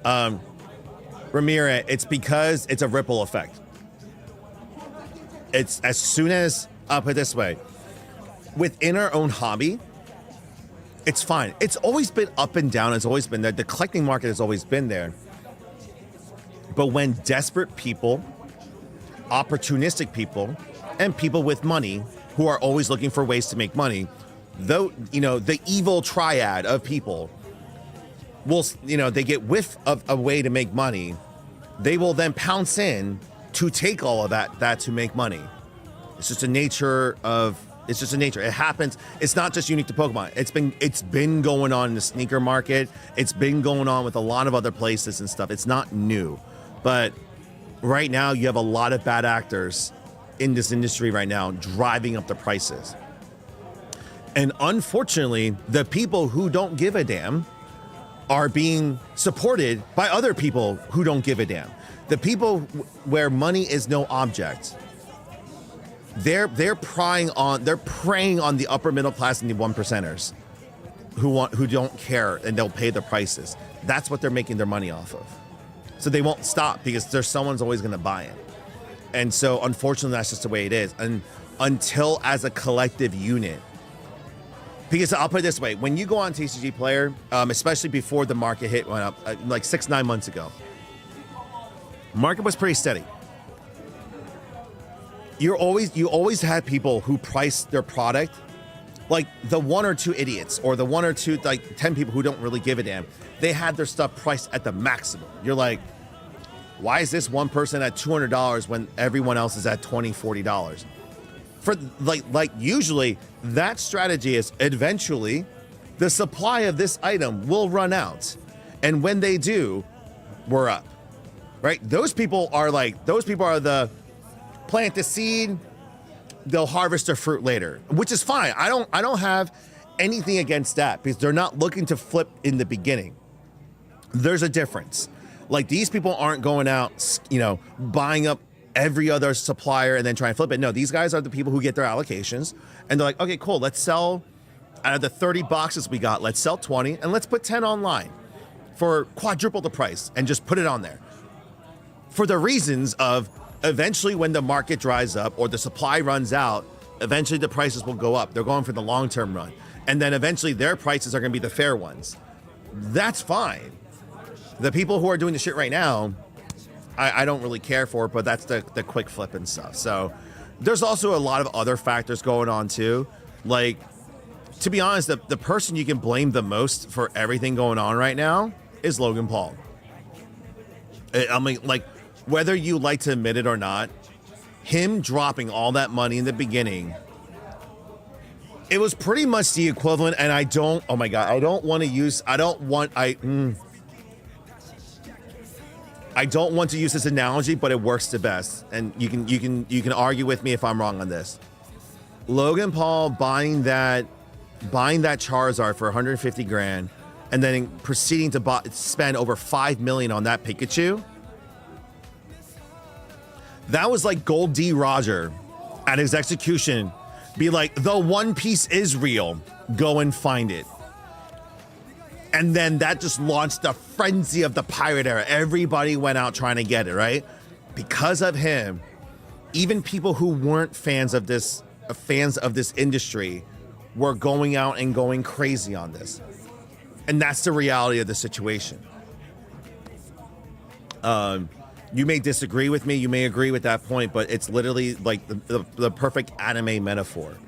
Speaker 1: Ramira, it's because it's a ripple effect. It's as soon as, I'll put it this way, within our own hobby, it's fine. It's always been up and down. It's always been there. The collecting market has always been there. But when desperate people, opportunistic people, and people with money who are always looking for ways to make money, though, the evil triad of people will, they get whiff of a way to make money, they will then pounce in to take all of that to make money. It's just a nature. It happens. It's not just unique to Pokemon. It's been going on in the sneaker market. It's been going on with a lot of other places and stuff. It's not new. But right now you have a lot of bad actors in this industry right now driving up the prices. And unfortunately, the people who don't give a damn are being supported by other people who don't give a damn. The people where money is no object, they're preying on the upper middle class and the 1%ers who don't care and they'll pay the prices. That's what they're making their money off of. So they won't stop because someone's always going to buy it. And so unfortunately, that's just the way it is. And until as a collective unit, because I'll put it this way, when you go on TCG Player, especially before the market went up, like 6-9 months ago, market was pretty steady. You always had people who priced their product, like the 1 or 2 idiots or the 1 or 2, like 10 people who don't really give a damn. They had their stuff priced at the maximum. You're like, why is this one person at $200 when everyone else is at $20, $40? For like usually that strategy is eventually the supply of this item will run out. And when they do, we're up, right? Those people are the plant the seed, they'll harvest their fruit later, which is fine. I don't have anything against that because they're not looking to flip in the beginning. There's a difference. Like these people aren't going out, buying up every other supplier and then try and flip it. No, these guys are the people who get their allocations and they're like, okay, cool. Let's sell out of the 30 boxes we got, let's sell 20 and let's put 10 online for quadruple the price and just put it on there. For the reasons of eventually when the market dries up or the supply runs out, eventually the prices will go up. They're going for the long-term run. And then eventually their prices are going to be the fair ones. That's fine. The people who are doing the shit right now, I don't really care for, but that's the quick flip and stuff. So there's also a lot of other factors going on too. Like, to be honest, the person you can blame the most for everything going on right now is Logan Paul. I mean, like, whether you like to admit it or not, him dropping all that money in the beginning, it was pretty much the equivalent. And I don't want to use this analogy, but it works the best. And you can argue with me if I'm wrong on this. Logan Paul buying that Charizard for 150 grand and then proceeding to spend over 5 million on that Pikachu. That was like Gold D. Roger at his execution be like, the One Piece is real. Go and find it. And then that just launched the frenzy of the pirate era. Everybody went out trying to get it, right? Because of him, even people who weren't fans of this industry were going out and going crazy on this. And that's the reality of the situation. You may disagree with me, you may agree with that point, but it's literally like the perfect anime metaphor.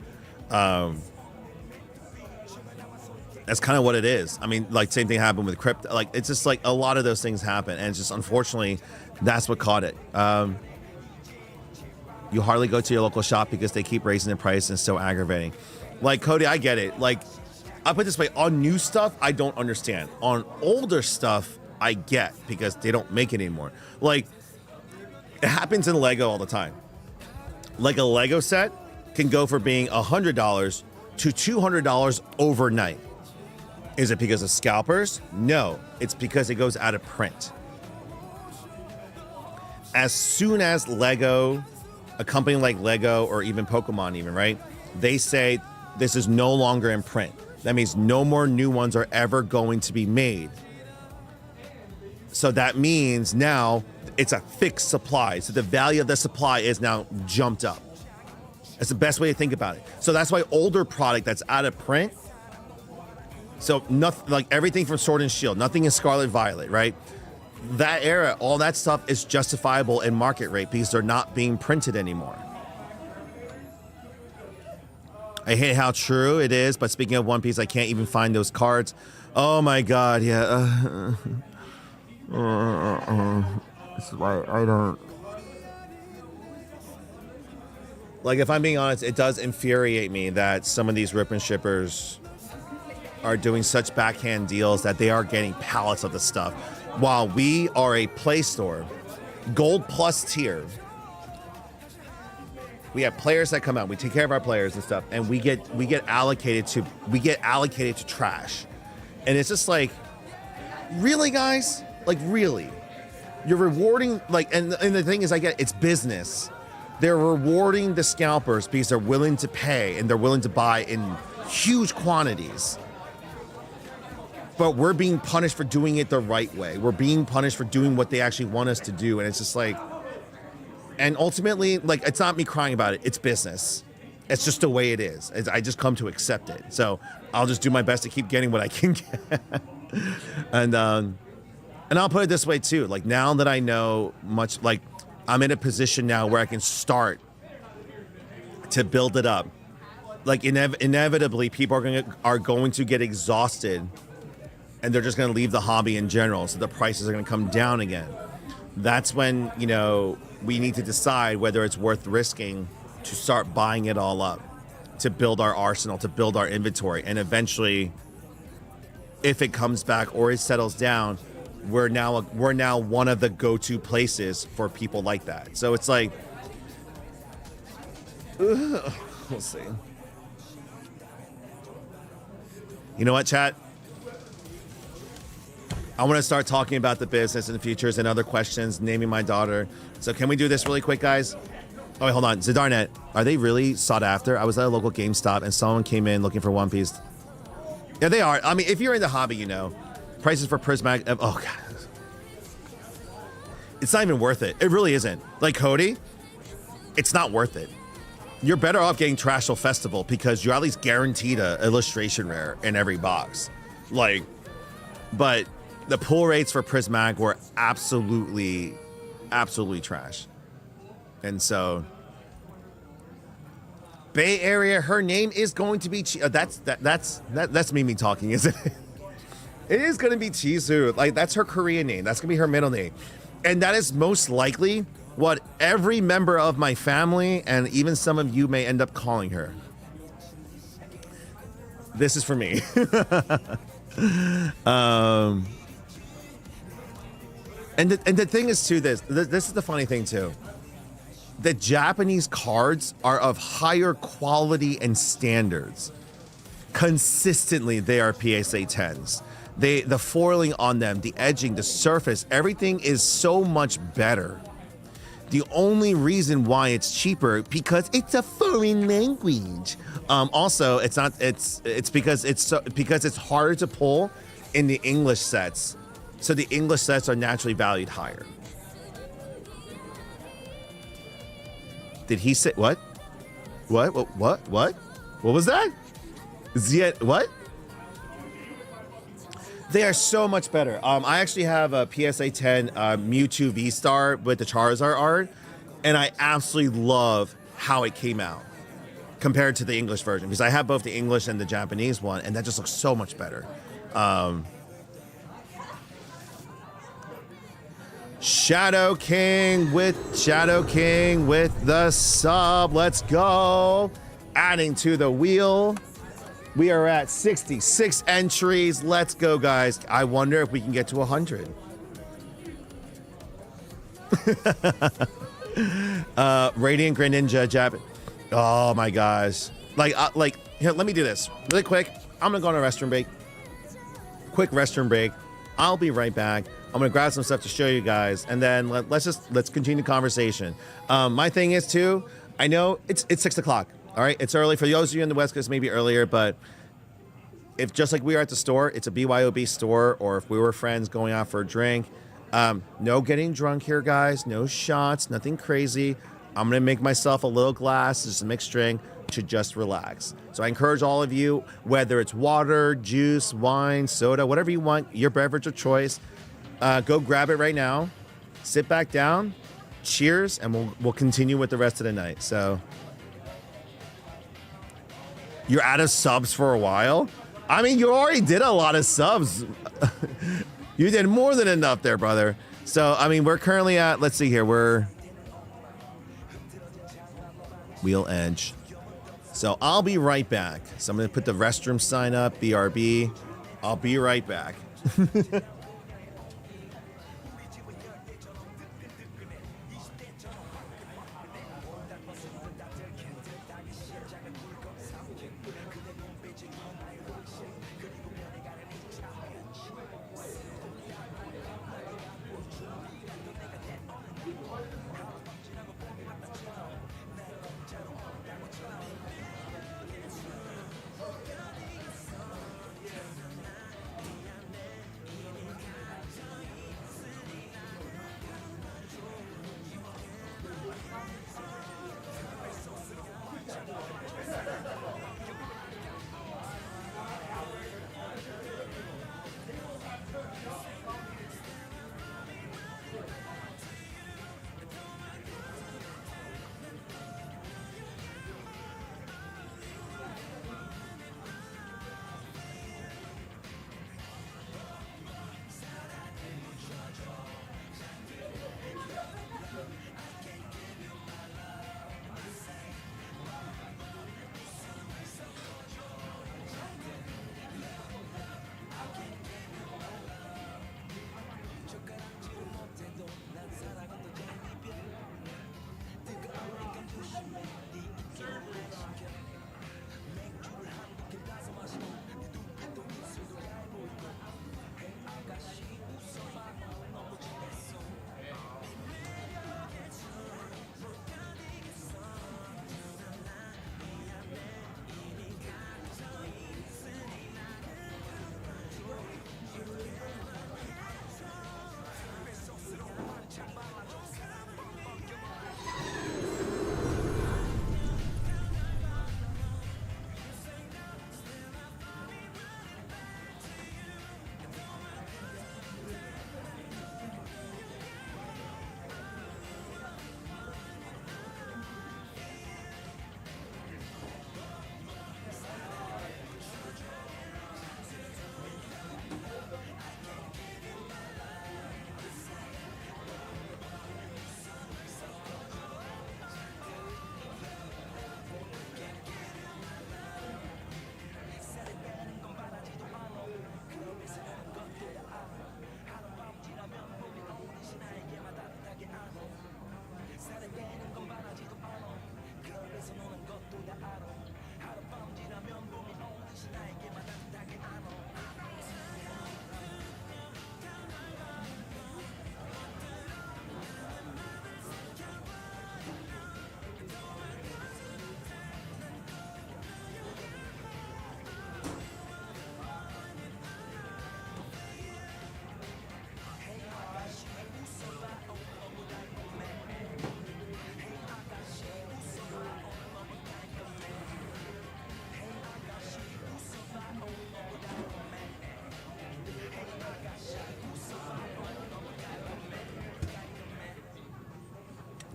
Speaker 1: That's kind of what it is. I mean, like, same thing happened with crypto. Like, it's just like a lot of those things happen, and it's just, unfortunately, that's what caught it. You hardly go to your local shop because they keep raising the price, and it's so aggravating. Like, Cody, I get it. Like, I put it this way, on new stuff, I don't understand. On older stuff, I get, because they don't make it anymore. Like, it happens in Lego all the time. Like, a Lego set can go for being $100 to $200 overnight. Is it because of scalpers? No, it's because it goes out of print. As soon as Lego, a company like Lego or even Pokemon even, right? They say this is no longer in print. That means no more new ones are ever going to be made. So that means now it's a fixed supply. So the value of the supply is now jumped up. That's the best way to think about it. So that's why older product that's out of print, so nothing, like everything from Sword and Shield, nothing is Scarlet Violet, right? That era, all that stuff is justifiable in market rate because they're not being printed anymore. I hate how true it is, but speaking of One Piece, I can't even find those cards. Oh my God, yeah. This is why I don't. Like, if I'm being honest, it does infuriate me that some of these rip and shippers are doing such backhand deals that they are getting pallets of the stuff, while we are a Play Store, Gold Plus tier. We have players that come out, we take care of our players and stuff, and we get allocated to trash. And it's just like, really, guys? Like, really? You're rewarding, like, and the thing is, I get it's business. They're rewarding the scalpers because they're willing to pay and they're willing to buy in huge quantities. But we're being punished for doing it the right way. We're being punished for doing what they actually want us to do. And it's just like, and ultimately, like, it's not me crying about it. It's business. It's just the way it is. I just come to accept it. So I'll just do my best to keep getting what I can get. And I'll put it this way too. Like, now that I know much, like, I'm in a position now where I can start to build it up. Like, inevitably, people are going to get exhausted, and they're just going to leave the hobby in general. So the prices are going to come down again. That's when, you know, we need to decide whether it's worth risking to start buying it all up, to build our arsenal, to build our inventory. And eventually, if it comes back or it settles down, we're now one of the go-to places for people like that. So it's like, we'll see. You know what, chat? I want to start talking about the business and the futures and other questions, naming my daughter. So can we do this really quick, guys? Oh, wait, hold on. Zidarnet, are they really sought after? I was at a local GameStop and someone came in looking for One Piece. Yeah, they are. I mean, if you're in the hobby, you know. Prices for Prismatic. Oh, God. It's not even worth it. It really isn't. Like, Cody, it's not worth it. you're better off getting Trashel Festival because you're at least guaranteed a illustration rare in every box. Like, but the pull rates for Prismatic were absolutely trash. And so Bay Area, her name is going to be that's Mimi talking, isn't it? It is going to be Chisu. Like, that's her Korean name. That's going to be her middle name. And that is most likely what every member of my family and even some of you may end up calling her. This is for me. And the thing is too, this is the funny thing too. The Japanese cards are of higher quality and standards. Consistently, they are PSA 10s. The foiling on them, the edging, the surface, everything is so much better. The only reason why it's cheaper because it's a foreign language. Also, it's because it's harder to pull in the English sets. So the English sets are naturally valued higher. Did he say what? What was that? Ziet, what? They are so much better. I actually have a PSA 10 Mewtwo V-Star with the Charizard art, and I absolutely love how it came out compared to the English version, because I have both the English and the Japanese one, and that just looks so much better. Shadow King with the sub. Let's go. Adding to the wheel. We are at 66 entries. Let's go, guys. I wonder if we can get to 100. Radiant Greninja Jap. Oh my gosh. Like here, let me do this really quick. I'm gonna go on a restroom break. Quick restroom break. I'll be right back. I'm gonna grab some stuff to show you guys, and then let's continue the conversation. My thing is too, I know it's 6 o'clock. All right, it's early for those of you in the West Coast, maybe earlier, but if just like we are at the store, it's a BYOB store, or if we were friends going out for a drink, no getting drunk here, guys. No shots, nothing crazy. I'm gonna make myself a little glass, just a mixed drink, to just relax. So I encourage all of you, whether it's water, juice, wine, soda, whatever you want, your beverage of choice, go grab it right now. Sit back down. Cheers, and we'll continue with the rest of the night. So you're out of subs for a while. I mean, you already did a lot of subs. You did more than enough there, brother. So, I mean, we're currently at, let's see here, we're Wheel Edge. So I'll be right back. So I'm going to put the restroom sign up, BRB. I'll be right back.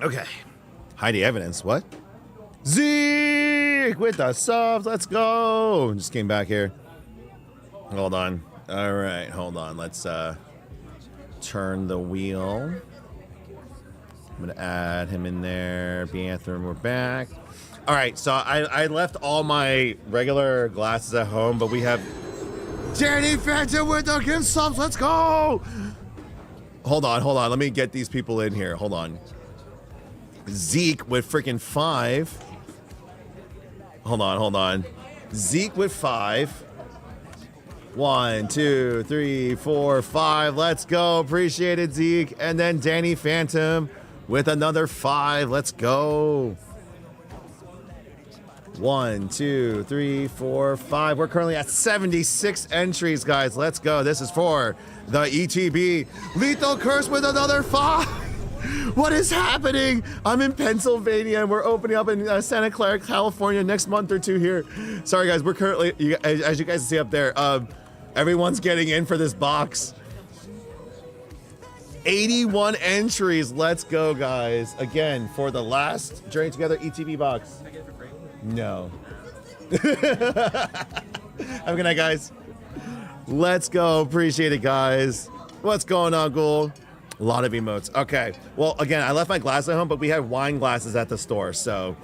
Speaker 1: Okay. Hide the evidence. What? Zeke with the subs. Let's go. Just came back here. Hold on. All right. Hold on. Let's turn the wheel. I'm going to add him in there. Banther, we're back. All right. So I left all my regular glasses at home, but we have Danny Phantom with the gift subs. Let's go. Hold on. Let me get these people in here. Hold on. Zeke with freaking 5. Hold on. Zeke with 5. 1, 2, 3, 4, 5. Let's go. Appreciate it, Zeke. And then Danny Phantom with another 5. Let's go. 1, 2, 3, 4, 5. We're currently at 76 entries, guys. Let's go. This is for the ETB. Lethal Curse with another 5. What is happening? I'm in Pennsylvania and we're opening up in Santa Clara, California next month or 2 here. Sorry, guys. We're currently, as you guys see up there, everyone's getting in for this box. 81 entries. Let's go, guys. Again, for the last Journey Together ETB box.
Speaker 2: Can I get it for free?
Speaker 1: No. Have a good night, guys. Let's go. Appreciate it, guys. What's going on, Ghoul? A lot of emotes. Okay. Well, again, I left my glass at home, but we had wine glasses at the store, so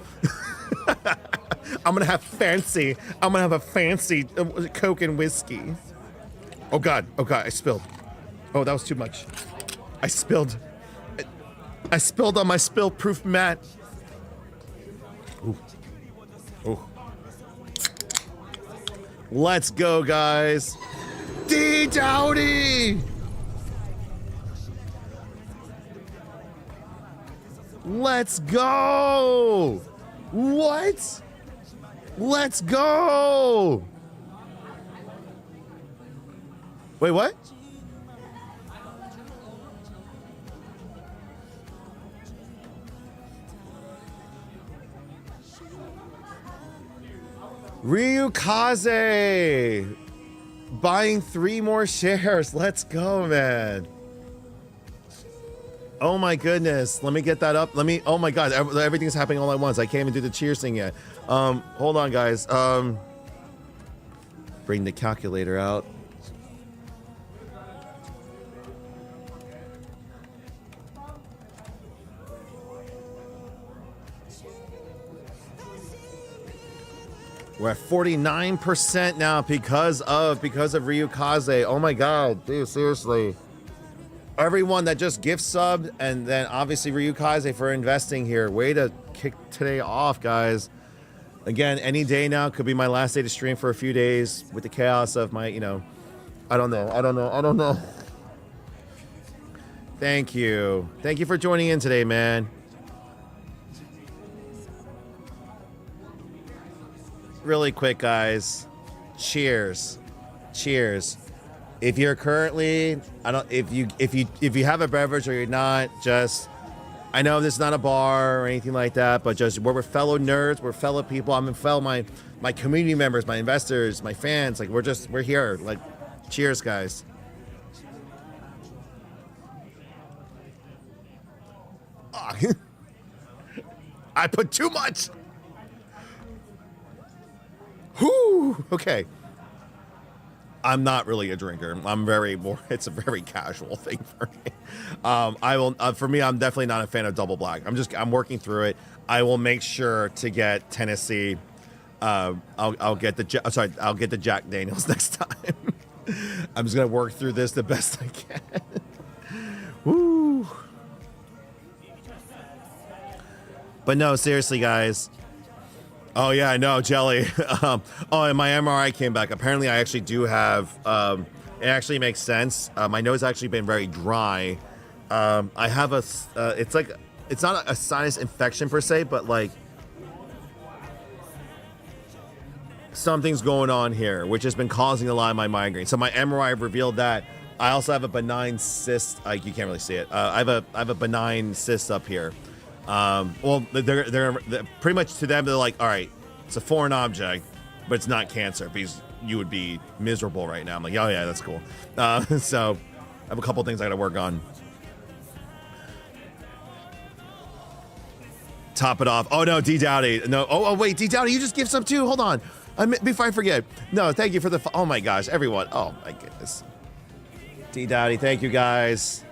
Speaker 1: I'm gonna have fancy. I'm gonna have a fancy Coke and whiskey. Oh God. I spilled. Oh, that was too much. I spilled on my spill-proof mat. Ooh. Let's go, guys. D Dowdy. Let's go. What? Let's go. Wait, what? Ryukaze buying 3 more shares. Let's go, man. Oh my goodness. Let me get that up. Oh my God. Everything's happening all at once. I can't even do the cheers thing yet. Hold on, guys. Bring the calculator out. We're at 49% now because of Ryukaze. Oh my God, dude, seriously. Everyone that just gift subbed, and then obviously Ryukaze for investing here. Way to kick today off, guys. Again, any day now could be my last day to stream for a few days with the chaos of my, I don't know. Thank you for joining in today, man. Really quick, guys. Cheers. If you're currently, if you have a beverage or you're not, just, I know this is not a bar or anything like that, but just we're fellow nerds, we're fellow people. I'm fellow my community members, my investors, my fans. Like we're here. Like, cheers, guys. Oh, I put too much. Whoo! Okay. I'm not really a drinker. It's a very casual thing for me. For me, I'm definitely not a fan of double black. I'm working through it. I will make sure to get Tennessee. I'll get the Jack Daniels next time. I'm just gonna work through this the best I can. Woo! But no, seriously, guys. Oh yeah, I know, Jelly. And my MRI came back. Apparently, I actually do have. It actually makes sense. My nose actually been very dry. I have a. It's not a sinus infection per se, but like something's going on here, which has been causing a lot of my migraine. So my MRI revealed that. I also have a benign cyst. You can't really see it. I have a benign cyst up here. Well, they're pretty much, to them, they're like, all right, it's a foreign object, but it's not cancer because you would be miserable right now. I'm like, oh yeah, that's cool. So I have a couple things I got to work on. Top it off. Oh no, D Dowdy. No. Oh wait, D Dowdy, you just give some too. Hold on. Before I forget. No, thank you for the. Oh my gosh, everyone. Oh my goodness. D Dowdy, thank you guys.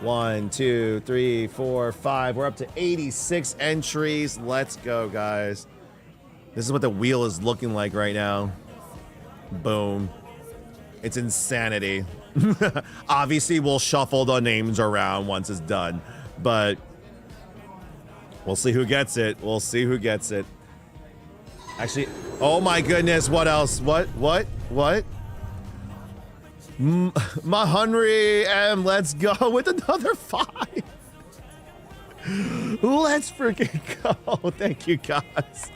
Speaker 1: 1, 2, 3, 4, 5. We're up to 86 entries. Let's go, guys. This is what the wheel is looking like right now. Boom. It's insanity. Obviously, we'll shuffle the names around once it's done, but we'll see who gets it. We'll see who gets it. Actually, oh my goodness, what else? What? Mahunri M, let's go with another 5. Let's freaking go. Thank you, guys.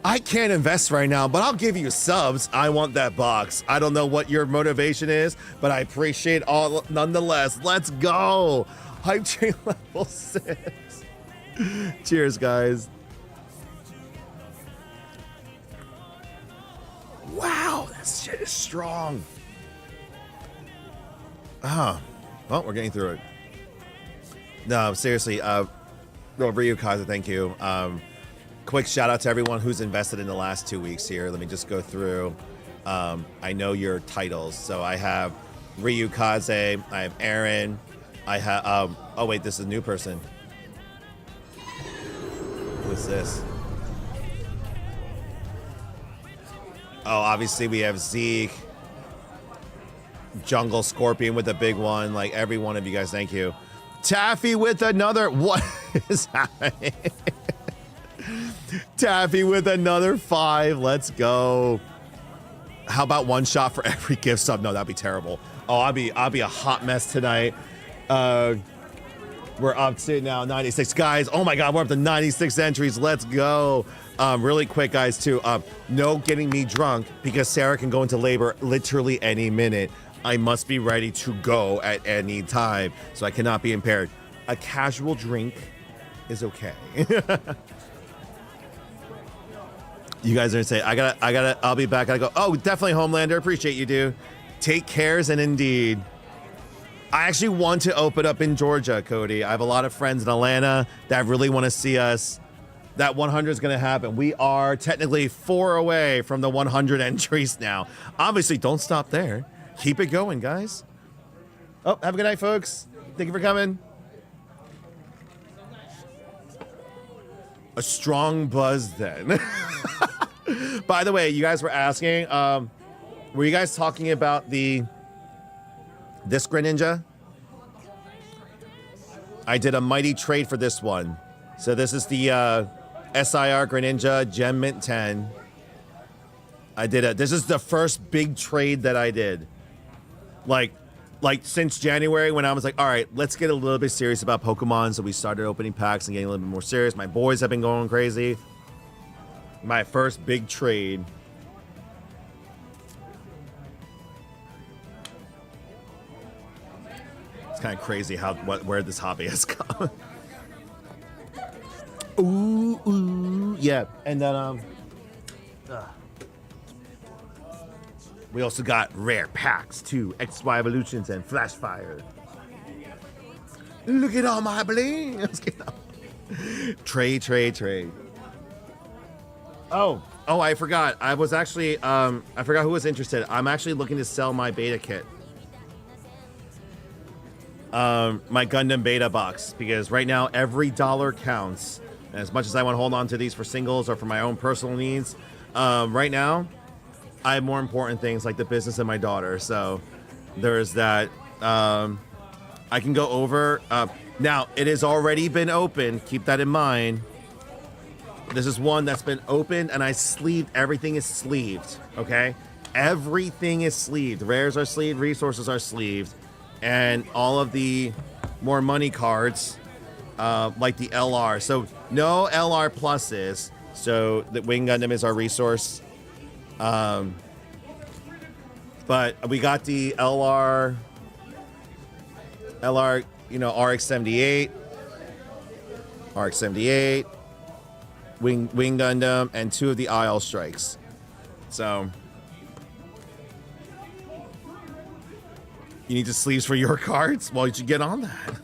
Speaker 1: I can't invest right now, but I'll give you subs. I want that box. I don't know what your motivation is, but I appreciate all nonetheless. Let's go. Hype train level 6. Cheers, guys. Wow, that shit is strong. Well, we're getting through it. No, seriously, Ryu Kaza, thank you. Quick shout out to everyone who's invested in the last 2 weeks here. Let me just go through. I know your titles. So I have Ryu Kaze, I have Aaron, I have, oh wait, this is a new person. Who's this? Oh, obviously we have Zeke, Jungle Scorpion with a big one. Like every one of you guys, thank you. Taffy with another, what is happening? Taffy with another 5. Let's go. How about one shot for every gift sub? No, that'd be terrible. Oh, I'll be a hot mess tonight. We're up to now 96 guys. Oh my God, we're up to 96 entries. Let's go. Really quick, guys, too. No getting me drunk because Sarah can go into labor literally any minute. I must be ready to go at any time, so I cannot be impaired. A casual drink is okay. You guys are gonna say, I'll be back. I go, oh, definitely Homelander. Appreciate you, dude. Take cares and indeed. I actually want to open up in Georgia, Cody. I have a lot of friends in Atlanta that really want to see us. That 100 is going to happen. We are technically 4 away from the 100 entries now. Obviously, don't stop there. Keep it going, guys. Oh, have a good night, folks. Thank you for coming. A strong buzz then. By the way, you guys were asking, were you guys talking about this Greninja? I did a mighty trade for this one. So this is the SIR Greninja Gem Mint 10. This is the first big trade that I did. Like since January when I was like, all right, let's get a little bit serious about Pokemon. So we started opening packs and getting a little bit more serious. My boys have been going crazy. My first big trade. It's kind of crazy where this hobby has come. Ooh, yeah. And then we also got rare packs too. XY Evolutions and Flash Fire. Look at all my bling. Trade. Oh, I forgot. I was actually, I forgot who was interested. I'm actually looking to sell my beta kit. My Gundam beta box, because right now every dollar counts. And as much as I want to hold on to these for singles or for my own personal needs, right now I have more important things like the business of my daughter. So there's that. I can go over. Now, it has already been opened. Keep that in mind. This is one that's been opened and I sleeved. Everything is sleeved, okay? Everything is sleeved. Rares are sleeved, resources are sleeved. And all of the more money cards, like the LR. So no LR pluses. So the Wing Gundam is our resource. But we got the LR, you know, RX-78, Wing Gundam, and 2 of the IL strikes. So you need the sleeves for your cards? Well, you should get on that.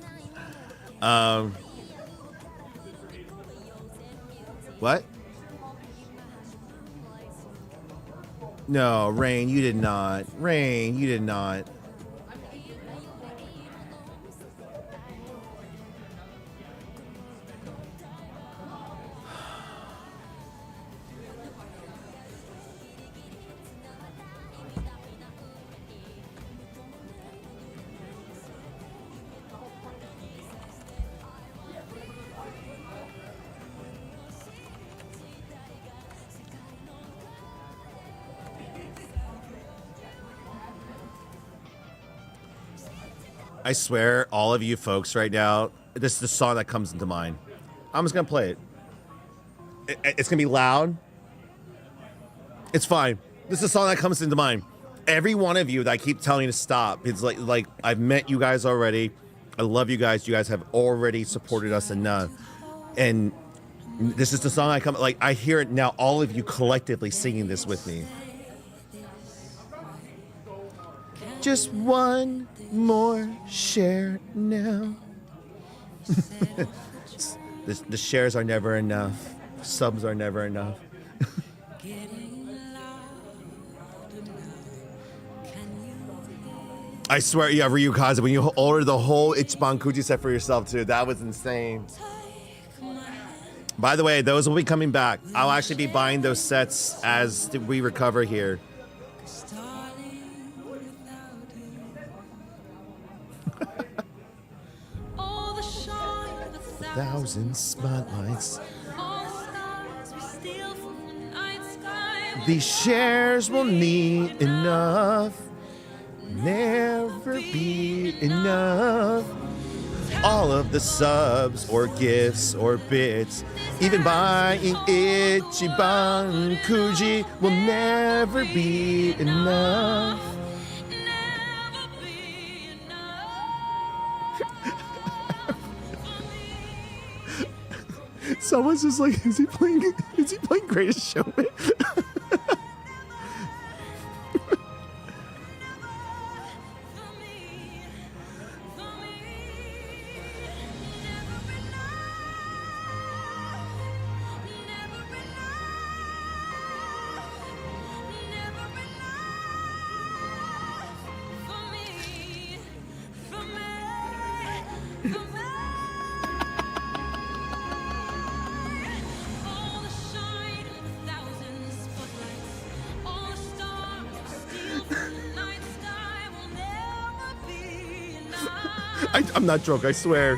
Speaker 1: What? No, Rain, you did not. Rain, you did not. I swear, all of you folks right now, this is the song that comes into mind. I'm just gonna play it. It's gonna be loud. It's fine. This is the song that comes into mind. Every one of you that I keep telling you to stop. It's like I've met you guys already. I love you guys. You guys have already supported us enough. And this is the song I hear it now, all of you collectively singing this with me. Just one more share now. The shares are never enough. Subs are never enough. I swear, yeah, Ryukaze, when you ordered the whole Ichiban Kuji set for yourself too, that was insane. By the way, those will be coming back. I'll actually be buying those sets as we recover here. Thousand spotlights. These shares will need enough. Never be enough. All of the subs or gifts or bits, even buying Ichiban Kuji will never be enough. Someone's just like, is he playing Greatest Showman? I'm not drunk, I swear.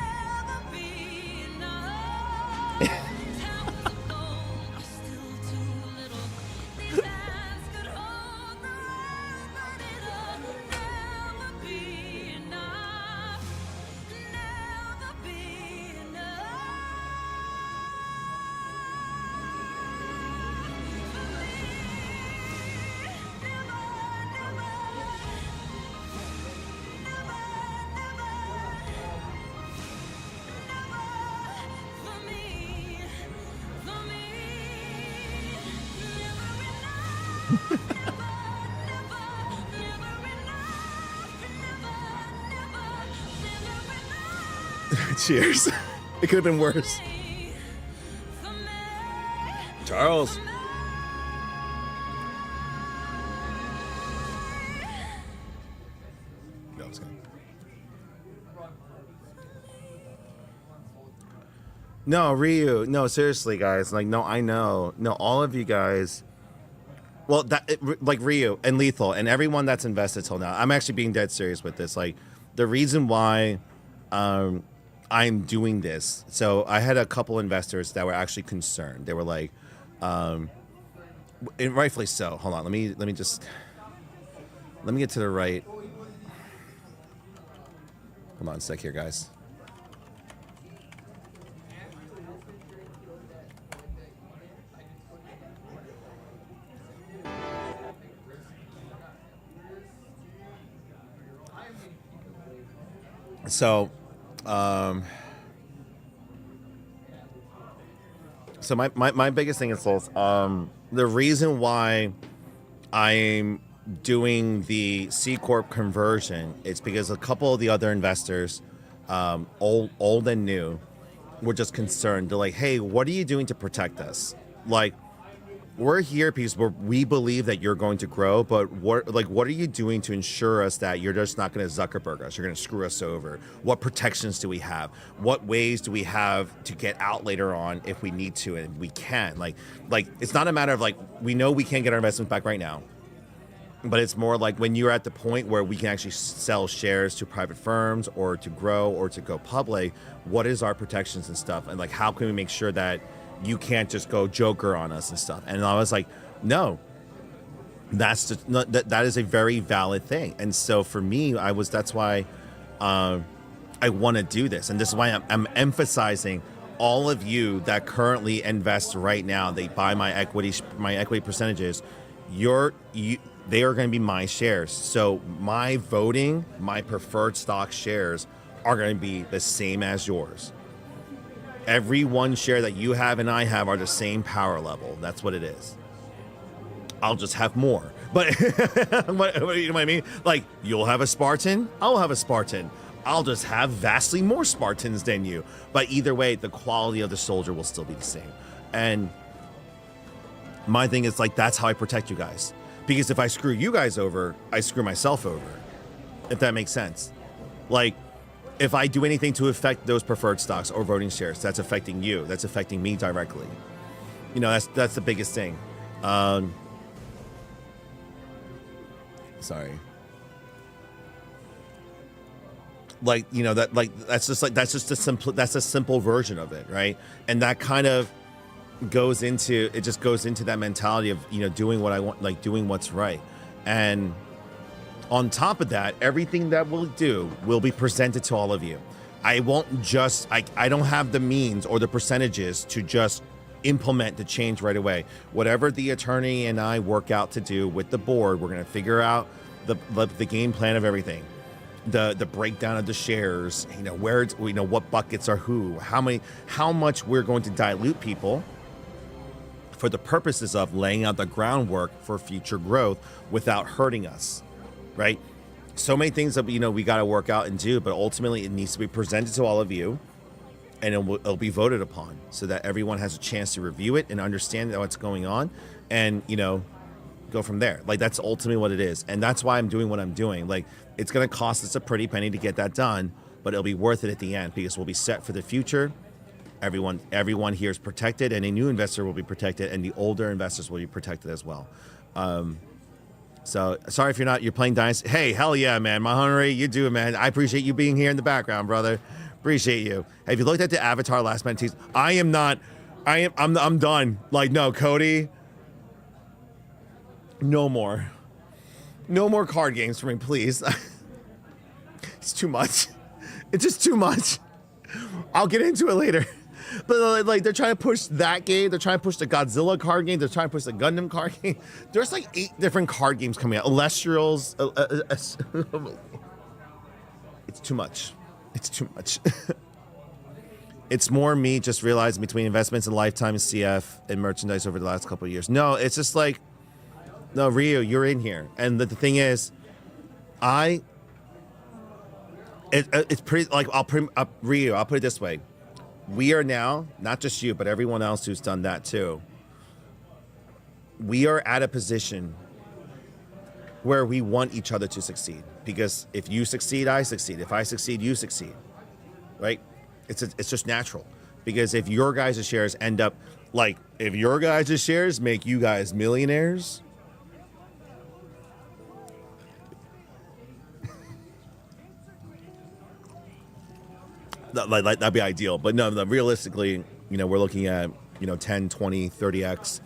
Speaker 1: Cheers. It could have been worse. Charles. No, I'm just kidding. No, Ryu. No, seriously, guys. Like, no, I know. No, all of you guys. Well, like Ryu and Lethal and everyone that's invested till now. I'm actually being dead serious with this. Like, the reason why I'm doing this. So I had a couple investors that were actually concerned. They were like, and rightfully so. Hold on, let me get to the right. Hold on a sec here, guys. So, so my biggest thing is Souls. The reason why I'm doing the C Corp conversion is because a couple of the other investors old and new, were just concerned. They're like, hey, what are you doing to protect us? Like, we're here because we believe that you're going to grow, but what are you doing to ensure us that you're just not going to Zuckerberg us? You're going to screw us over. What protections do we have? What ways do we have to get out later on if we need to and we can? Like it's not a matter of like, we know we can't get our investments back right now, but it's more like when you're at the point where we can actually sell shares to private firms or to grow or to go public, what is our protections and stuff? And like, how can we make sure that you can't just go Joker on us and stuff? And I was like, no, that is a very valid thing. And so for me, that's why I want to do this. And this is why I'm emphasizing all of you that currently invest right now. They buy my equity percentages. They are going to be my shares. So my voting, my preferred stock shares are going to be the same as yours. Every one share that you have and I have are the same power level. That's what it is. I'll just have more. But you know what I mean? Like, you'll have a Spartan, I'll have a Spartan. I'll just have vastly more Spartans than you. But either way, the quality of the soldier will still be the same. And my thing is, like, that's how I protect you guys. Because if I screw you guys over, I screw myself over. If that makes sense. Like, if I do anything to affect those preferred stocks or voting shares, that's affecting you. That's affecting me directly. You know, that's the biggest thing. Sorry. Like, you know, that's a simple version of it, right? And that kind of goes into that mentality of, you know, doing what I want, like doing what's right. And on top of that, everything that we'll do will be presented to all of you. I won't just, I don't have the means or the percentages to just implement the change right away. Whatever the attorney and I work out to do with the board, we're going to figure out the game plan of everything. The breakdown of the shares, you know, where it's, you know, what buckets are who, how much we're going to dilute people for the purposes of laying out the groundwork for future growth without hurting us. Right? So many things that, you know, we got to work out and do, but ultimately it needs to be presented to all of you and it'll be voted upon so that everyone has a chance to review it and understand what's going on and, you know, go from there. Like, that's ultimately what it is. And that's why I'm doing what I'm doing. Like, it's going to cost us a pretty penny to get that done, but it'll be worth it at the end because we'll be set for the future. Everyone here is protected, and a new investor will be protected, and the older investors will be protected as well. So sorry if you're playing Dynasty. Hey, hell yeah, man. Mahonry, you do it, man. I appreciate you being here in the background, brother. Appreciate you. Have you looked at the Avatar Last Man tease? I'm done. Like, no, Cody. No more card games for me, please. It's too much. It's just too much. I'll get into it later. But like, they're trying to push that game. They're trying to push the Godzilla card game. They're trying to push the Gundam card game. There's like 8 different card games coming out. Celestials. It's too much. It's too much. It's more me just realizing between investments in Lifetime, CF, and merchandise over the last couple of years. No, it's just like, no, Ryu, you're in here. And the thing is, it's pretty, like, Ryu, I'll put it this way. We are now, not just you, but everyone else who's done that too. We are at a position where we want each other to succeed. Because if you succeed, I succeed. If I succeed, you succeed. Right? It's just natural. Because if your guys' shares end up, like, if your guys' shares make you guys millionaires, that'd be ideal. But no, realistically, you know, we're looking at, you know, 10, 20, 30x.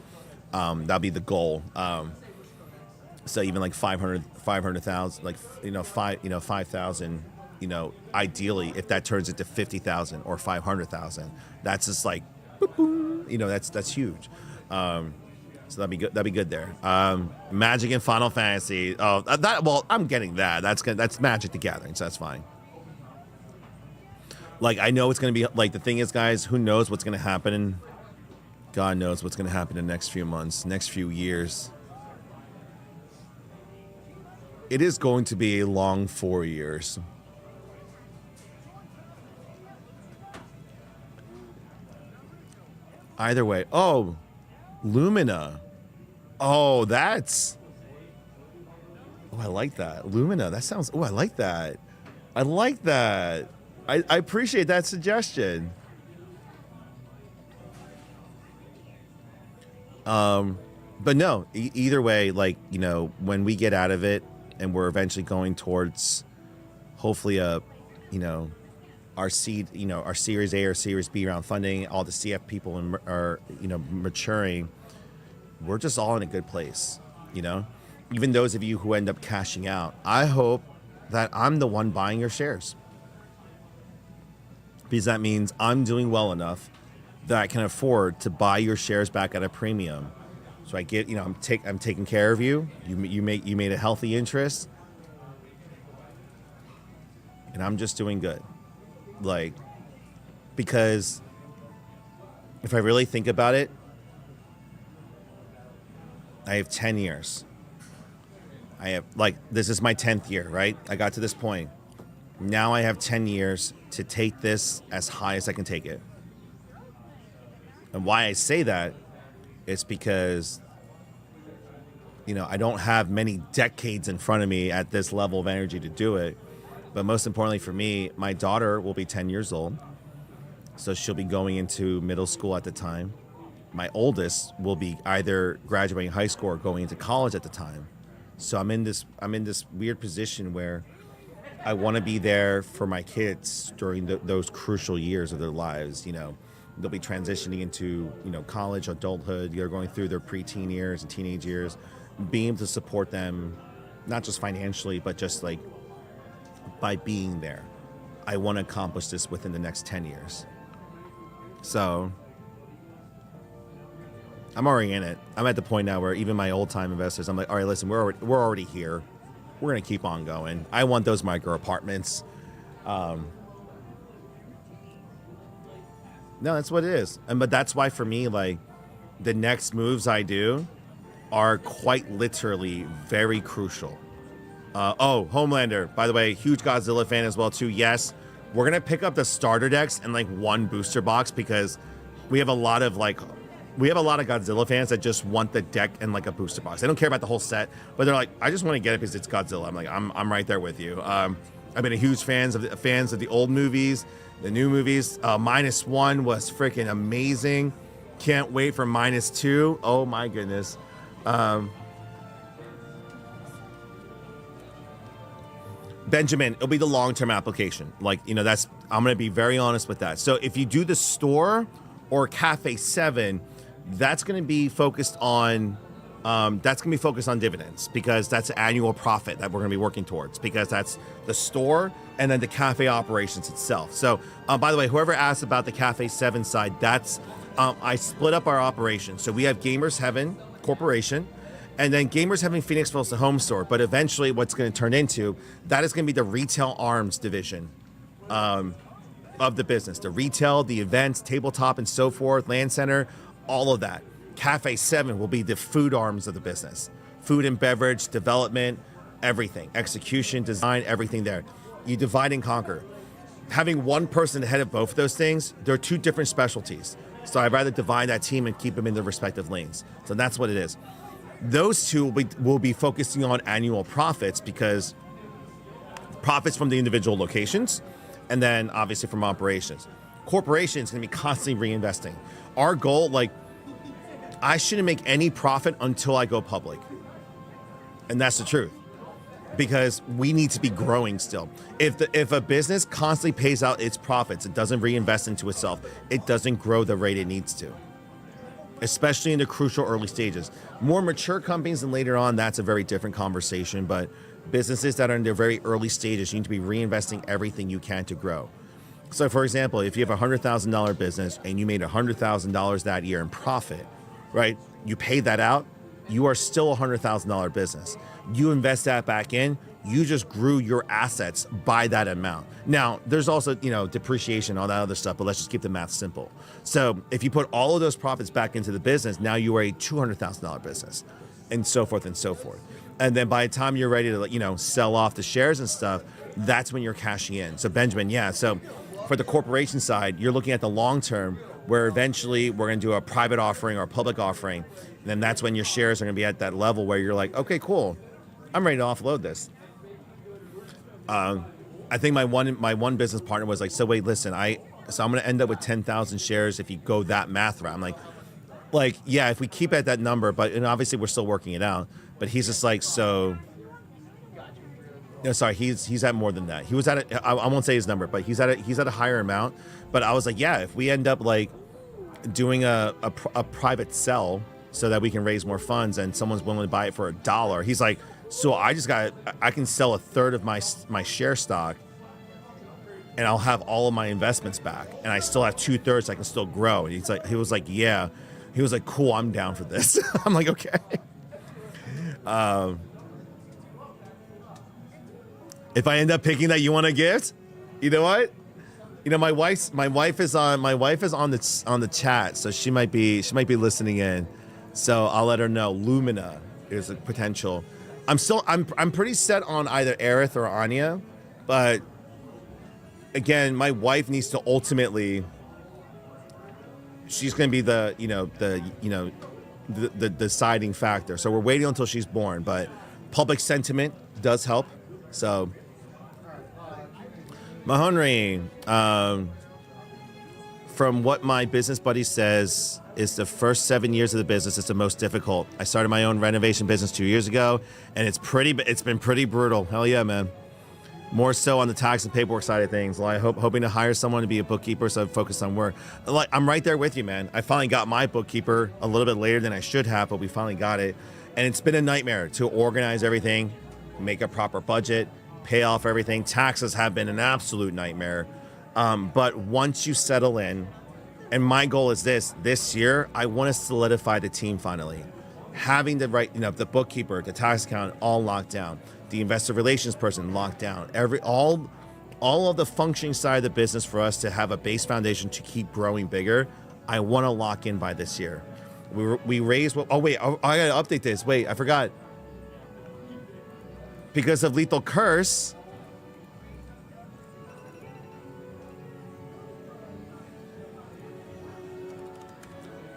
Speaker 1: That'd be the goal. So even like 500,000, like, you know, 5,000, you know, ideally, if that turns into 50,000 or 500,000, that's just like, boop, boop, you know, that's huge. So that'd be good. That'd be good there. Magic and Final Fantasy. Oh, well, I'm getting that. That's Magic the Gathering, so that's fine. Like, I know it's going to be, like, the thing is, guys, who knows what's going to happen? God knows what's going to happen in the next few months, next few years. It is going to be a long 4 years. Either way. Oh, Lumina. Oh, that's. Oh, I like that. Lumina. That sounds. Oh, I like that. I like that. I appreciate that suggestion. But no, either way, like, you know, when we get out of it and we're eventually going towards hopefully our seed, you know, our Series A or Series B round funding, all the CF people are, you know, maturing, we're just all in a good place, you know? Even those of you who end up cashing out, I hope that I'm the one buying your shares. Because that means I'm doing well enough that I can afford to buy your shares back at a premium. So I get, you know, I'm taking care of you. You made a healthy interest, and I'm just doing good. Like, because if I really think about it, I have 10 years. I have, like, this is my 10th year, right? I got to this point. Now I have 10 years to take this as high as I can take it. And why I say that is because, you know, I don't have many decades in front of me at this level of energy to do it. But most importantly for me, my daughter will be 10 years old. So she'll be going into middle school at the time. My oldest will be either graduating high school or going into college at the time. So I'm in this weird position where I want to be there for my kids during those crucial years of their lives. You know, they'll be transitioning into, you know, college, adulthood. They're going through their preteen years and teenage years. Being able to support them, not just financially, but just like by being there. I want to accomplish this within the next 10 years. So I'm already in it. I'm at the point now where even my old time investors, I'm like, all right, listen, we're already here. We're going to keep on going. I want those micro apartments. No, that's what it is. But that's why for me, like, the next moves I do are quite literally very crucial. Homelander, by the way, huge Godzilla fan as well too. Yes, we're going to pick up the starter decks and like one booster box because we have a lot of Godzilla fans that just want the deck and like a booster box. They don't care about the whole set, but they're like, I just want to get it because it's Godzilla. I'm like, I'm right there with you. I've been a huge fans of the old movies, the new movies. -1 was freaking amazing. Can't wait for -2. Oh my goodness. Benjamin, it'll be the long-term application. Like, you know, I'm going to be very honest with that. So if you do the store or Cafe 7, that's going to be focused on dividends because that's annual profit that we're going to be working towards because that's the store and then the cafe operations itself. So, by the way, whoever asked about the Cafe 7 side, that's I split up our operations. So we have Gamers Heaven Corporation, and then Gamers Heaven Phoenixville is the home store. But eventually, what's going to turn into that is going to be the retail arms division of the business, the retail, the events, tabletop, and so forth, land center, all of that. Cafe 7 will be the food arms of the business, food and beverage, development, everything, execution, design, everything there. You divide and conquer. Having one person ahead of both of those things, they're two different specialties. So I'd rather divide that team and keep them in their respective lanes. So that's what it is. Those two will be focusing on annual profits because profits from the individual locations, and then obviously from operations. Corporation is going to be constantly reinvesting. Our goal, like, I shouldn't make any profit until I go public. And that's the truth. Because we need to be growing still. If a business constantly pays out its profits, it doesn't reinvest into itself, it doesn't grow the rate it needs to. Especially in the crucial early stages. More mature companies and later on, that's a very different conversation. But businesses that are in their very early stages, you need to be reinvesting everything you can to grow. So for example, if you have a $100,000 business and you made $100,000 that year in profit, right? You pay that out, you are still a $100,000 business. You invest that back in, you just grew your assets by that amount. Now, there's also, you know, depreciation, all that other stuff, but let's just keep the math simple. So if you put all of those profits back into the business, now you are a $200,000 business, and so forth and so forth. And then by the time you're ready to, you know, sell off the shares and stuff, that's when you're cashing in. So Benjamin, yeah, so for the corporation side, you're looking at the long term where eventually we're going to do a private offering or a public offering. And then that's when your shares are going to be at that level where you're like, okay, cool, I'm ready to offload this. I think my one business partner was like, so wait, listen, I'm going to end up with 10,000 shares if you go that math route. I'm like, yeah, if we keep at that number, but and obviously we're still working it out. But he's just like, so, no, sorry, he's at more than that. He was at I won't say his number, but he's at a higher amount. But I was like, yeah, if we end up like doing a private sell so that we can raise more funds and someone's willing to buy it for $1, he's like, so I can sell a third of my share stock and I'll have all of my investments back and I still have 2/3 I can still grow. And he was like, yeah. He was like, cool, I'm down for this. I'm like, okay. If I end up picking that you want a gift, you know what? You know, my wife is on the chat, so she might be listening in. So I'll let her know. Lumina is a potential. I'm pretty set on either Aerith or Anya, but again, my wife needs to ultimately. She's going to be the deciding factor. So we're waiting until she's born, but public sentiment does help. So Mahonry, from what my business buddy says, is the first 7 years of the business is the most difficult. I started my own renovation business 2 years ago, and it's been pretty brutal. Hell yeah, man. More so on the tax and paperwork side of things. Like hoping to hire someone to be a bookkeeper, so I'm focused on work. Like I'm right there with you, man. I finally got my bookkeeper a little bit later than I should have, but we finally got it. And it's been a nightmare to organize everything, make a proper budget, pay off everything. Taxes have been an absolute nightmare. But once you settle in, and my goal is this year, I want to solidify the team finally. Having the right, the bookkeeper, the tax account, all locked down. The investor relations person locked down. All of the functioning side of the business for us to have a base foundation to keep growing bigger. I want to lock in by this year. We raised. Oh wait, I gotta update this. Wait, I forgot. Because of Lethal Curse,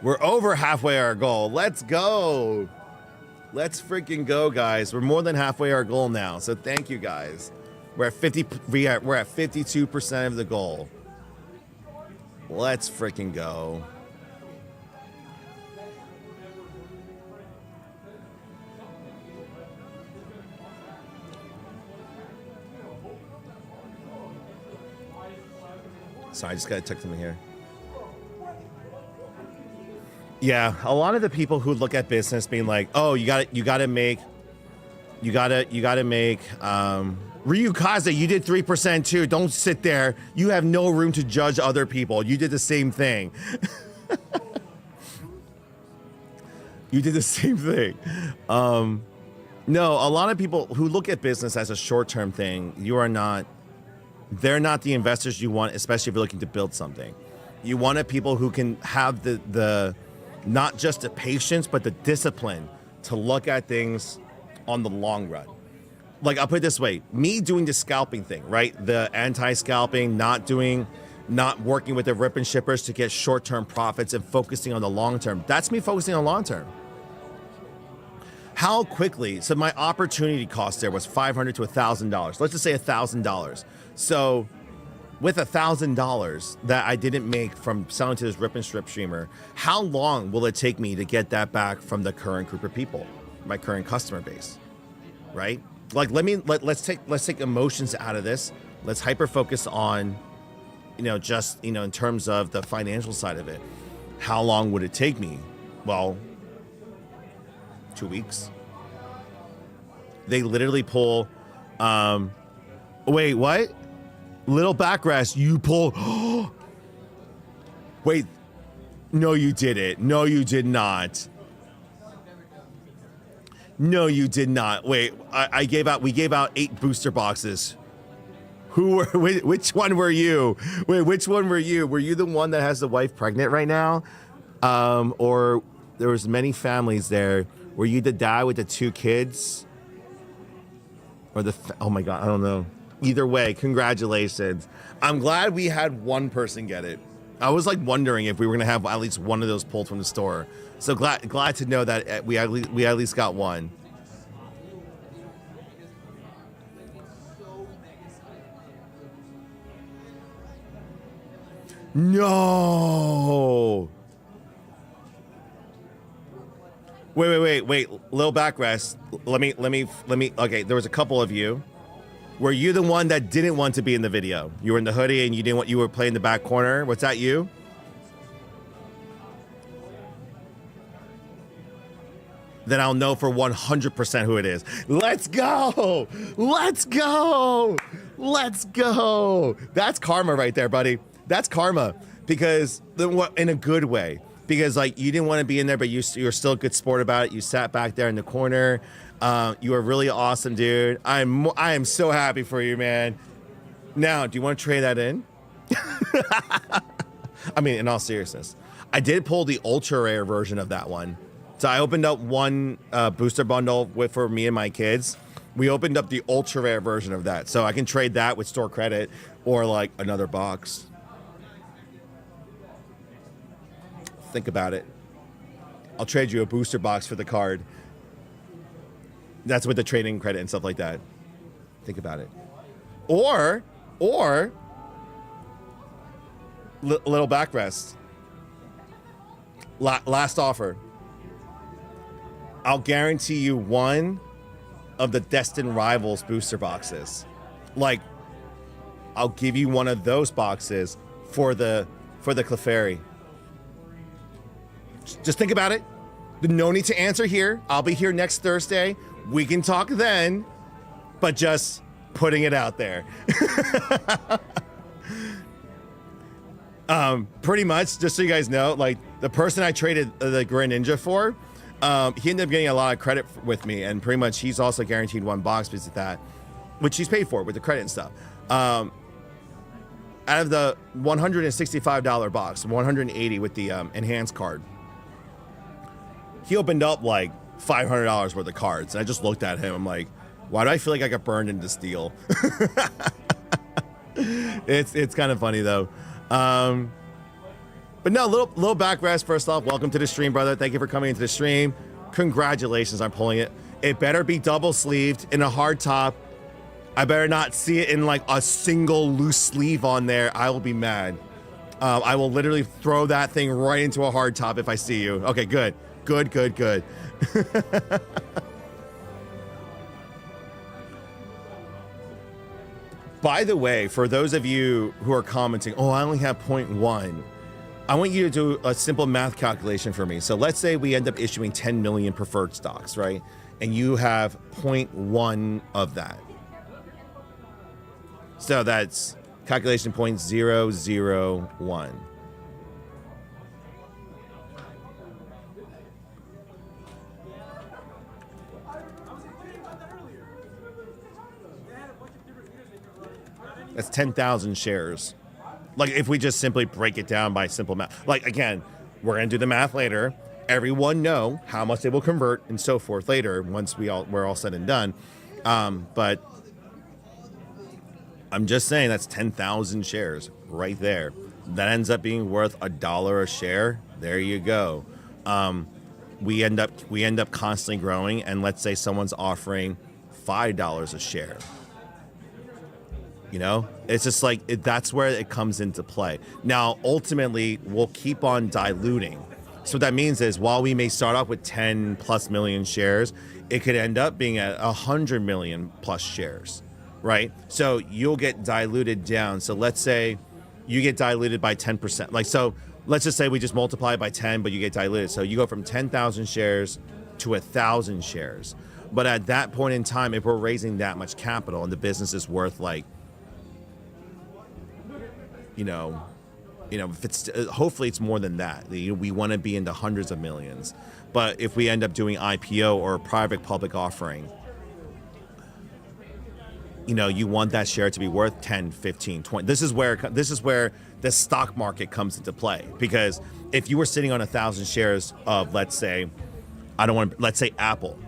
Speaker 1: we're over halfway our goal. Let's go. Let's freaking go, guys. We're more than halfway our goal now. So thank you, guys. We're at 52% of the goal. Let's freaking go. Sorry, I just gotta check something here. Yeah, a lot of the people who look at business being like, "Oh, you gotta make Ryu Kaze, you did 3% too. Don't sit there. You have no room to judge other people. You did the same thing." You did the same thing. No, a lot of people who look at business as a short-term thing, they're not the investors you want, especially if you're looking to build something. You wanted people who can have the not just the patience, but the discipline to look at things on the long run. Like, I'll put it this way, me doing the scalping thing, right? The anti-scalping, not working with the rip and shippers to get short-term profits and focusing on the long-term. That's me focusing on long-term. How quickly, so my opportunity cost there was $500 to $1,000. Let's just say $1,000. So with $1,000 that I didn't make from selling to this rip and strip streamer, how long will it take me to get that back from the current group of people, my current customer base, right? Like, let's take emotions out of this. Let's hyper focus on, just, in terms of the financial side of it. How long would it take me? Well, 2 weeks. They literally pull, wait, what? Little backrash, you pull. Wait, no, you didn't. No, you did not. No, you did not. Wait, we gave out 8 booster boxes. Which one were you? Wait, which one were you? Were you the one that has the wife pregnant right now? Or there was many families there. Were you the dad with the 2 kids? Or oh my God, I don't know. Either way, congratulations. I'm glad we had one person get it. I was like wondering if we were gonna have at least one of those pulled from the store. So glad to know that we at least got one. No. Wait. Little backrest. Let me. Okay, there was a couple of you. Were you the one that didn't want to be in the video? You were in the hoodie and you were playing the back corner. Was that you? Then I'll know for 100% who it is. Let's go. Let's go. Let's go. That's karma right there, buddy. That's karma. Because in a good way. Because like you didn't want to be in there, but you're still a good sport about it. You sat back there in the corner. You are really awesome, dude. I am so happy for you, man. Now, do you want to trade that in? I mean, in all seriousness, I did pull the ultra rare version of that one. So I opened up one booster bundle for me and my kids. We opened up the ultra rare version of that, so I can trade that with store credit or like another box. Think about it. I'll trade you a booster box for the card. That's with the trading credit and stuff like that. Think about it. Or little backrest. Last offer. I'll guarantee you one of the Destined Rivals booster boxes. Like, I'll give you one of those boxes for the Clefairy. Just think about it. No need to answer here. I'll be here next Thursday. We can talk then, but just putting it out there. Pretty much, just so you guys know, like the person I traded the Greninja for, he ended up getting a lot of credit with me, and pretty much he's also guaranteed one box because of that, which he's paid for with the credit and stuff. Out of the $165 box, $180 with the enhanced card, he opened up like $500 worth of cards, and I just looked at him. I'm like, why do I feel like I got burned into steel? It's kind of funny though. But no, little backrest. First off, welcome to the stream, brother. Thank you for coming into the stream. Congratulations on pulling it. It better be double sleeved in a hard top. I better not see it in like a single loose sleeve on there. I will be mad. I will literally throw that thing right into a hard top if I see you. Okay, good. Good. By the way, for those of you who are commenting, oh, I only have 0.1, I want you to do a simple math calculation for me. So let's say we end up issuing 10 million preferred stocks, right? And you have 0.1 of that. So that's calculation 0.001. That's 10,000 shares. Like if we just simply break it down by simple math. Like again, we're gonna do the math later. Everyone know how much they will convert and so forth later once we're all said and done. But I'm just saying that's 10,000 shares right there. That ends up being worth $1 a share. There you go. We end up constantly growing, and let's say someone's offering $5 a share. You know, it's just like that's where it comes into play. Now, ultimately, we'll keep on diluting. So what that means is while we may start off with 10 plus million shares, it could end up being at 100 million plus shares, right? So you'll get diluted down. So let's say you get diluted by 10%. Like, so let's just say we just multiply by 10, but you get diluted. So you go from 10,000 shares to 1,000 shares. But at that point in time, if we're raising that much capital and the business is worth like, you know, if it's hopefully it's more than that. We want to be into hundreds of millions. But if we end up doing IPO or a private public offering, you know, you want that share to be worth 10, 15, 20. This is where the stock market comes into play. Because if you were sitting on 1,000 shares of, let's say Apple,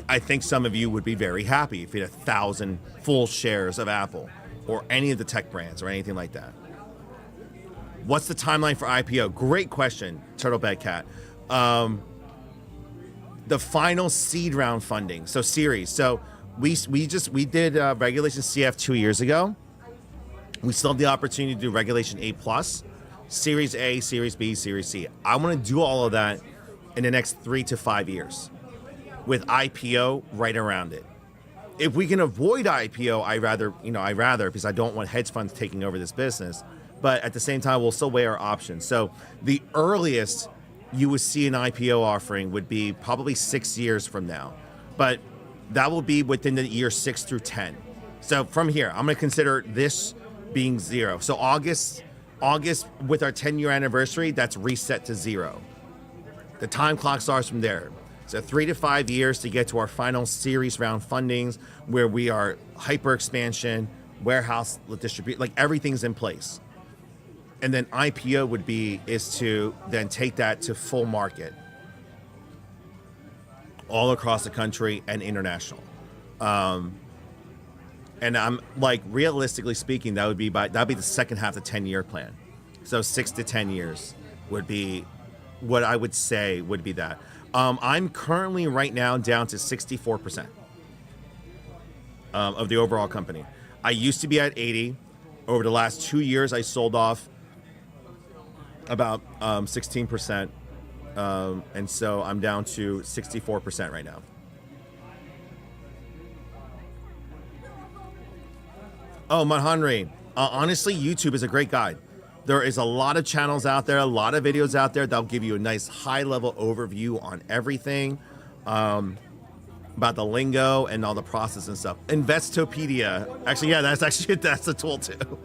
Speaker 1: I think some of you would be very happy if you had 1,000 full shares of Apple or any of the tech brands or anything like that. What's the timeline for IPO? Great question, Turtlebed Cat. The final seed round funding, so series. So we did Regulation CF 2 years ago. We still have the opportunity to do Regulation A+, Series A, Series B, Series C. I want to do all of that in the next 3 to 5 years with IPO right around it. If we can avoid IPO, I rather, because I don't want hedge funds taking over this business. But at the same time, we'll still weigh our options. So the earliest you would see an IPO offering would be probably 6 years from now. But that will be within the year 6 through 10. So from here, I'm going to consider this being 0. So August with our 10-year anniversary, that's reset to 0. The time clock starts from there. So 3 to 5 years to get to our final series round fundings where we are hyper expansion, warehouse distribute, like everything's in place. And then IPO is to then take that to full market all across the country and international. And I'm like, realistically speaking, that'd be the second half of the 10-year plan. So 6 to 10 years would be what I would say would be that. I'm currently right now down to 64% of the overall company. I used to be at 80. Over the last 2 years, I sold off about 16%. And so I'm down to 64% right now. Oh, Manhanri, honestly, YouTube is a great guide. There is a lot of channels out there, a lot of videos out there that'll give you a nice high-level overview on everything, about the lingo and all the process and stuff. Investopedia. Actually, yeah, that's a tool too.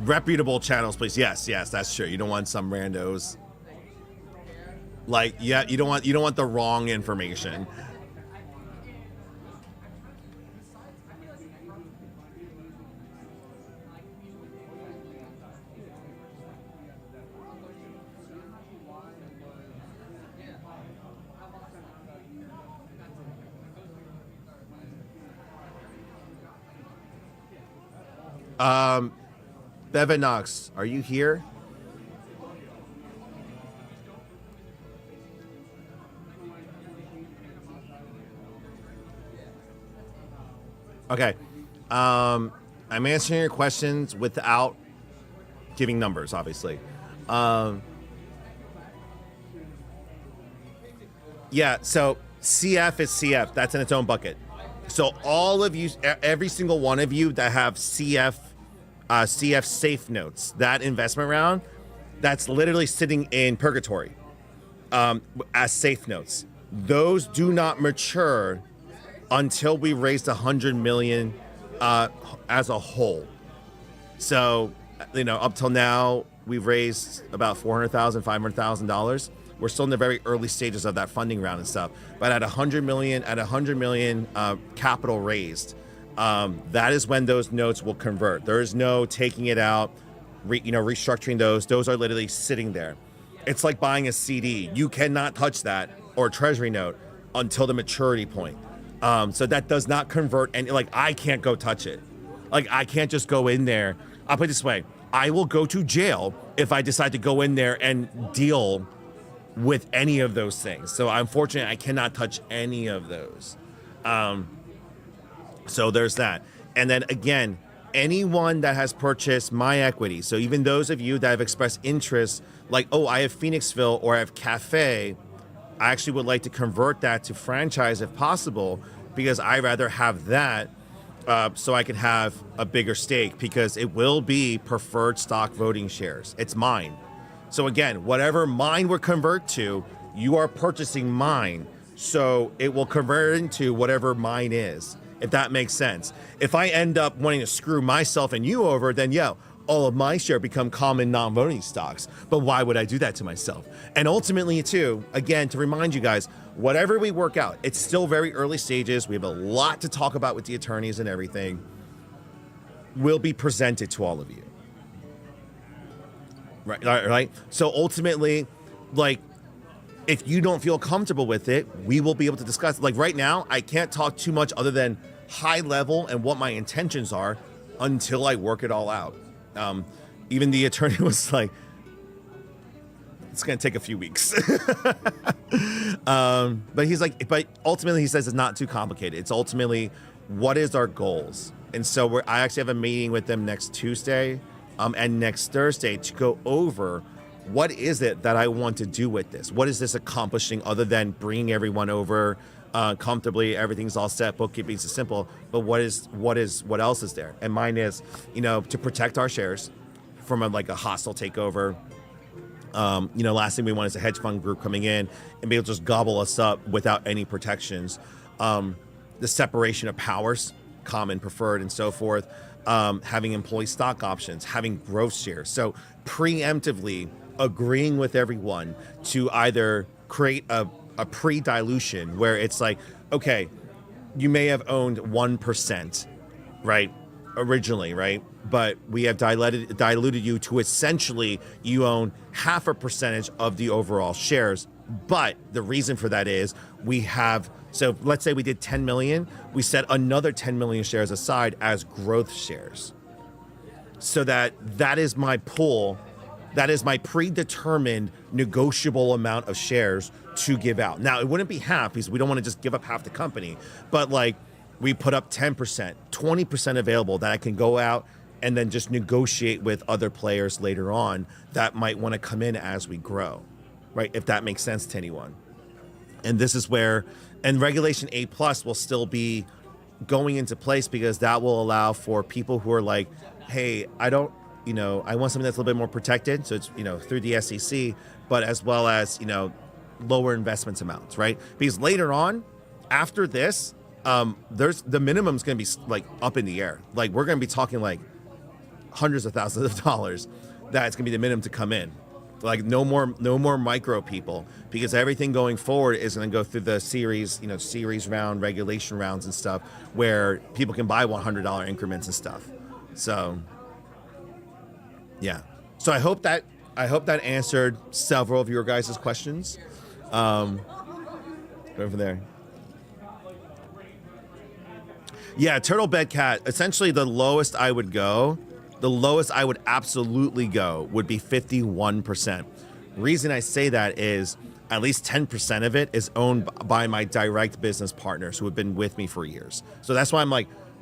Speaker 1: Reputable channels, please. Yes, that's true. You don't want some randos. Like, yeah, you don't want the wrong information. Bevinox, are you here? Okay. I'm answering your questions without giving numbers, obviously. Yeah, so CF is CF. That's in its own bucket. So all of you, every single one of you that have CF safe notes, that investment round, that's literally sitting in purgatory as safe notes. Those do not mature until we raised 100 million as a whole. So, up till now, we've raised about $400,000, $500,000. We're still in the very early stages of that funding round and stuff. But at 100 million capital raised, that is when those notes will convert. There is no taking it out, restructuring those. Those are literally sitting there. It's like buying a CD. You cannot touch that or a treasury note until the maturity point. So that does not convert, and I can't go touch it. I can't just go in there. I'll put it this way: I will go to jail if I decide to go in there and deal with any of those things. So unfortunately, I cannot touch any of those. So there's that. And then again, anyone that has purchased my equity, so even those of you that have expressed interest, like, oh, I have Phoenixville or I have Cafe, I actually would like to convert that to franchise if possible, because I rather have that so I can have a bigger stake, because it will be preferred stock voting shares. It's mine. So again, whatever mine would convert to, you are purchasing mine. So it will convert into whatever mine is, if that makes sense. If I end up wanting to screw myself and you over, then all of my share become common non-voting stocks. But why would I do that to myself? And ultimately, too, again, to remind you guys, whatever we work out, it's still very early stages. We have a lot to talk about with the attorneys and everything. Will be presented to all of you. Right. So ultimately, if you don't feel comfortable with it, we will be able to discuss. Like right now, I can't talk too much other than high level and what my intentions are until I work it all out. Even the attorney was like, it's going to take a few weeks. But he's like, but ultimately he says it's not too complicated. It's ultimately, what is our goals? And so I actually have a meeting with them next Tuesday and next Thursday to go over what is it that I want to do with this? What is this accomplishing other than bringing everyone over comfortably? Everything's all set, bookkeeping's simple, but what else is there? And mine is, to protect our shares from a hostile takeover. Last thing we want is a hedge fund group coming in and be able to just gobble us up without any protections. The separation of powers, common, preferred, and so forth. Having employee stock options, having growth shares. So preemptively agreeing with everyone to either create a pre-dilution where it's like, okay, you may have owned 1%, right? Originally, right? But we have diluted you to essentially you own 0.5% of the overall shares. But the reason for that is so let's say we did 10 million, we set another 10 million shares aside as growth shares. So that is my pool. That is my predetermined negotiable amount of shares to give out. Now, it wouldn't be half because we don't want to just give up half the company, but we put up 10%, 20% available that I can go out and then just negotiate with other players later on that might want to come in as we grow, right? If that makes sense to anyone. And this is where, and Regulation A+ will still be going into place because that will allow for people who are like, hey, I want something that's a little bit more protected. So it's, through the SEC, but as well as, lower investment amounts, right? Because later on, after this, there's the minimum's going to be up in the air. We're going to be talking hundreds of thousands of dollars. That's going to be the minimum to come in. No more micro people, because everything going forward is going to go through the series round, regulation rounds and stuff where people can buy $100 increments and stuff. So yeah. So I hope that answered several of your guys' questions. Over there. Yeah, Turtle Bed Cat. Essentially, the lowest I would absolutely go would be 51%. Reason I say that is at least 10% of it is owned by my direct business partners who have been with me for years. So that's why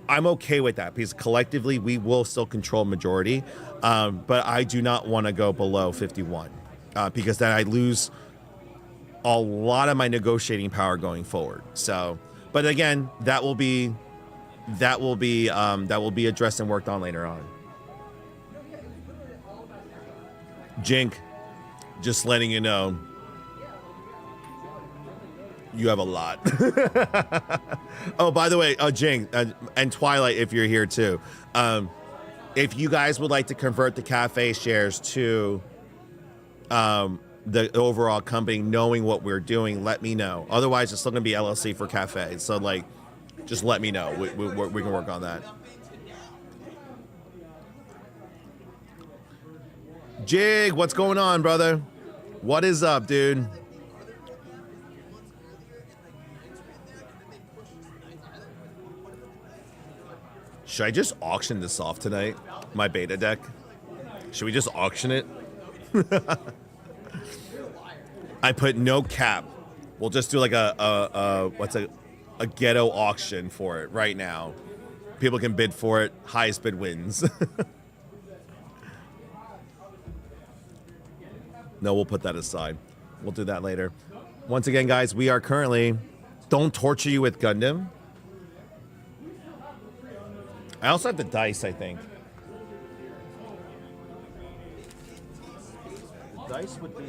Speaker 1: I'm okay with that, because collectively we will still control majority. But I do not want to go below 51 because then I lose a lot of my negotiating power going forward. So, but again, that will be addressed and worked on later on. Jink, just letting you know, you have a lot. Oh, by the way, Jink and Twilight, if you're here too, if you guys would like to convert the cafe shares to the overall company, knowing what we're doing, let me know. Otherwise, it's still gonna be LLC for cafe. So just let me know. We can work on that. Jig, what's going on, brother? What is up, dude? Should I just auction this off tonight? My beta deck? Should we just auction it? I put no cap. We'll just do a ghetto auction for it right now. People can bid for it. Highest bid wins. No, we'll put that aside. We'll do that later. Once again, guys, we are currently... Don't torture you with Gundam. I also have the dice, I think. The dice would be...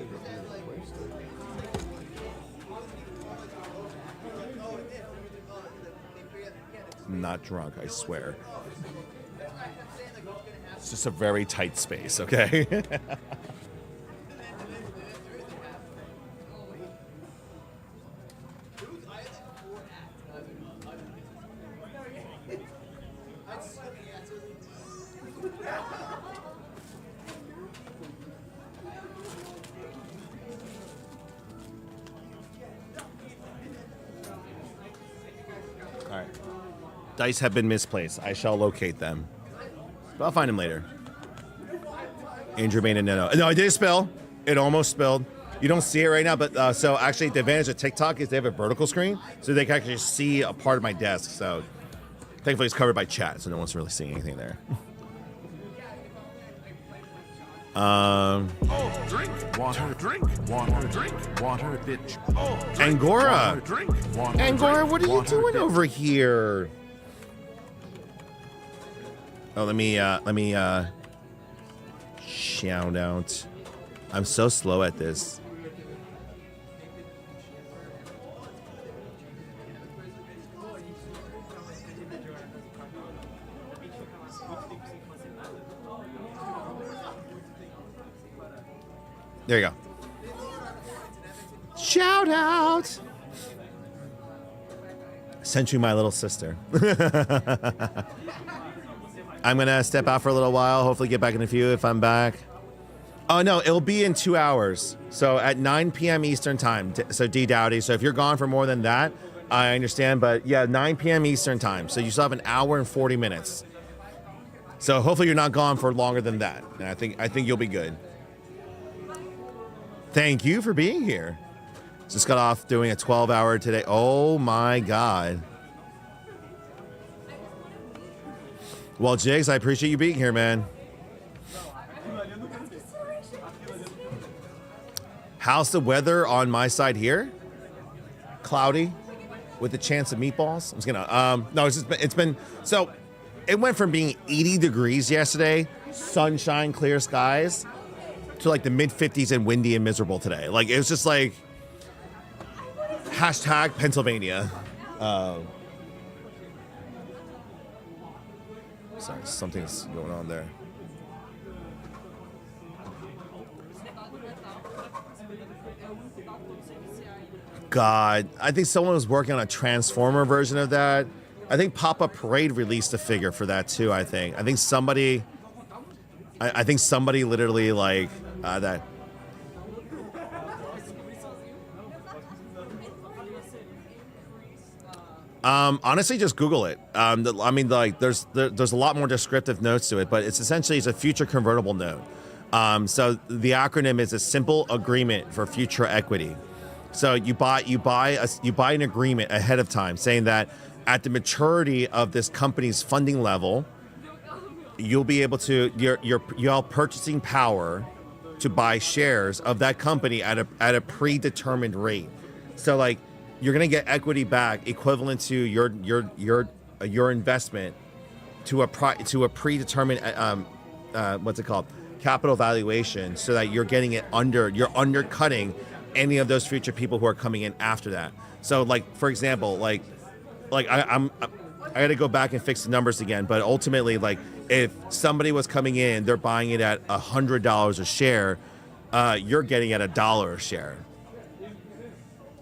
Speaker 1: I'm not drunk, I swear. It's just a very tight space, okay? Dice have been misplaced. I shall locate them. But I'll find them later. Andrew made a no. No, I did spill. It almost spilled. You don't see it right now, but so actually the advantage of TikTok is they have a vertical screen, so they can actually see a part of my desk. So thankfully it's covered by chat, so no one's really seeing anything there.
Speaker 4: Oh, drink water, drink water, drink water, bitch. Oh, drink
Speaker 1: Angora,
Speaker 4: water, drink water,
Speaker 1: Angora,
Speaker 4: drink
Speaker 1: what are you
Speaker 4: water,
Speaker 1: doing
Speaker 4: bitch.
Speaker 1: over here? Oh, let me shout out. I'm so slow at this. There you go. Shout out. Sent you my little sister. I'm going to step out for a little while. Hopefully get back in a few if I'm back. Oh, no, it'll be in 2 hours. So at 9 p.m. Eastern time. So D Dowdy. So if you're gone for more than that, I understand. But yeah, 9 p.m. Eastern time. So you still have an hour and 40 minutes. So hopefully you're not gone for longer than that. And I think you'll be good. Thank you for being here. Just got off doing a 12-hour today. Oh my God. Well, Jigs, I appreciate you being here, man. How's the weather on my side here? Cloudy, with a chance of meatballs. I'm just gonna. No, it's been. So, it went from being 80 degrees yesterday, sunshine, clear skies, to like the mid 50s and windy and miserable today. Like it was just like hashtag Pennsylvania. Sorry, something's going on there. God, I think someone was working on a Transformer version of that. I think Papa Parade released a figure for that too. I think somebody literally like that. Honestly, just Google it. I mean, like, there's a lot more descriptive notes to it, but it's essentially a future convertible note. So the acronym is a simple agreement for future equity. So you buy an agreement ahead of time, saying that at the maturity of this company's funding level, you'll be able to you'll have purchasing power to buy shares of that company at a predetermined rate. So like, you're gonna get equity back equivalent to your investment to a predetermined what's it called, capital valuation, so that you're undercutting any of those future people who are coming in after that. So like, for example, like I got to go back and fix the numbers again, but ultimately, like, if somebody was coming in, they're buying it at $100 a share, you're getting at $1 a share.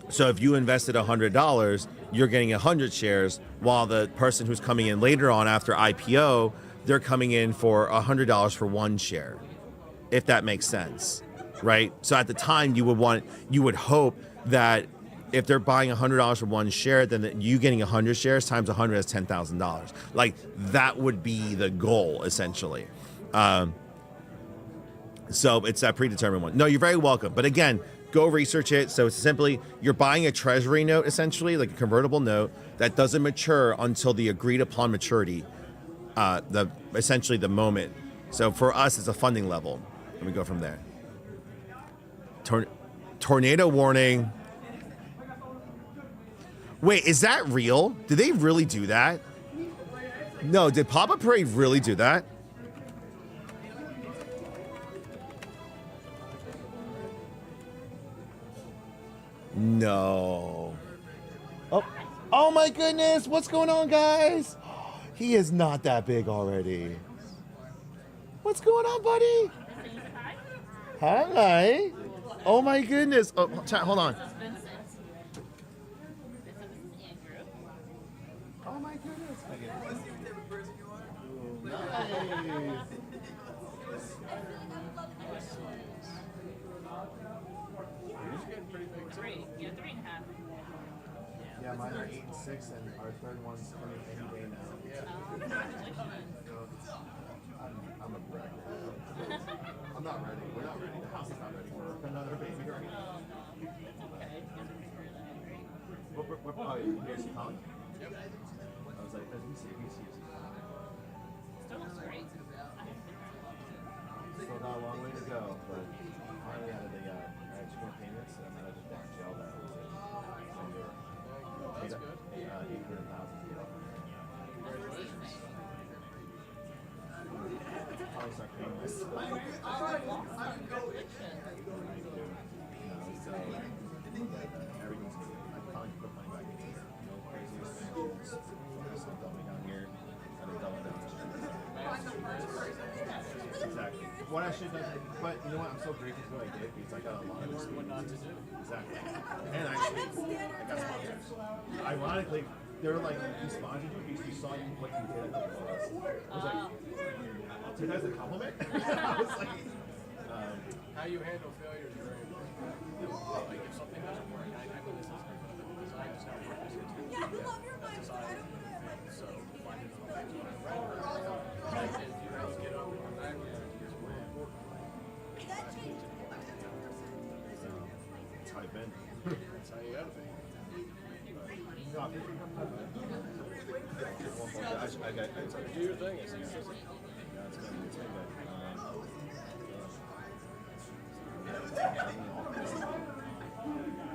Speaker 1: So if you invested $100, you're getting 100 shares, while the person who's coming in later on after IPO, they're coming in for $100 for one share, if that makes sense, right? So at the time, you would hope that if they're buying $100 for one share, then you getting 100 shares times 100 is $10,000. Like, that would be the goal, essentially. So it's that predetermined one. No, you're very welcome. But again, go research it. So it's simply, you're buying a treasury note, essentially, like a convertible note that doesn't mature until the agreed upon maturity, essentially the moment. So for us, it's a funding level. Let me go from there. Tornado warning. Wait, is that real? Did they really do that? No, did Papa Parade really do that? No. Oh my goodness, what's going on, guys? He is not that big already. What's going on, buddy? Hi. Oh my goodness. Oh, hold on. Oh my goodness. Yeah, mine are 8 and 6, and our third one's coming any day now. I'm a wreck. I'm not ready. We're not ready. The house is not ready for another baby right now. Oh, here's Colin? Yep. I was like, let me see.
Speaker 5: Still looks great.
Speaker 1: Still got a long way to go, but finally out of the I had 2 more payments, and then I just bought gel that was it. That's good. 800,000.
Speaker 5: Congratulations.
Speaker 1: Probably start paying myself. So everything's good. I probably put money back in here. No crazy expenses. Focus on doubling down here and then doubling down. Exactly. What I should have done, but you know what? I'm so grateful for what I did because I got a lot of experience. What not to do. Exactly. And I got sponsors. Ironically, they were like, we sponsored you because we saw you what you did at the class. I was like, I'll take that as a compliment. I was like,
Speaker 2: How you handle failure is very important. Like if something doesn't work, I know this isn't good. Design is not work.
Speaker 6: Yeah, I love your mind, but I don't want to.
Speaker 2: So find it on the right. And if you guys get over the back, here's more important.
Speaker 6: That changed.
Speaker 1: that's how I've been.
Speaker 2: That's how you gotta be.
Speaker 1: No, I think I got
Speaker 2: Do your thing. It's easy.
Speaker 1: Yeah, it's good. It's good.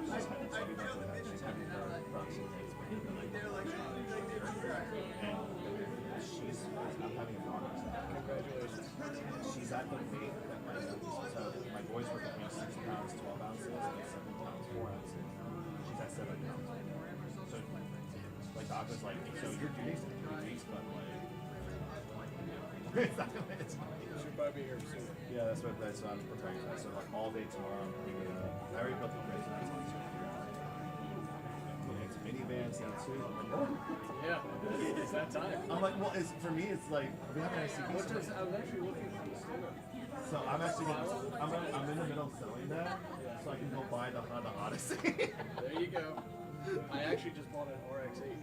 Speaker 1: She's having her approximate she's I'm having a daughter.
Speaker 2: Congratulations.
Speaker 1: She's at the weight that my boys were between 6 pounds, 12 ounces, and 7 pounds, 4 ounces. She's at 7 pounds. So my doctor's like, so your due date's in 3 weeks, but like it's not gonna
Speaker 2: Should probably be here soon.
Speaker 1: yeah, that's what I'm preparing for. So like all day tomorrow, I already built the bridge. That's on it's minivans now too.
Speaker 2: Yeah, it's that time.
Speaker 1: I'm like, well, it's for me. It's like we have an ICP.
Speaker 2: I was actually looking for the stand-up.
Speaker 1: So I'm actually I'm in the middle of selling that, so I can go buy the Honda Odyssey.
Speaker 2: There you go. I actually just bought an RX-8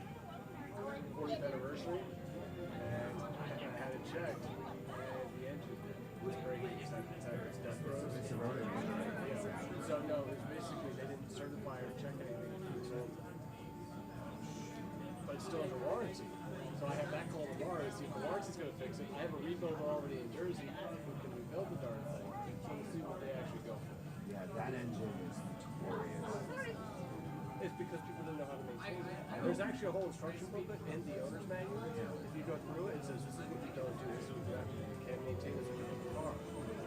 Speaker 2: 40th anniversary, and I had it checked, and the engine was breaking. It's death row.
Speaker 1: It's a rotary.
Speaker 2: Yeah. So no, it's basically they didn't certify or check anything until we sold it. But it's still under warranty. So I have that call tomorrow to see if the warranty's going to fix it. I have a rebuilder already in Jersey who can rebuild the darn thing. So we'll see what they actually go for.
Speaker 1: Yeah, that engine is notorious.
Speaker 2: It's because people don't know how to maintain it. There's actually a whole instruction booklet in the owner's manual. If you go through it, it says this is what you don't do, this is what you have to do. You can't maintain this with a car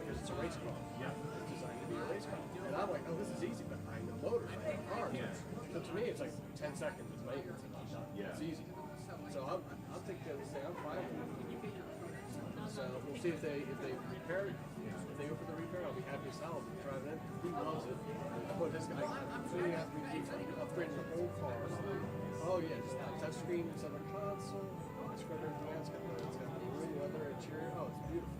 Speaker 2: because it's a race car. Yeah. It's designed to be a race car. And I'm like, oh, this is easy, but I know motors, I know cars.
Speaker 1: Yeah.
Speaker 2: So to me, it's like 10 seconds. It's maintenance.
Speaker 1: Yeah.
Speaker 2: It's easy. So I'll take care of this thing. I'm fine with it. So we'll see if they repair it. If they go for the repair, I'll be happy to sell it. Drive it in. He loves it. I put this guy completely have to be upgrading the whole car. Oh yeah, just that touch screen instead of the console. It's got everything else. It's got the room, leather, interior. Oh, it's beautiful.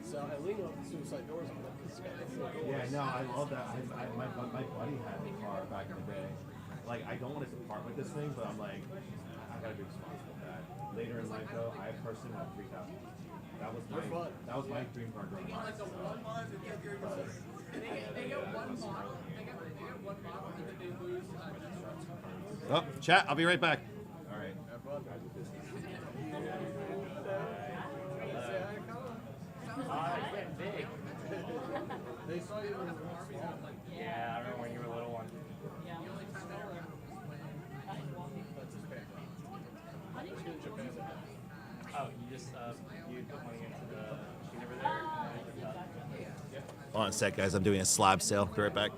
Speaker 2: So I lean on the suicide doors on it. It's got the 4 doors.
Speaker 1: Yeah, no, I love that. My buddy had a car back in the day. Like, I don't want to depart with this thing, but I'm like, I gotta be responsible for that. Later in life, though, I personally have freaked out. That was my dream car growing up.
Speaker 3: They got one model that they lose.
Speaker 1: Oh, chat. I'll be right back. All right.
Speaker 2: Have fun.
Speaker 7: It's been big.
Speaker 2: They saw you in the
Speaker 7: Yeah, I remember when you were a little one.
Speaker 2: That's his pay. Let's get in Japan.
Speaker 7: Oh, you just you put money into the machine over there.
Speaker 1: Hold on a sec, guys. I'm doing a slab sale. Be right back.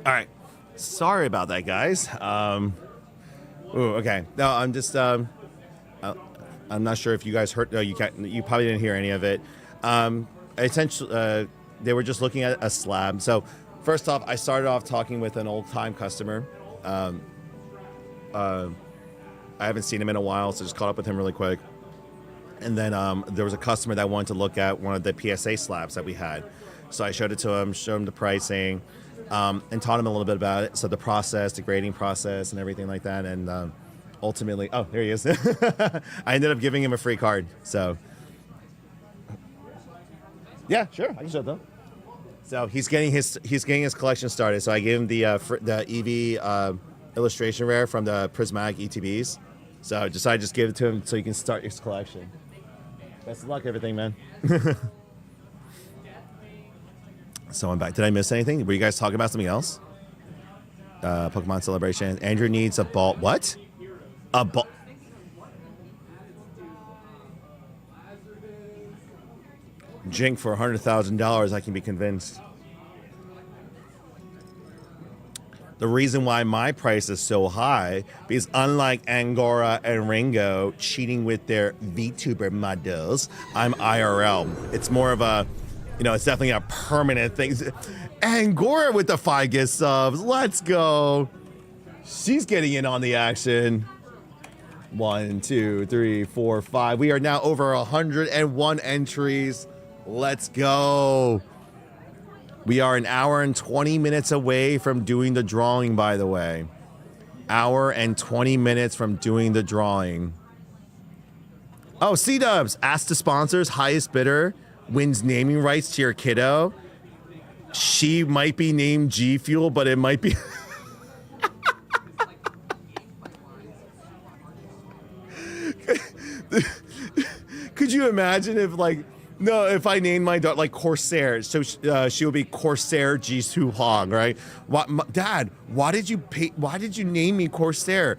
Speaker 1: All right. Sorry about that, guys. Ooh, okay. No, I'm just. I'm not sure if you guys heard. No, you can't. You probably didn't hear any of it. Essentially, they were just looking at a slab. So, first off, I started off talking with an old-time customer. I haven't seen him in a while, so just caught up with him really quick. And then there was a customer that wanted to look at one of the PSA slabs that we had. So I showed it to him, showed him the pricing, and taught him a little bit about it. So the process, the grading process, and everything like that. And ultimately, oh, there he is. I ended up giving him a free card. So yeah, sure, I can show them. So he's getting his collection started. So I gave him the EV illustration rare from the Prismatic ETBs. So I decided to just give it to him so he can start his collection. Best of luck, everything, man. So I'm back. Did I miss anything? Were you guys talking about something else? Pokemon Celebration. Andrew needs a ball. What? A ball. Jink for $100,000, I can be convinced. The reason why my price is so high, because unlike Angora and Ringo cheating with their VTuber models, I'm IRL. It's more of a, it's definitely a permanent thing. Angora with the 5 gift subs. Let's go. She's getting in on the action. 1, 2, 3, 4, 5. We are now over 101 entries. Let's go. We are an hour and 20 minutes away from doing the drawing, by the way. Hour and 20 minutes from doing the drawing. Oh, C-Dubs. Ask the sponsors. Highest bidder wins naming rights to your kiddo. She might be named G Fuel, but it might be... Could you imagine if, if I named my daughter Corsair, so she will be Corsair Jisoo Hong, right? Dad, why did you name me Corsair?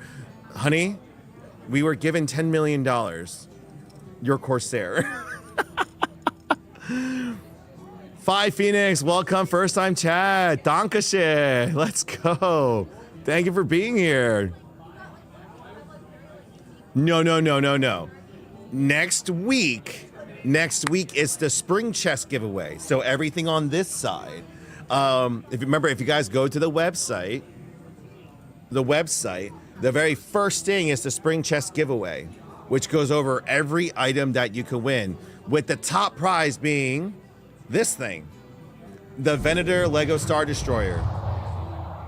Speaker 1: Honey, we were given $10 million. You're Corsair. 5 Phoenix, welcome, first time chat. Dankashe, let's go. Thank you for being here. No. Next week is the spring chest giveaway. So everything on this side. If you guys go to the website, the very first thing is the spring chest giveaway, which goes over every item that you can win, with the top prize being this thing, the Venator Lego Star Destroyer.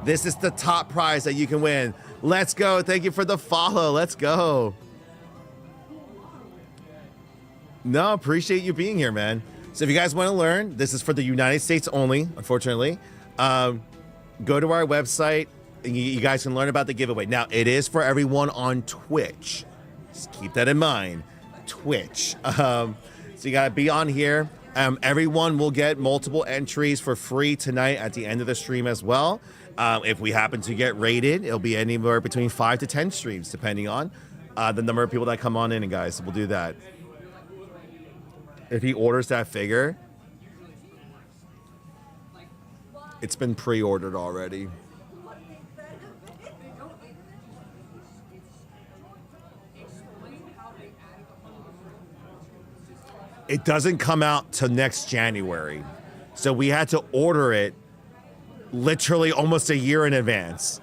Speaker 1: This is the top prize that you can win. Let's go. Thank you for the follow. Let's go. No, appreciate you being here, man. So if you guys want to learn, this is for the United States only, unfortunately. Go to our website, and you guys can learn about the giveaway. Now, it is for everyone on Twitch. Just keep that in mind. Twitch. So you got to be on here. Everyone will get multiple entries for free tonight at the end of the stream as well. If we happen to get rated, it'll be anywhere between 5 to 10 streams, depending on the number of people that come on in, and guys, we'll do that. If he orders that figure, it's been pre-ordered already. It doesn't come out till next January. So we had to order it literally almost a year in advance.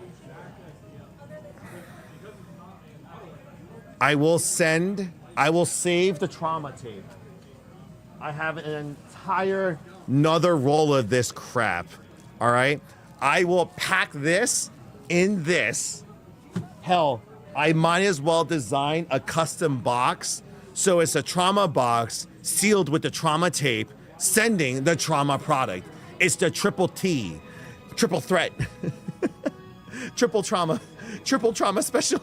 Speaker 1: I will save the trauma tape. I have an entire another roll of this crap. All right. I will pack this in this. Hell, I might as well design a custom box. So it's a trauma box sealed with the trauma tape, sending the trauma product. It's the triple T, triple threat, triple trauma special.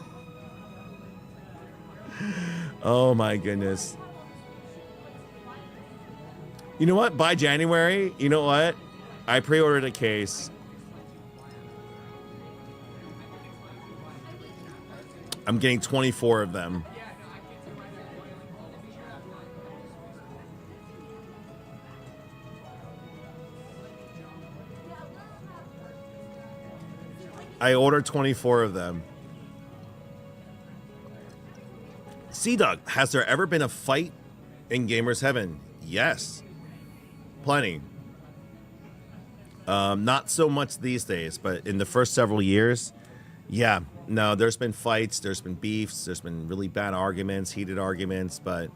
Speaker 1: Oh my goodness. You know what? By January, you know what? I pre-ordered a case. I'm getting 24 of them. I ordered 24 of them. C-Dog, has there ever been a fight in Gamers Heaven? Yes. Plenty. Not so much these days, but in the first several years, yeah. No, there's been fights, there's been beefs, there's been really bad arguments, heated arguments, but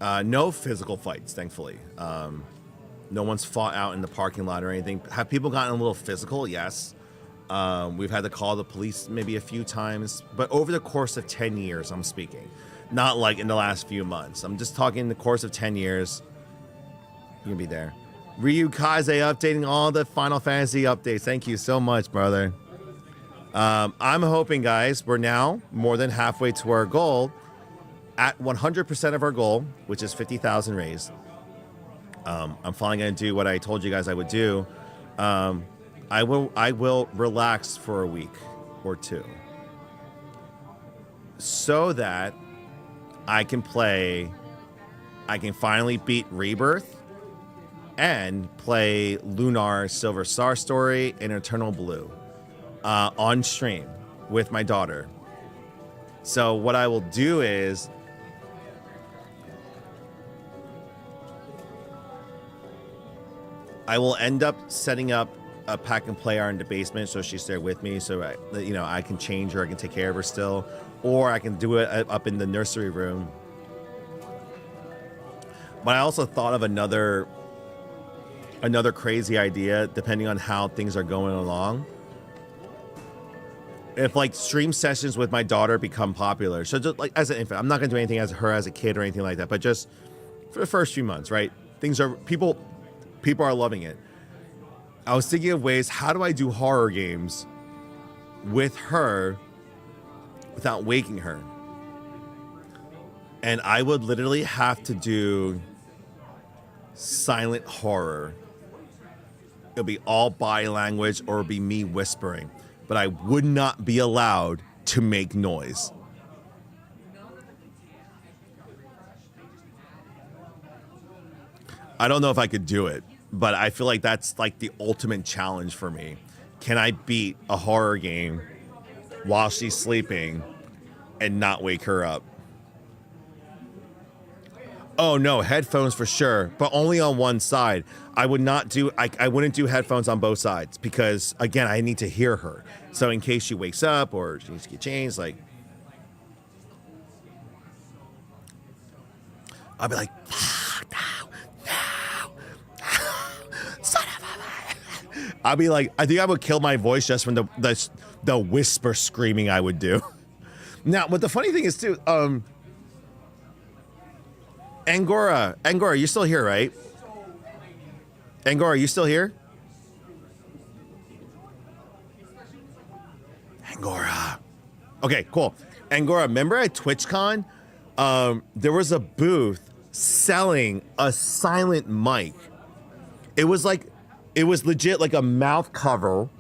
Speaker 1: No physical fights, thankfully. No one's fought out in the parking lot or anything. Have people gotten a little physical? Yes. We've had to call the police maybe a few times, but over the course of 10 years, I'm speaking. Not like in the last few months. I'm just talking in the course of 10 years. You can be there. Ryu Kaze updating all the Final Fantasy updates. Thank you so much, brother. I'm hoping, guys, we're now more than halfway to our goal. At 100% of our goal, which is 50,000 raised. I'm finally going to do what I told you guys I would do. I will relax for a week or two so that I can finally beat Rebirth and play Lunar Silver Star Story and Eternal Blue on stream with my daughter. So what I will do is I will end up setting up a pack and play art in the basement so she's there with me, so I can change her, I can take care of her still, or I can do it up in the nursery room. But I also thought of another crazy idea, depending on how things are going along. If like stream sessions with my daughter become popular, so just like as an infant, I'm not gonna do anything as her as a kid or anything like that, but just for the first few months, right? People are loving it. I was thinking of ways, how do I do horror games with her without waking her? And I would literally have to do silent horror. It'll be all body language or it'll be me whispering, but I would not be allowed to make noise. I don't know if I could do it, but I feel like that's like the ultimate challenge for me. Can I beat a horror game while she's sleeping and not wake her up? Oh no, headphones for sure, but only on one side. I wouldn't do headphones on both sides because again, I need to hear her. So in case she wakes up or she needs to get changed, like I'll be like, son of a... I'll be like, I think I would kill my voice just from the whisper screaming I would do. Now, but the funny thing is too, Angora, you still here, right? Angora, you still here? Angora. Okay, cool. Angora, remember at TwitchCon, there was a booth selling a silent mic. It was legit like a mouth cover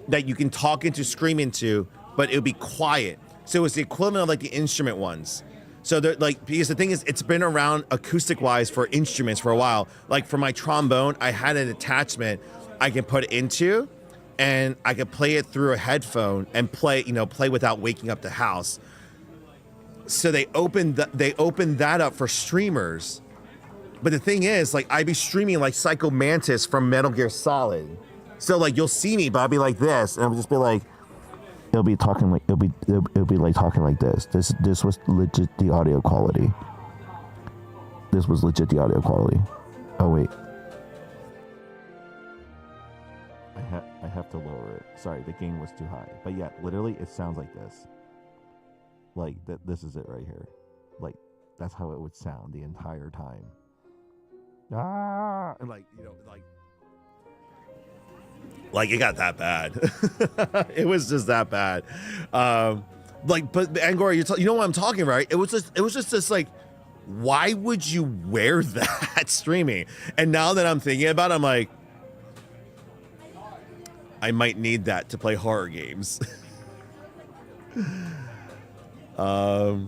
Speaker 1: that you can talk into, scream into, but it would be quiet. So it was the equivalent of like the instrument ones. So they're like, because the thing is, it's been around acoustic wise for instruments for a while. Like for my trombone, I had an attachment I can put into, and I could play it through a headphone and play without waking up the house. So they opened that up for streamers. But the thing is, like, I'd be streaming like Psycho Mantis from Metal Gear Solid. So like you'll see me, but I'll be like this, and I'll just be like, it'll be like talking like this. This was legit the audio quality. This was legit the audio quality. Oh wait. I have to lower it. Sorry, the gain was too high. But yeah, literally it sounds like this. Like this is it right here. Like that's how it would sound the entire time. And like it got that bad. It was just that bad. But Angora, you know what I'm talking about, right? It was just this like, why would you wear that streaming? And now that I'm thinking about it, I'm like, I might need that to play horror games. Oh,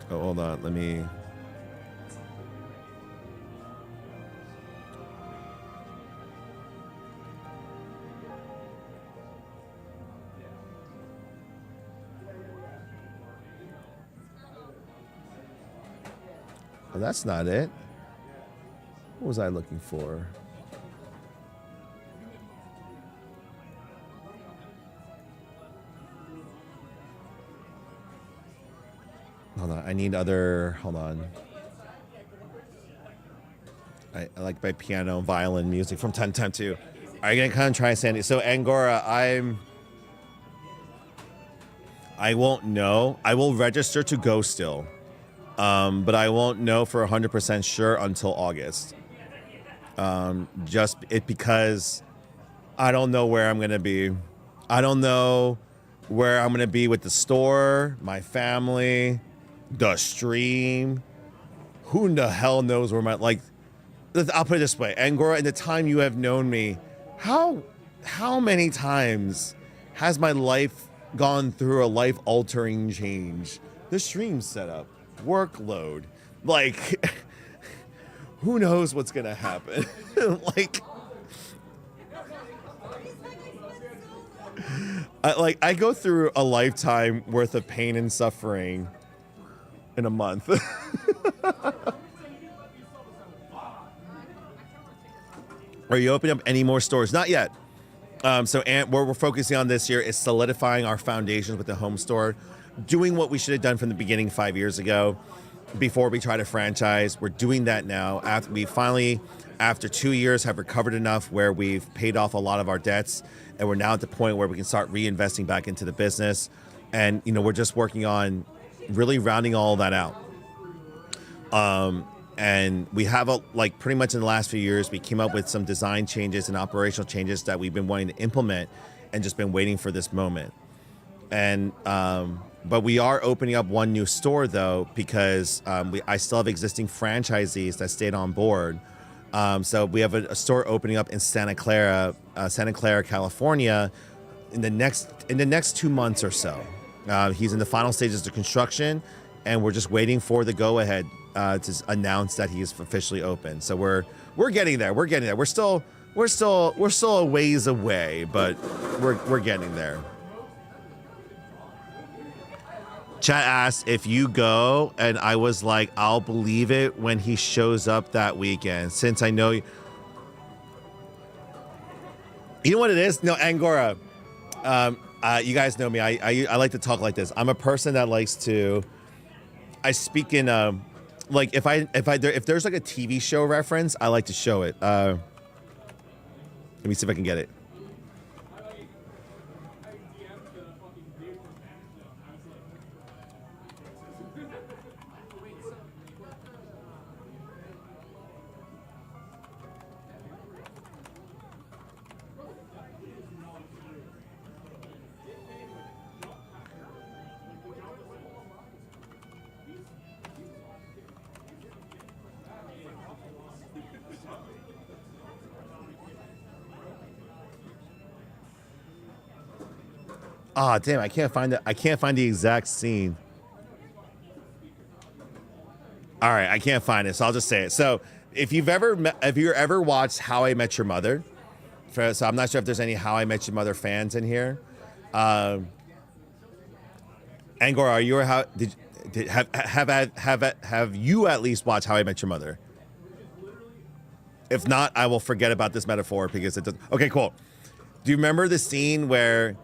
Speaker 1: hold on, let me... Oh, that's not it. What was I looking for? Hold on. I need other. Hold on. I like my piano, violin music from time to time too. Are you gonna kind of try Sandy? So Angora, I won't know. I will register to go still, but I won't know for 100% sure until August. Because I don't know where I'm gonna be. I don't know where I'm gonna be with the store, my family, the stream. Who in the hell knows where my like? I'll put it this way, Angora. In the time you have known me, how many times has my life gone through a life-altering change? The stream setup, workload, like who knows what's gonna happen? Like, I go through a lifetime worth of pain and suffering in a month. Are you opening up any more stores? Not yet. So what we're focusing on this year is solidifying our foundations with the home store, doing what we should have done from the beginning 5 years ago before we try to franchise. We're doing that now. After we finally, after 2 years, have recovered enough where we've paid off a lot of our debts, and we're now at the point where we can start reinvesting back into the business. And, we're just working on really rounding all of that out. And we have pretty much in the last few years, we came up with some design changes and operational changes that we've been wanting to implement and just been waiting for this moment. And, but we are opening up one new store though, because I still have existing franchisees that stayed on board. So we have a store opening up in Santa Clara, California in the next 2 months or so. He's in the final stages of construction, and we're just waiting for the go-ahead to announce that he is officially open. So we're getting there. We're getting there. We're still a ways away, but we're getting there. Chat asked if you go, and I was like, I'll believe it when he shows up that weekend. Since I know you know what it is? No, Angora. You guys know me. I like to talk like this. I'm a person that likes to. I speak in like if there's like a TV show reference, I like to show it. Let me see if I can get it. Ah, damn! I can't find it. I can't find the exact scene. All right, I can't find it, so I'll just say it. So, if you've ever watched How I Met Your Mother, so I'm not sure if there's any How I Met Your Mother fans in here. Angora, are you have you at least watched How I Met Your Mother? If not, I will forget about this metaphor because it doesn't. Okay, cool. Do you remember the scene where?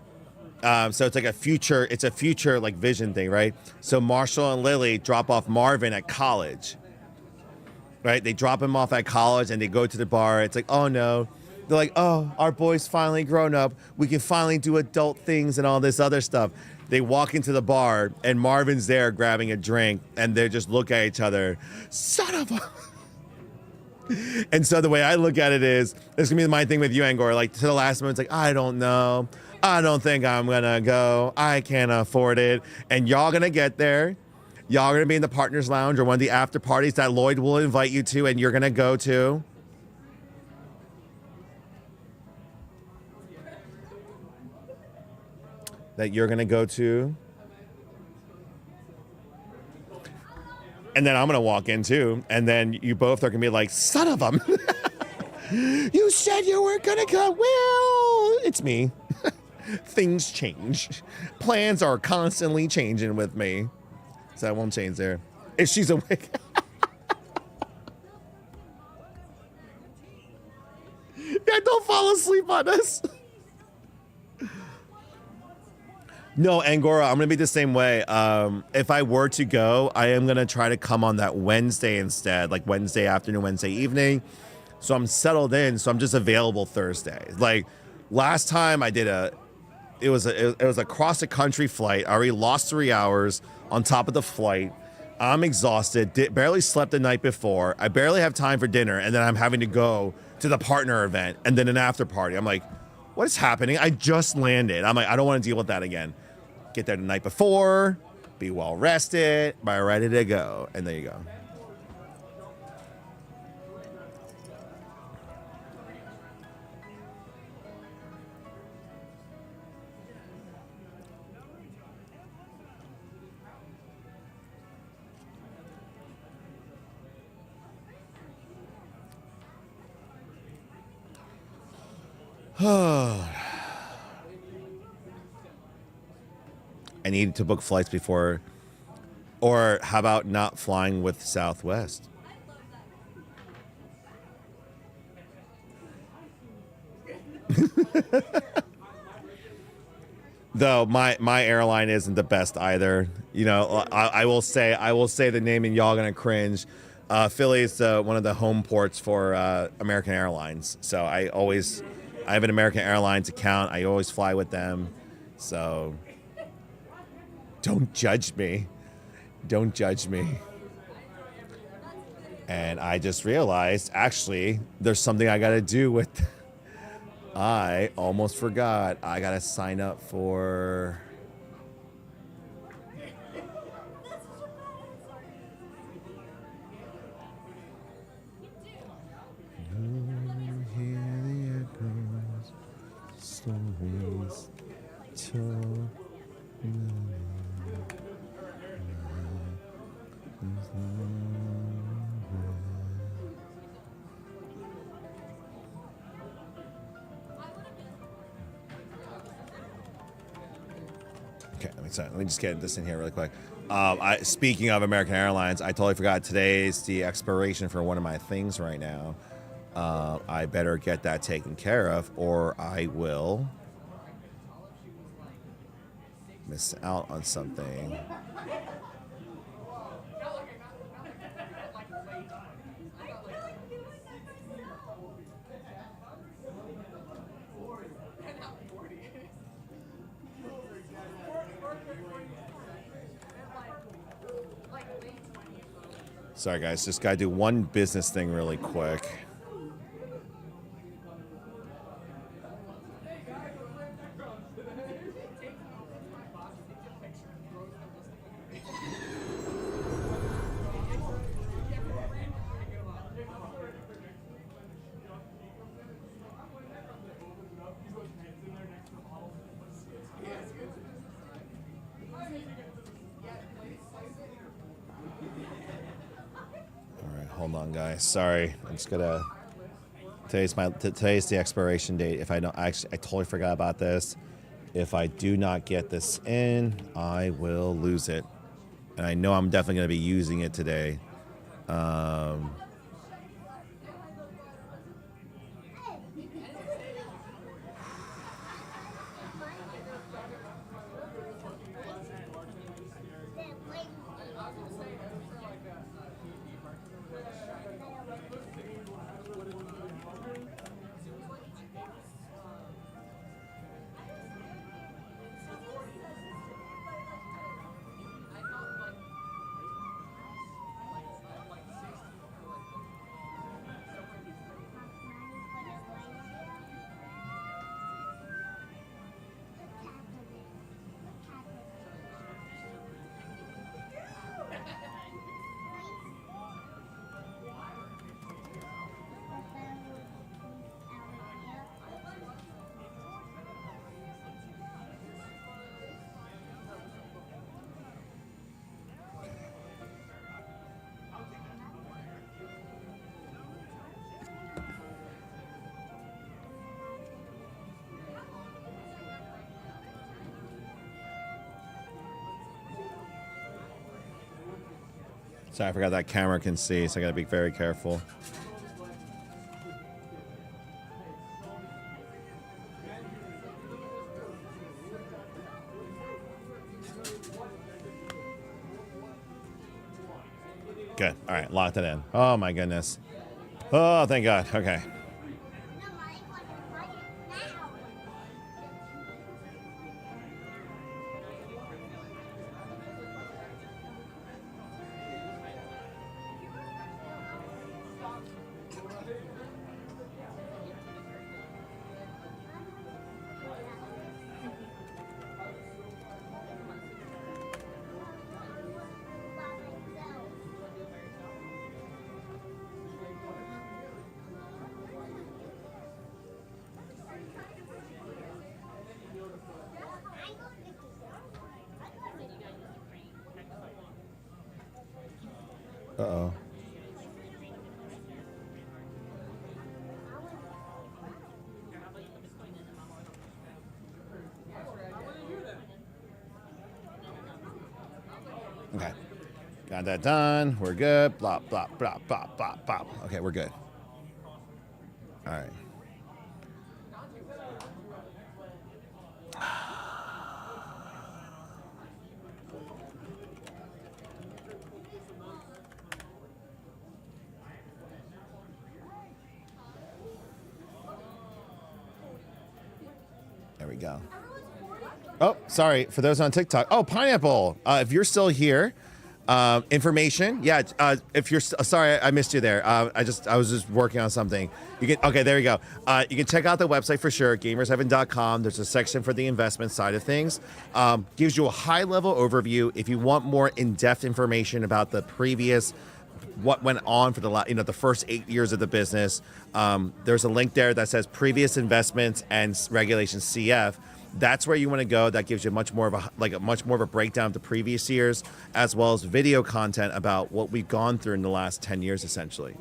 Speaker 1: So it's like a future like vision thing, right? So Marshall and Lily drop off Marvin at college, right? They drop him off at college and they go to the bar. It's like, oh no. They're like, oh, our boy's finally grown up. We can finally do adult things and all this other stuff. They walk into the bar and Marvin's there grabbing a drink and they just look at each other. Son of a... And so the way I look at it is, it's gonna be my thing with you, Angora. Like to the last moment, it's like, I don't know. I don't think I'm gonna go. I can't afford it. And y'all gonna get there. Y'all gonna be in the Partners Lounge or one of the after parties that Lloyd will invite you to and you're gonna go to. That you're gonna go to. And then I'm gonna walk in too. And then you both are gonna be like, son of them. You said you were gonna go. Well, it's me. Things change. Plans are constantly changing with me. So that won't change there. If she's awake. Yeah, don't fall asleep on us. No, Angora, I'm gonna be the same way. If I were to go, I am gonna try to come on that Wednesday instead, like Wednesday afternoon, Wednesday evening. So I'm settled in, so I'm just available Thursday. Like last time I did it was a cross the country flight. I already lost 3 hours on top of the flight. I'm exhausted. Barely slept the night before. I barely have time for dinner, and then I'm having to go to the partner event and then an after party. I'm like, what is happening? I just landed. I'm like, I don't want to deal with that again. Get there the night before, be well rested, be ready to go, and there you go. I need to book flights before, or how about not flying with Southwest? Though my airline isn't the best either. You know, I will say the name and y'all gonna cringe. Philly is one of the home ports for American Airlines, so I have an American Airlines account. I always fly with them, so don't judge me. Don't judge me. And I just realized, actually, there's something I gotta do with. I almost forgot. I gotta sign up for. Okay, let me just get this in here really quick. Speaking of American Airlines, I totally forgot today's the expiration for one of my things right now. I better get that taken care of, or I will miss out on something. Sorry, guys. Just gotta do one business thing really quick. Hold on, guys. Sorry, I'm just gonna. Today's the expiration date. If I don't, I totally forgot about this. If I do not get this in, I will lose it, and I know I'm definitely gonna be using it today. Sorry, I forgot that camera can see, so I gotta be very careful. Good. All right, locked it in. Oh my goodness. Oh, thank God. Okay. Uh-oh. Okay. Got that done. We're good. Blah, blah, blah, blah, blah, blah. Okay, we're good. All right. There we go. Oh, sorry. For those on TikTok. Oh, Pineapple. If you're still here, information. Yeah. If you're sorry, I missed you there. I was just working on something. You can. Okay, there you go. You can check out the website for sure. Gamersheaven.com. There's a section for the investment side of things. Gives you a high level overview. If you want more in-depth information about the previous, what went on for the first 8 years of the business, there's a link there that says previous investments and regulations CF. That's where you want to go. That gives you much more of a breakdown of the previous years, as well as video content about what we've gone through in the last 10 years, essentially.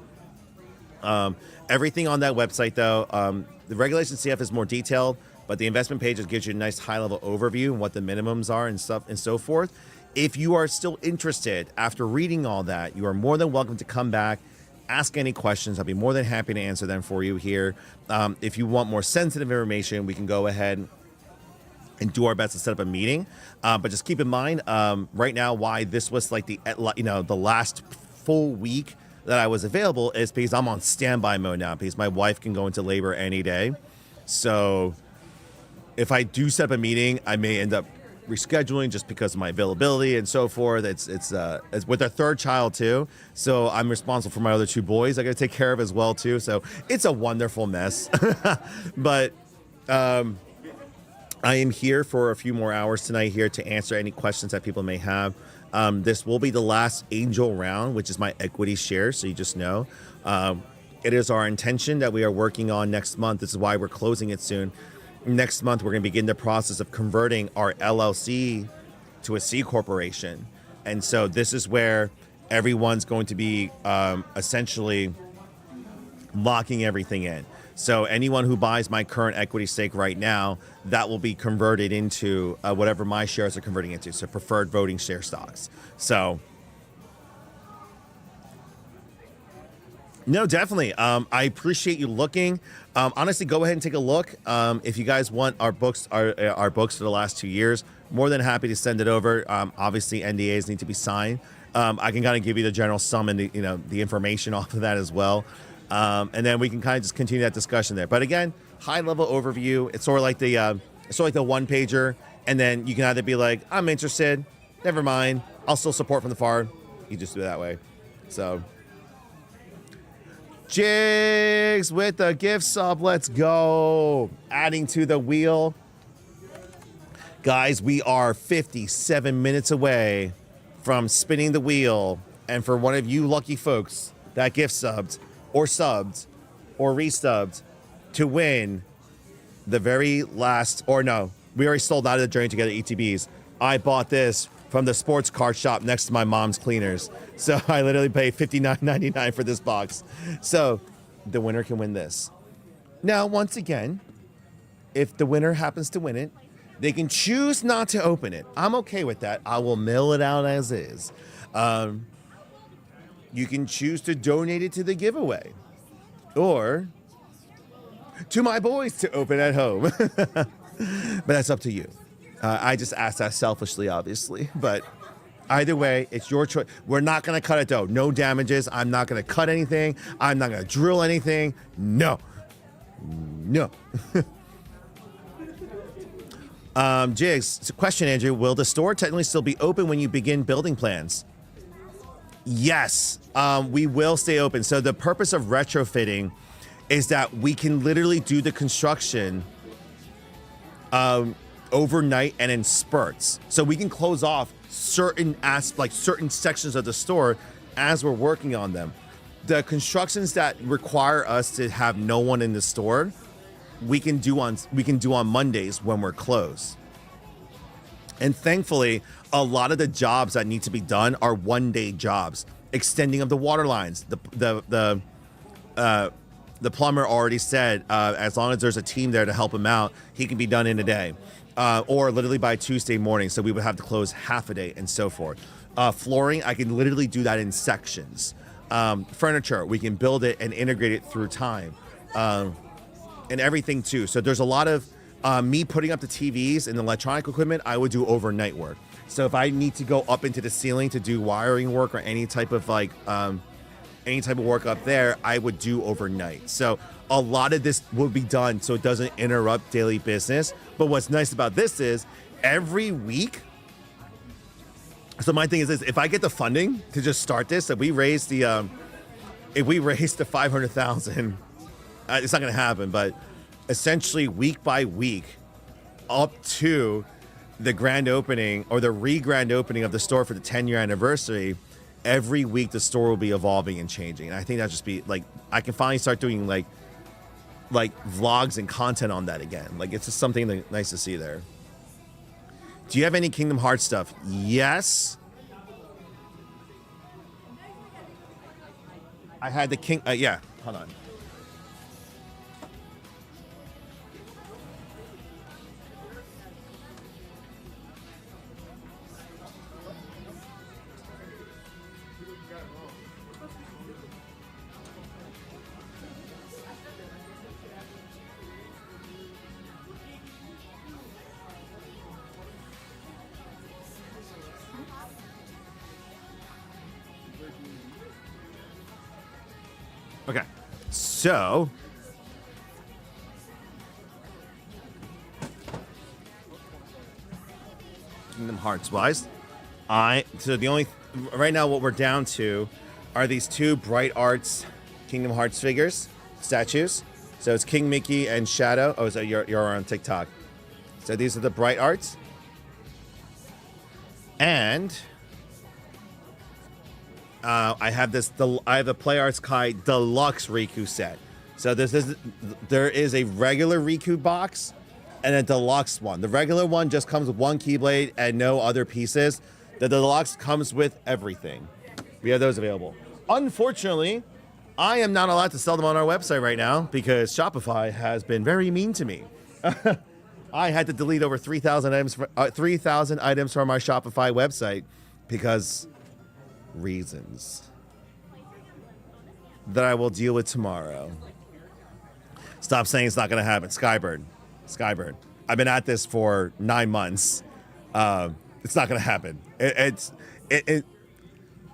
Speaker 1: Everything on that website, though, the regulation CF is more detailed, but the investment page gives you a nice high-level overview and what the minimums are and stuff and so forth. If you are still interested after reading all that, you are more than welcome to come back, ask any questions. I'll be more than happy to answer them for you here. If you want more sensitive information, we can go ahead and do our best to set up a meeting. But just keep in mind, right now, why this was like the last full week that I was available is because I'm on standby mode now, because my wife can go into labor any day. So if I do set up a meeting, I may end up rescheduling just because of my availability and so forth. It's with our third child too, so I'm responsible for my other two boys I got to take care of as well too. So it's a wonderful mess. But I am here for a few more hours tonight here to answer any questions that people may have. This will be the last Angel round, which is my equity share, so you just know. It is our intention that we are working on next month. This is why we're closing it soon. Next month, we're going to begin the process of converting our LLC to a C corporation. And so this is where everyone's going to be essentially locking everything in. So anyone who buys my current equity stake right now, that will be converted into whatever my shares are converting into, so preferred voting share stocks. So, no, definitely. I appreciate you looking. Honestly, go ahead and take a look. If you guys want our books, our books for the last 2 years, more than happy to send it over. Obviously, NDAs need to be signed. I can kind of give you the general sum and the information off of that as well. And then we can kind of just continue that discussion there. But again, high level overview. It's sort of like the one pager, and then you can either be like, I'm interested, never mind, I'll still support from the far. You just do it that way. So, Jigs with the gift sub. Let's go. Adding to the wheel. Guys, we are 57 minutes away from spinning the wheel. And for one of you lucky folks that gift subbed or restubbed to win the very last, or no, we already sold out of the Journey Together ETBs. I bought this from the sports car shop next to my mom's cleaners. So I literally paid $59.99 for this box. So the winner can win this. Now, once again, if the winner happens to win it, they can choose not to open it. I'm okay with that. I will mail it out as is. You can choose to donate it to the giveaway or to my boys to open at home. But that's up to you. I just asked that selfishly, obviously. But Either way, it's your choice. We're not going to cut it though. No damages. I'm not going to cut anything. I'm not going to drill anything. No. No. Jigs, it's a question, Andrew. Will the store technically still be open when you begin building plans? Yes, we will stay open. So the purpose of retrofitting is that we can literally do the construction overnight and in spurts. So we can close off certain certain sections of the store as we're working on them. The constructions that require us to have no one in the store, we can do on Mondays when we're closed. And thankfully, a lot of the jobs that need to be done are one-day jobs. Extending of the water lines. The plumber already said as long as there's a team there to help him out, he can be done in a day. Or literally by Tuesday morning, so we would have to close half a day and so forth. Flooring, I can literally do that in sections. Furniture, we can build it and integrate it through time. And everything too. So there's a lot of me putting up the TVs and the electronic equipment, I would do overnight work. So if I need to go up into the ceiling to do wiring work or any type of work up there, I would do overnight. So a lot of this will be done so it doesn't interrupt daily business. But what's nice about this is every week. So my thing is this: if I get the funding to just start this, if we raise the 500,000, it's not going to happen. But essentially, week by week, up to the grand opening or the re-grand opening of the store for the 10-year anniversary, every week the store will be evolving and changing. And I think that'll just be like, I can finally start doing like vlogs and content on that again. Like, it's just something nice to see there. Do you have any Kingdom Hearts stuff? Yes. I had the yeah, hold on. Okay, so Kingdom Hearts wise, so the only right now what we're down to are these two Bright Arts Kingdom Hearts figures, statues. So it's King Mickey and Shadow. Oh, so you're on TikTok. So these are the Bright Arts, and I have the Play Arts Kai Deluxe Riku set. So there is a regular Riku box and a deluxe one. The regular one just comes with one Keyblade and no other pieces. The deluxe comes with everything. We have those available. Unfortunately, I am not allowed to sell them on our website right now because Shopify has been very mean to me. I had to delete over 3,000 items from our Shopify website because reasons that I will deal with tomorrow. Stop saying it's not going to happen. Skybird. I've been at this for 9 months. It's not going to happen.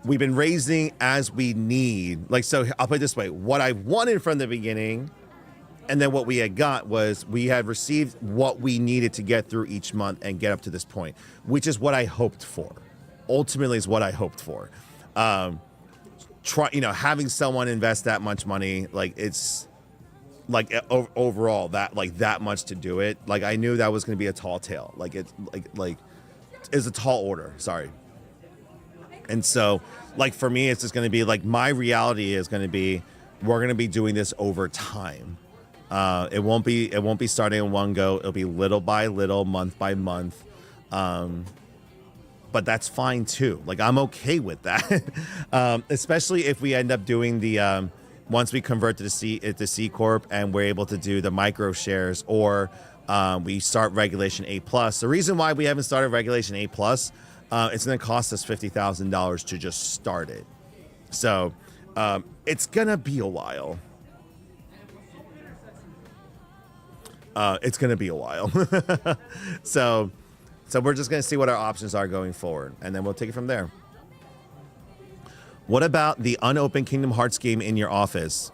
Speaker 1: We've been raising as we need. Like, so I'll put it this way. What I wanted from the beginning and then what we had got was we had received what we needed to get through each month and get up to this point, which is what I hoped for. Ultimately is what I hoped for. Having someone invest that much money, like it's like overall that much to do it. Like I knew that was going to be a tall tale. Like it's a tall order. Sorry. And so like for me, it's just going to be like my reality is going to be we're going to be doing this over time. It won't be starting in one go. It'll be little by little, month by month. But that's fine too. Like I'm okay with that, especially if we end up doing the once we convert to the C Corp and we're able to do the micro shares, or we start Regulation A+. The reason why we haven't started Regulation A+, it's going to cost us $50,000 to just start it. So it's going to be a while. So So we're just going to see what our options are going forward, and then we'll take it from there. What about the unopened Kingdom Hearts game in your office?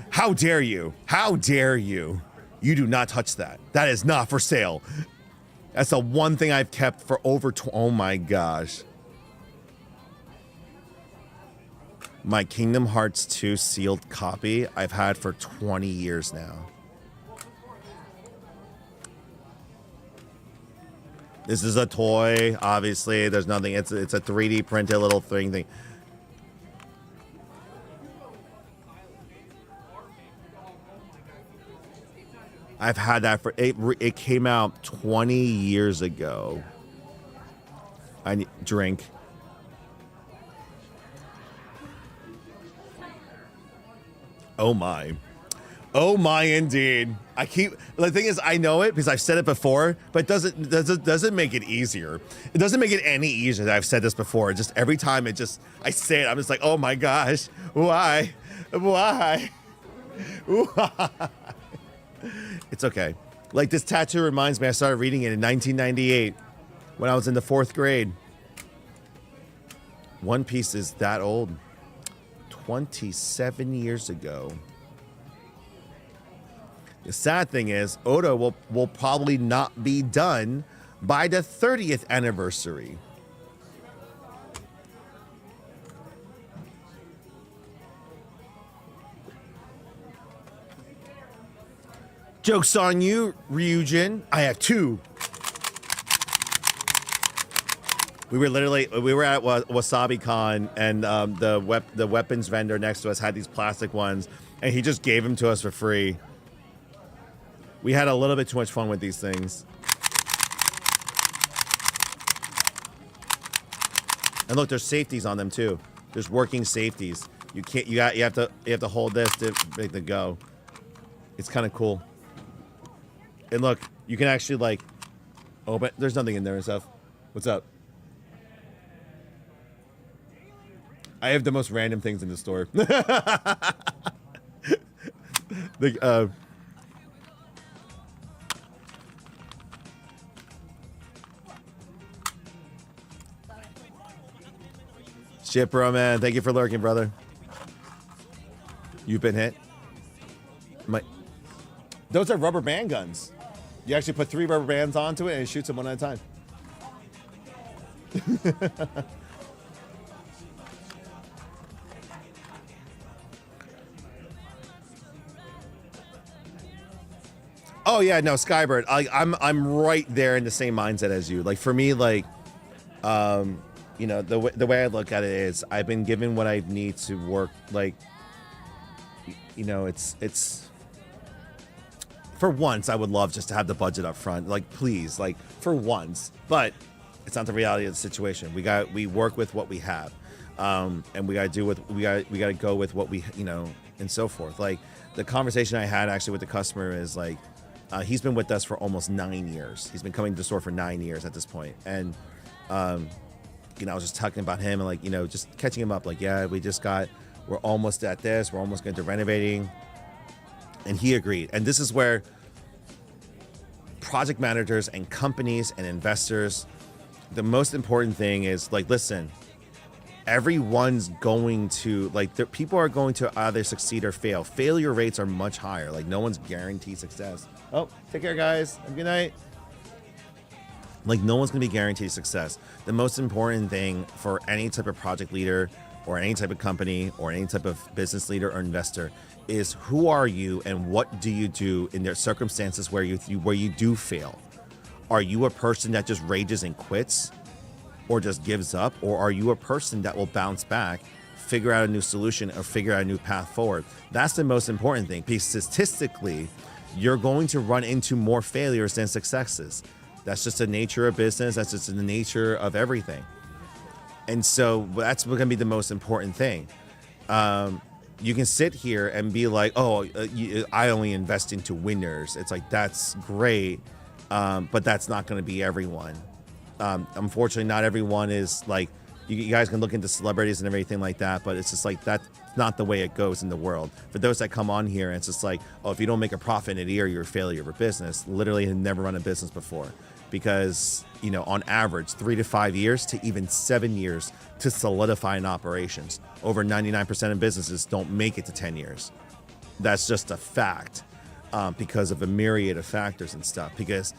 Speaker 1: How dare you? How dare you? You do not touch that. That is not for sale. That's the one thing I've kept for over oh my gosh. My Kingdom Hearts 2 sealed copy I've had for 20 years now. This is a toy, obviously. There's nothing. It's a 3D printed little thing. I've had that for it came out 20 years ago. I need drink. Oh my. Oh my indeed. The thing is I know it because I've said it before, but it doesn't make it easier. It doesn't make it any easier that I've said this before. Just every time I say it, I'm just like, "Oh my gosh. Why? Why?" Why? It's okay. Like this tattoo reminds me, I started reading it in 1998 when I was in the 4th grade. One Piece is that old. 27 years ago. The sad thing is, Oda will probably not be done by the 30th anniversary. Joke's on you, Ryujin. I have 2. We were at Wasabi Con, and the weapons vendor next to us had these plastic ones, and he just gave them to us for free. We had a little bit too much fun with these things. And look, there's safeties on them too. There's working safeties. You have to hold this to make the go. It's kind of cool. And look, you can actually like open. There's nothing in there and stuff. What's up? I have the most random things in the store. Shit, bro, man. Thank you for lurking, brother. You've been hit. Those are rubber band guns. You actually put 3 rubber bands onto it and it shoots them one at a time. Oh yeah, no, Skybird. I'm right there in the same mindset as you. Like for me, like, you know, the way I look at it is, I've been given what I need to work. Like, you know, it's. For once, I would love just to have the budget up front. Like, please, like for once. But it's not the reality of the situation. We work with what we have, and we gotta do with we gotta go with what we, you know, and so forth. Like the conversation I had actually with the customer is like, he's been with us for almost 9 years. He's been coming to the store for 9 years at this point, and you know, I was just talking about him and like, you know, just catching him up. Like, yeah, we're almost at this. We're almost going to renovating. And he agreed. And this is where project managers and companies and investors, the most important thing is like, listen, everyone's going to, like, people are going to either succeed or fail. Failure rates are much higher. Like, no one's guaranteed success. Oh, take care, guys. Have a good night. Like, no one's going to be guaranteed success. The most important thing for any type of project leader or any type of company or any type of business leader or investor is, who are you and what do you do in their circumstances where you do fail? Are you a person that just rages and quits or just gives up? Or are you a person that will bounce back, figure out a new solution, or figure out a new path forward? That's the most important thing, because statistically, you're going to run into more failures than successes. That's just the nature of business. That's just the nature of everything. And so that's going to be the most important thing. You can sit here and be like, oh, I only invest into winners. It's like, that's great, but that's not going to be everyone. Unfortunately, not everyone is like, you guys can look into celebrities and everything like that, but it's just like, that's not the way it goes in the world. For those that come on here, it's just like, oh, if you don't make a profit in a year, you're a failure of a business. Literally have never run a business before. Because, you know, on average, 3 to 5 years to even 7 years to solidify an operations. Over 99% of businesses don't make it to 10 years. That's just a fact, because of a myriad of factors and stuff. Because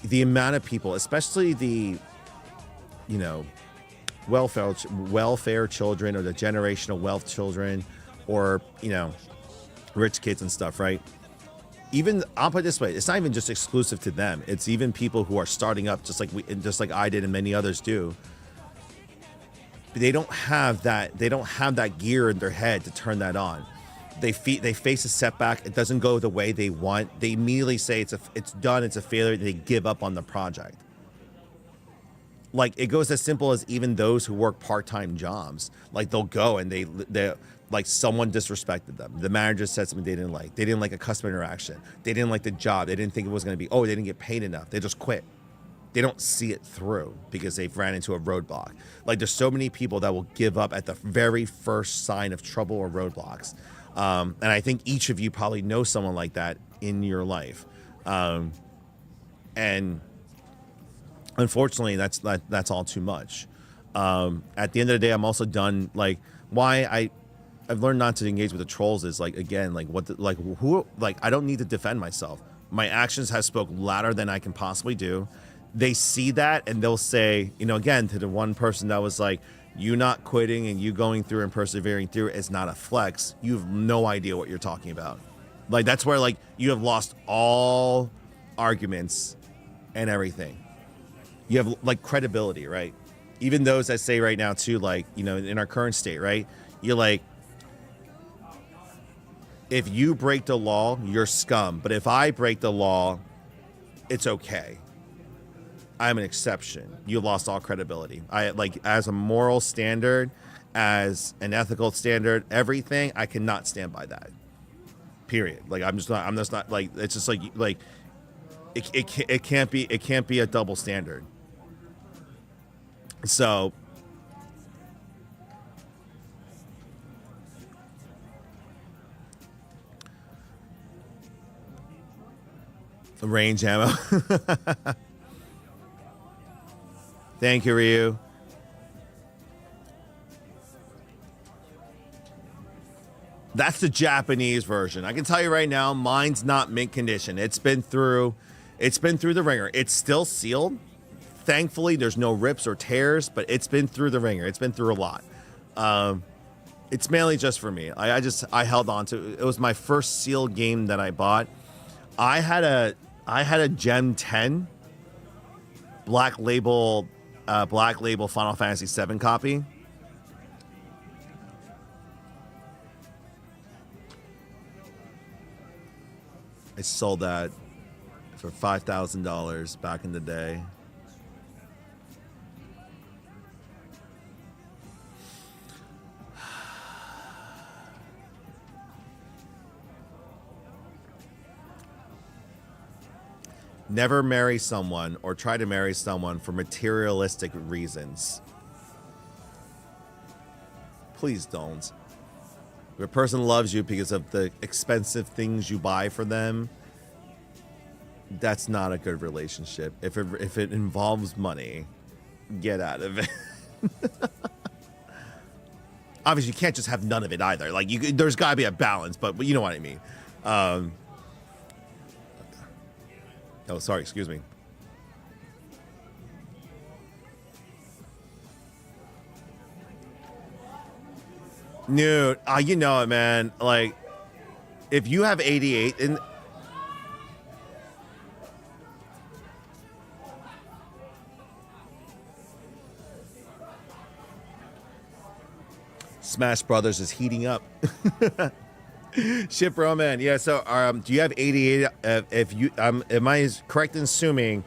Speaker 1: the amount of people, especially the, you know, welfare children, or the generational wealth children, or, you know, rich kids and stuff, right? Even, I'll put it this way, it's not even just exclusive to them. It's even people who are starting up, just like I did and many others do. But they don't have that gear in their head to turn that on. They face a setback, it doesn't go the way they want. They immediately say it's done, it's a failure, they give up on the project. Like, it goes as simple as even those who work part-time jobs. Like, they'll go and they like, someone disrespected them. The manager said something they didn't like. They didn't like a customer interaction. They didn't like the job. They didn't think it was going to be, oh, they didn't get paid enough. They just quit. They don't see it through because they've ran into a roadblock. Like, there's so many people that will give up at the very first sign of trouble or roadblocks. And I think each of you probably know someone like that in your life. And unfortunately, that's all too much. At the end of the day, I'm also done. Like, why I've learned not to engage with the trolls is, like, again, like, I don't need to defend myself. My actions have spoke louder than I can possibly do. They see that and they'll say, you know, again, to the one person that was like, you not quitting and you going through and persevering through is not a flex. You have no idea what you're talking about. Like, that's where, like, you have lost all arguments and everything. You have, like, credibility, right? Even those that say right now too, like, you know, in our current state, right? You're like, if you break the law, you're scum. But if I break the law, it's okay. I'm an exception. You lost all credibility. I, like, as a moral standard, as an ethical standard, everything, I cannot stand by that. Period. Like, I'm just not like, it's just like it can't be a double standard. So range ammo. Thank you, Ryu. That's the Japanese version. I can tell you right now, mine's not mint condition. It's been through the ringer. It's still sealed. Thankfully, there's no rips or tears, but it's been through the ringer. It's been through a lot. It's mainly just for me. I held on to it. It was my first sealed game that I bought. I had a Gem 10 black label Final Fantasy 7 copy. I sold that for $5,000 back in the day. Never marry someone or try to marry someone for materialistic reasons. Please don't. If a person loves you because of the expensive things you buy for them, that's not a good relationship. If it involves money, get out of it. Obviously, you can't just have none of it either. Like, there's got to be a balance, but you know what I mean. Oh, sorry, excuse me. Dude, you know it, man. Like, if you have 88 and Smash Brothers is heating up. Shit, bro, man. Yeah. So, do you have 88? If you, am I correct in assuming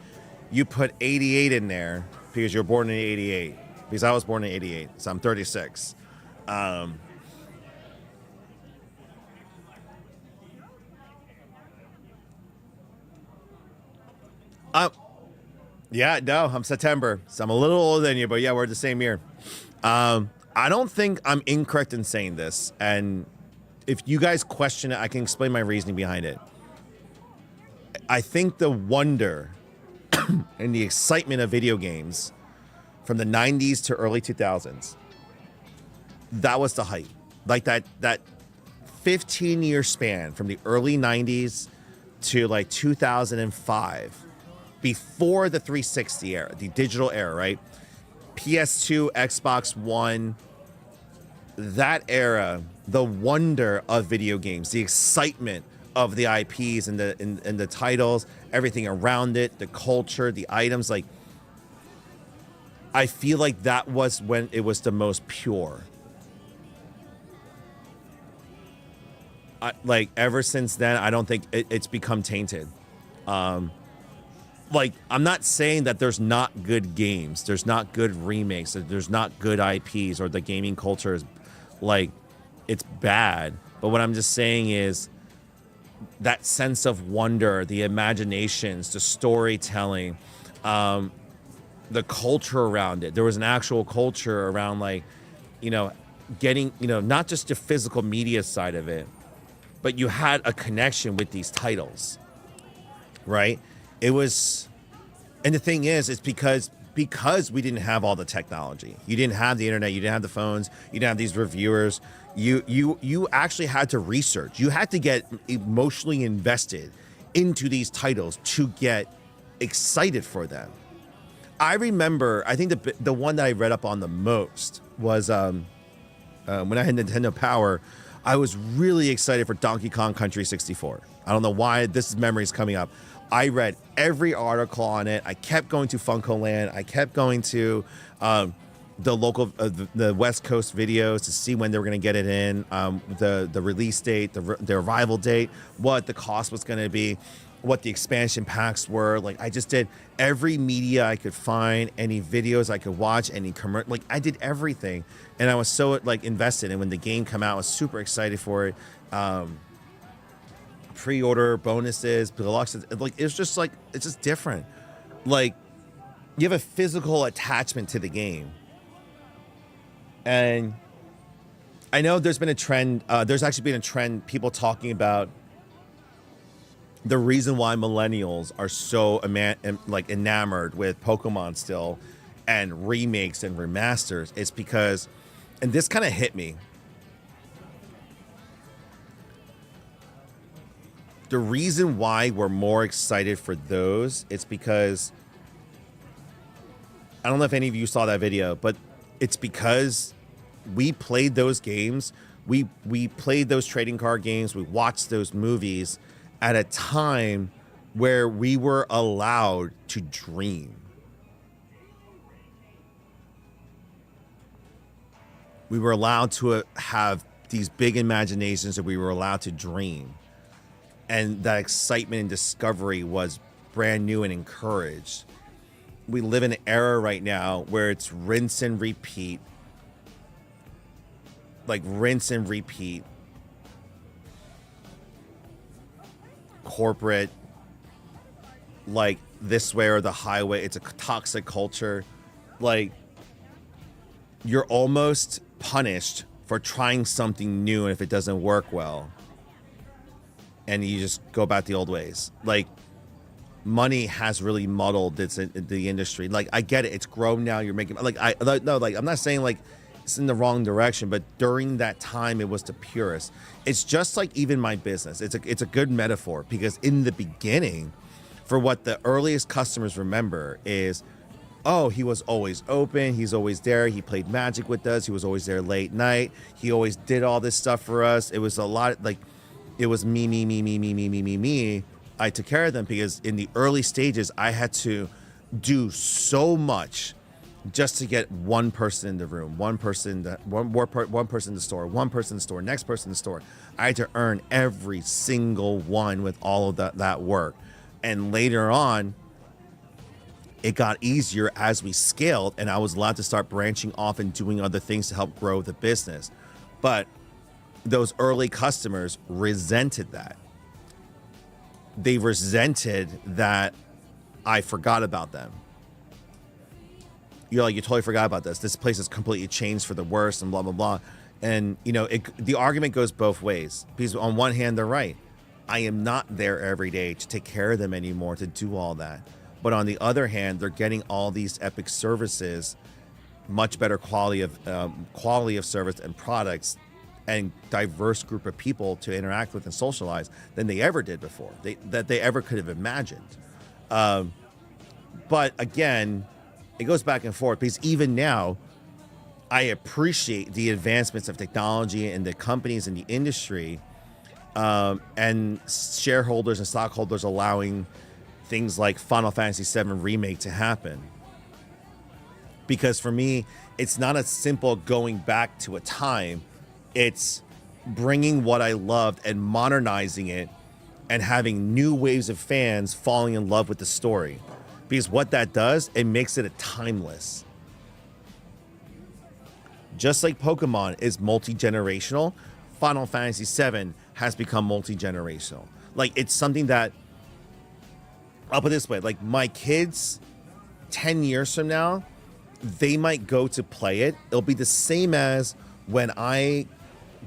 Speaker 1: you put 88 in there because you're born in 88? because I was born in 88, so I'm 36. Yeah, no, I'm September, so I'm a little older than you, but yeah, we're the same year. I don't think I'm incorrect in saying this, and if you guys question it, I can explain my reasoning behind it. I think the wonder and the excitement of video games from the 90s to early 2000s, that was the height. Like that 15-year span from the early 90s to like 2005, before the 360 era, the digital era, right? PS2, Xbox One, that era, the wonder of video games, the excitement of the IPs and the titles, everything around it, the culture, the items, like, I feel like that was when it was the most pure. Like, ever since then, I don't think it's become tainted. Like, I'm not saying that there's not good games, there's not good remakes, there's not good IPs, or the gaming culture is like, it's bad. But what I'm just saying is that sense of wonder, the imaginations, the storytelling, the culture around it. There was an actual culture around, like, you know, getting, you know, not just the physical media side of it, but you had a connection with these titles, right? It was, and the thing is, it's because we didn't have all the technology. You didn't have the internet. You didn't have the phones. You didn't have these reviewers. You actually had to research. You had to get emotionally invested into these titles to get excited for them. I remember, I think the one that I read up on the most was when I had Nintendo Power, I was really excited for Donkey Kong Country 64. I don't know why this memory is coming up. I read every article on it. I kept going to Funko Land. I kept going to the local, the West Coast videos to see when they were going to get it in, the release date, the arrival date, what the cost was going to be, what the expansion packs were. Like, I just did every media I could find, any videos I could watch, any commercial. Like, I did everything, and I was so, like, invested. And when the game came out, I was super excited for it. Pre-order bonuses, deluxe, like, it's just like, it's just different. Like, you have a physical attachment to the game. And I know there's been a trend, there's actually been a trend, people talking about the reason why millennials are so enamored with Pokemon still, and remakes and remasters, is because, and this kind of hit me, the reason why we're more excited for those, it's because, I don't know if any of you saw that video, but it's because we played those games, we played those trading card games, we watched those movies at a time where we were allowed to dream. We were allowed to have these big imaginations, that we were allowed to dream. And that excitement and discovery was brand new and encouraged. We live in an era right now where it's rinse and repeat. Like, rinse and repeat. Corporate, like, this way or the highway. It's a toxic culture. Like, you're almost punished for trying something new, and if it doesn't work well, and you just go back the old ways. Like, money has really muddled the industry. Like, I get it, it's grown now. You're making, like, I'm not saying like it's in the wrong direction, but during that time, it was the purest. It's just like even my business. It's a good metaphor, because in the beginning, for what the earliest customers remember is, oh, he was always open. He's always there. He played Magic with us. He was always there late night. He always did all this stuff for us. It was a lot, like, it was me. I took care of them, because in the early stages, I had to do so much just to get one person in the room, one person in the store, one person in the store, next person in the store. I had to earn every single one with all of that work. And later on, it got easier as we scaled, and I was allowed to start branching off and doing other things to help grow the business. But those early customers resented that. They resented that I forgot about them. You're like, you totally forgot about this. This place has completely changed for the worse and blah, blah, blah. And, you know, the argument goes both ways. Because on one hand, they're right. I am not there every day to take care of them anymore, to do all that. But on the other hand, they're getting all these epic services, much better quality of service and products, and diverse group of people to interact with and socialize than they ever did before, that they ever could have imagined. But again, it goes back and forth, because even now, I appreciate the advancements of technology and the companies in the industry, and shareholders and stockholders allowing things like Final Fantasy VII Remake to happen. Because for me, it's not a simple going back to a time. It's bringing what I loved and modernizing it and having new waves of fans falling in love with the story. Because what that does, it makes it a timeless. Just like Pokemon is multi-generational, Final Fantasy VII has become multi-generational. Like, it's something that, I'll put it this way, like my kids 10 years from now, they might go to play it. It'll be the same as when I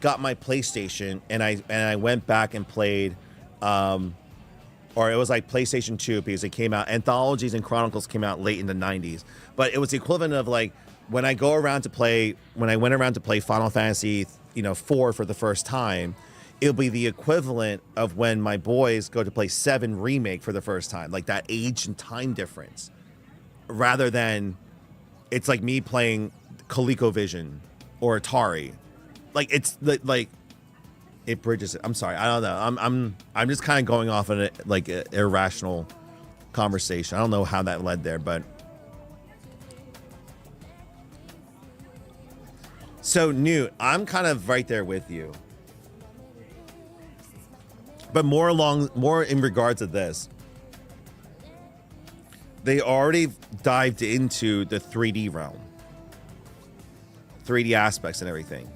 Speaker 1: got my PlayStation and I went back and played, or it was like PlayStation 2, because it came out, Anthologies and Chronicles came out late in the 90s. But it was the equivalent of like when I went around to play Final Fantasy, 4 for the first time, it'll be the equivalent of when my boys go to play 7 Remake for the first time, like that age and time difference, rather than it's like me playing ColecoVision or Atari. Like, it's like it bridges it. I'm sorry, I don't know. I'm just kind of going off on like an irrational conversation. I don't know how that led there, but so Newt, I'm kind of right there with you. But more in regards to this, they already dived into the 3D realm, 3D aspects and everything,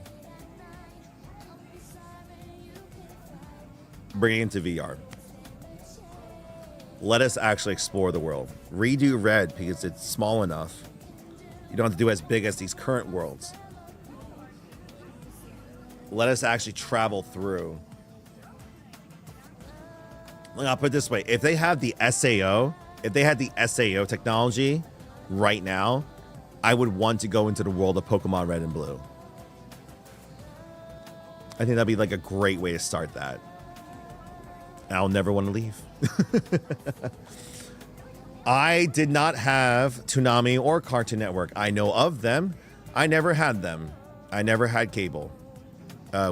Speaker 1: bringing it into VR. Let us actually explore the world. Redo Red, because it's small enough. You don't have to do as big as these current worlds. Let us actually travel through. I'll put it this way. If they have the SAO, if they had the SAO technology right now, I would want to go into the world of Pokemon Red and Blue. I think that'd be like a great way to start that. And I'll never want to leave. I did not have Toonami or Cartoon Network. I know of them. I never had them. I never had cable.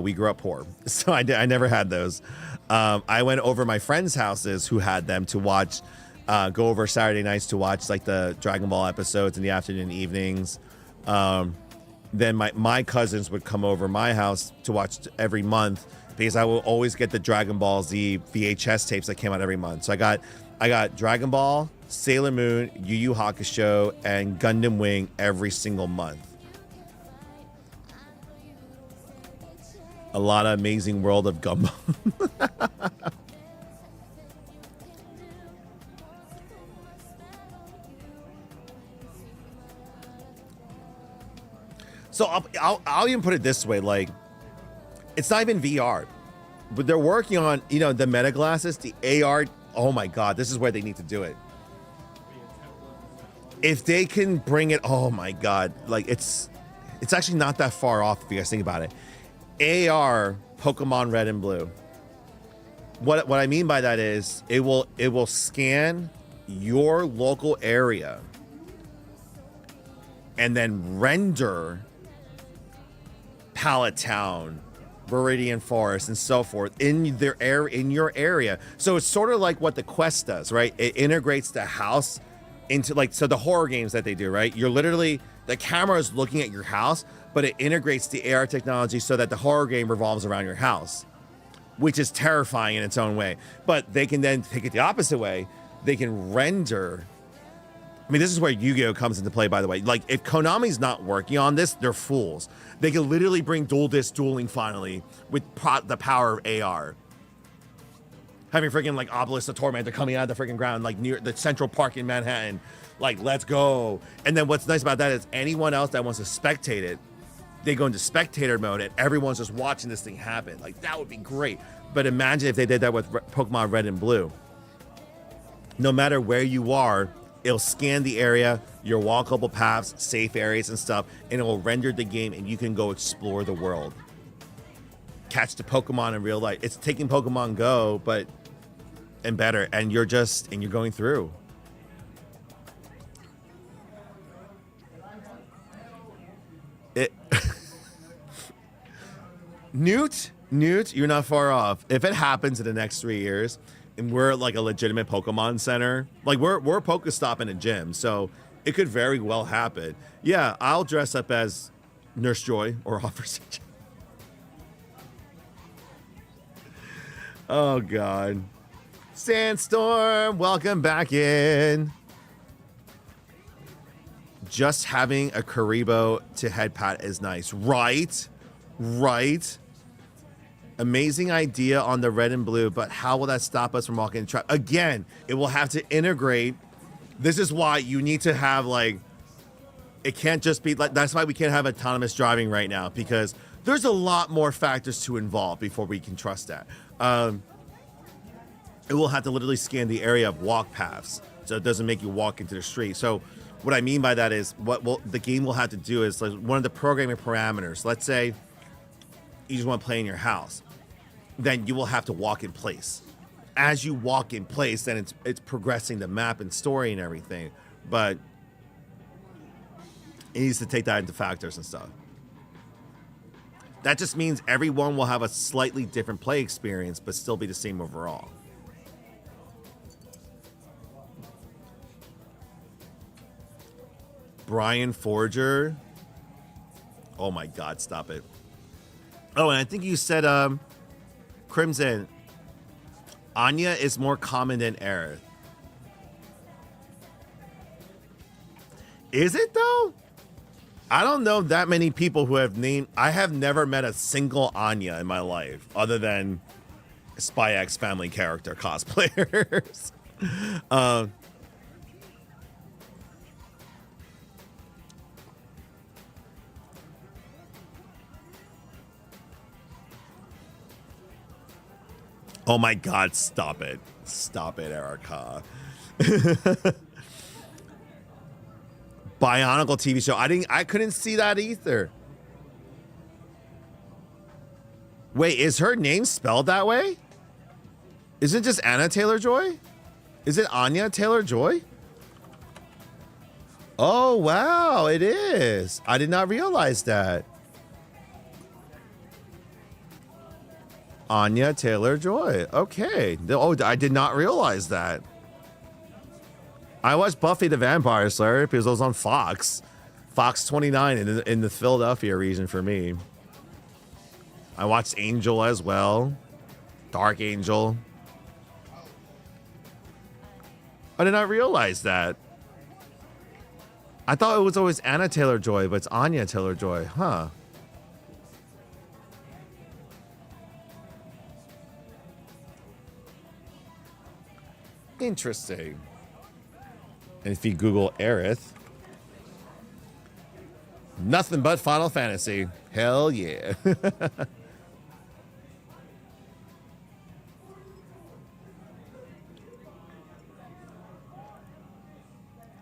Speaker 1: We grew up poor, so I never had those. I went over my friends' houses who had them to watch, go over Saturday nights to watch like the Dragon Ball episodes in the afternoon and evenings. Then my cousins would come over my house to watch every month, because I will always get the Dragon Ball Z VHS tapes that came out every month. So I got Dragon Ball, Sailor Moon, Yu Yu Hakusho, and Gundam Wing every single month. A lot of Amazing World of Gumball. So I'll even put it this way, like, it's not even VR, but they're working on, the Meta glasses, the AR. Oh my God, this is where they need to do it. If they can bring it, oh my God, like it's actually not that far off if you guys think about it. AR Pokemon Red and Blue. What I mean by that is it will scan your local area and then render Pallet Town, Viridian Forest, and so forth in your area. So it's sort of like what the Quest does, right? It integrates the house into the horror games that they do, right? You're literally, the camera is looking at your house, but it integrates the AR technology so that the horror game revolves around your house, which is terrifying in its own way. But they can then take it the opposite way. They can render I mean, this is where Yu-Gi-Oh comes into play, by the way. Like, if Konami's not working on this, they're fools. They could literally bring dual disc dueling finally with the power of AR. Having freaking like Obelisk the Tormentor coming out of the freaking ground, like near the Central Park in Manhattan. Like, let's go. And then what's nice about that is anyone else that wants to spectate it, they go into spectator mode and everyone's just watching this thing happen. Like, that would be great. But imagine if they did that with Pokemon Red and Blue. No matter where you are, it'll scan the area, your walkable paths, safe areas and stuff, and it will render the game and you can go explore the world. Catch the Pokemon in real life. It's taking Pokemon Go, but and better, and you're going through. It Newt, you're not far off. If it happens in the next 3 years, and we're like a legitimate Pokemon center, like we're a Pokestop in a gym, so it could very well happen. Yeah, I'll dress up as Nurse Joy or Officer Joy. Oh God. Sandstorm, welcome back in. Just having a Karibo to head pat is nice. Right. Amazing idea on the red and blue, but how will that stop us from walking the track? Again, it will have to integrate. This is why you need to have like, it can't just be like, that's why we can't have autonomous driving right now, because there's a lot more factors to involve before we can trust that. It will have to literally scan the area of walk paths, so it doesn't make you walk into the street. So what I mean by that is the game will have to do is like one of the programming parameters. Let's say you just want to play in your house, then you will have to walk in place. As you walk in place, then it's progressing the map and story and everything, but it needs to take that into factors and stuff. That just means everyone will have a slightly different play experience, but still be the same overall. Brian Forger. Oh my God, stop it. Oh, and I think you said, Crimson, Anya is more common than Aerith. Is it though? I don't know that many people who have named. I have never met a single Anya in my life, other than Spy X Family character cosplayers. Oh my God, stop it. Stop it, Erica. Bionicle TV show. I couldn't see that either. Wait, is her name spelled that way? Isn't it just Anna Taylor-Joy? Is it Anya Taylor-Joy? Oh, wow, it is. I did not realize that. Anya Taylor-Joy. Okay. Oh, I did not realize that. I watched Buffy the Vampire Slayer because it was on Fox. Fox 29 in the Philadelphia region for me. I watched Angel as well. Dark Angel. I did not realize that. I thought it was always Anna Taylor-Joy, but it's Anya Taylor-Joy. Huh. Interesting. And if you Google Aerith, nothing but Final Fantasy. Hell yeah.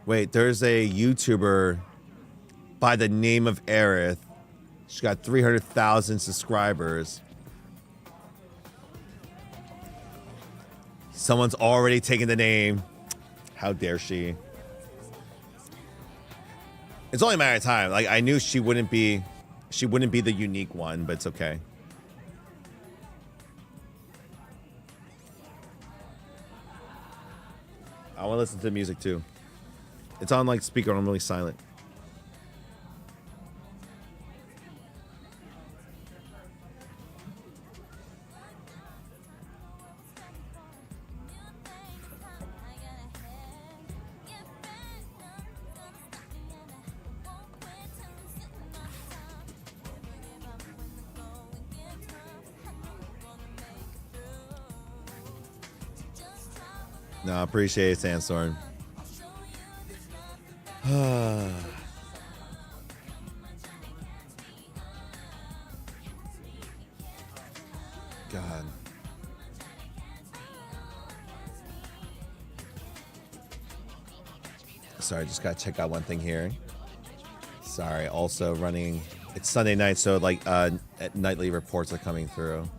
Speaker 1: Wait, there's a YouTuber by the name of Aerith. She's got 300,000 subscribers. Someone's already taken the name. How dare she? It's only a matter of time. Like, I knew she wouldn't be the unique one, but it's okay. I want to listen to the music too. It's on like speaker. I'm really silent. No, appreciate it, Sandstorm. God. Sorry, just gotta check out one thing here. Sorry, also running. It's Sunday night, so like nightly reports are coming through.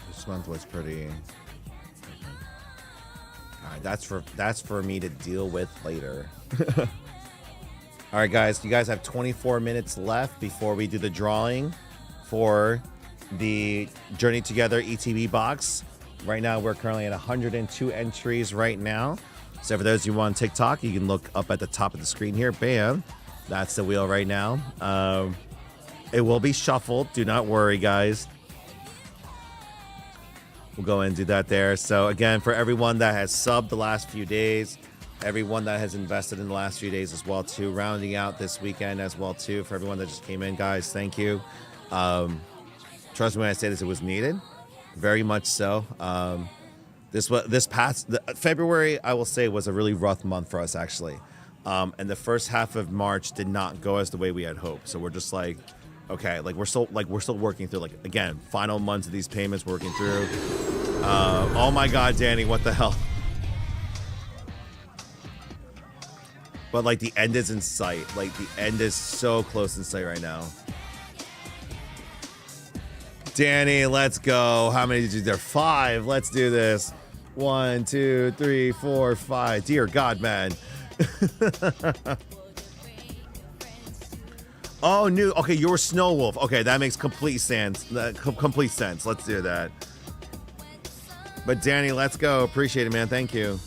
Speaker 1: This month was pretty. All right, that's for me to deal with later. All right, guys, you guys have 24 minutes left before we do the drawing for the Journey Together ETB box. Right now, we're currently at 102 entries right now. So for those of you on TikTok, you can look up at the top of the screen here. Bam. That's the wheel right now. It will be shuffled. Do not worry, guys. We'll go and do that there. So again, for everyone that has subbed the last few days, everyone that has invested in the last few days as well too, rounding out this weekend as well too, for everyone that just came in, guys, thank you. Trust me when I say this, it was needed, very much so. This past February, I will say, was a really rough month for us actually, and the first half of March did not go as the way we had hoped. So we're just like, okay, we're still working through, again, final months of these payments working through. Oh my God, Danny, what the hell? But the end is in sight. The end is so close in sight right now. Danny, let's go. How many did you do there? 5. Let's do this. 1, 2, 3, 4, 5. Dear God, man. Oh, new. Okay, you're Snow Wolf. Okay, that makes complete sense. Complete sense. Let's do that. But Danny, let's go. Appreciate it, man. Thank you.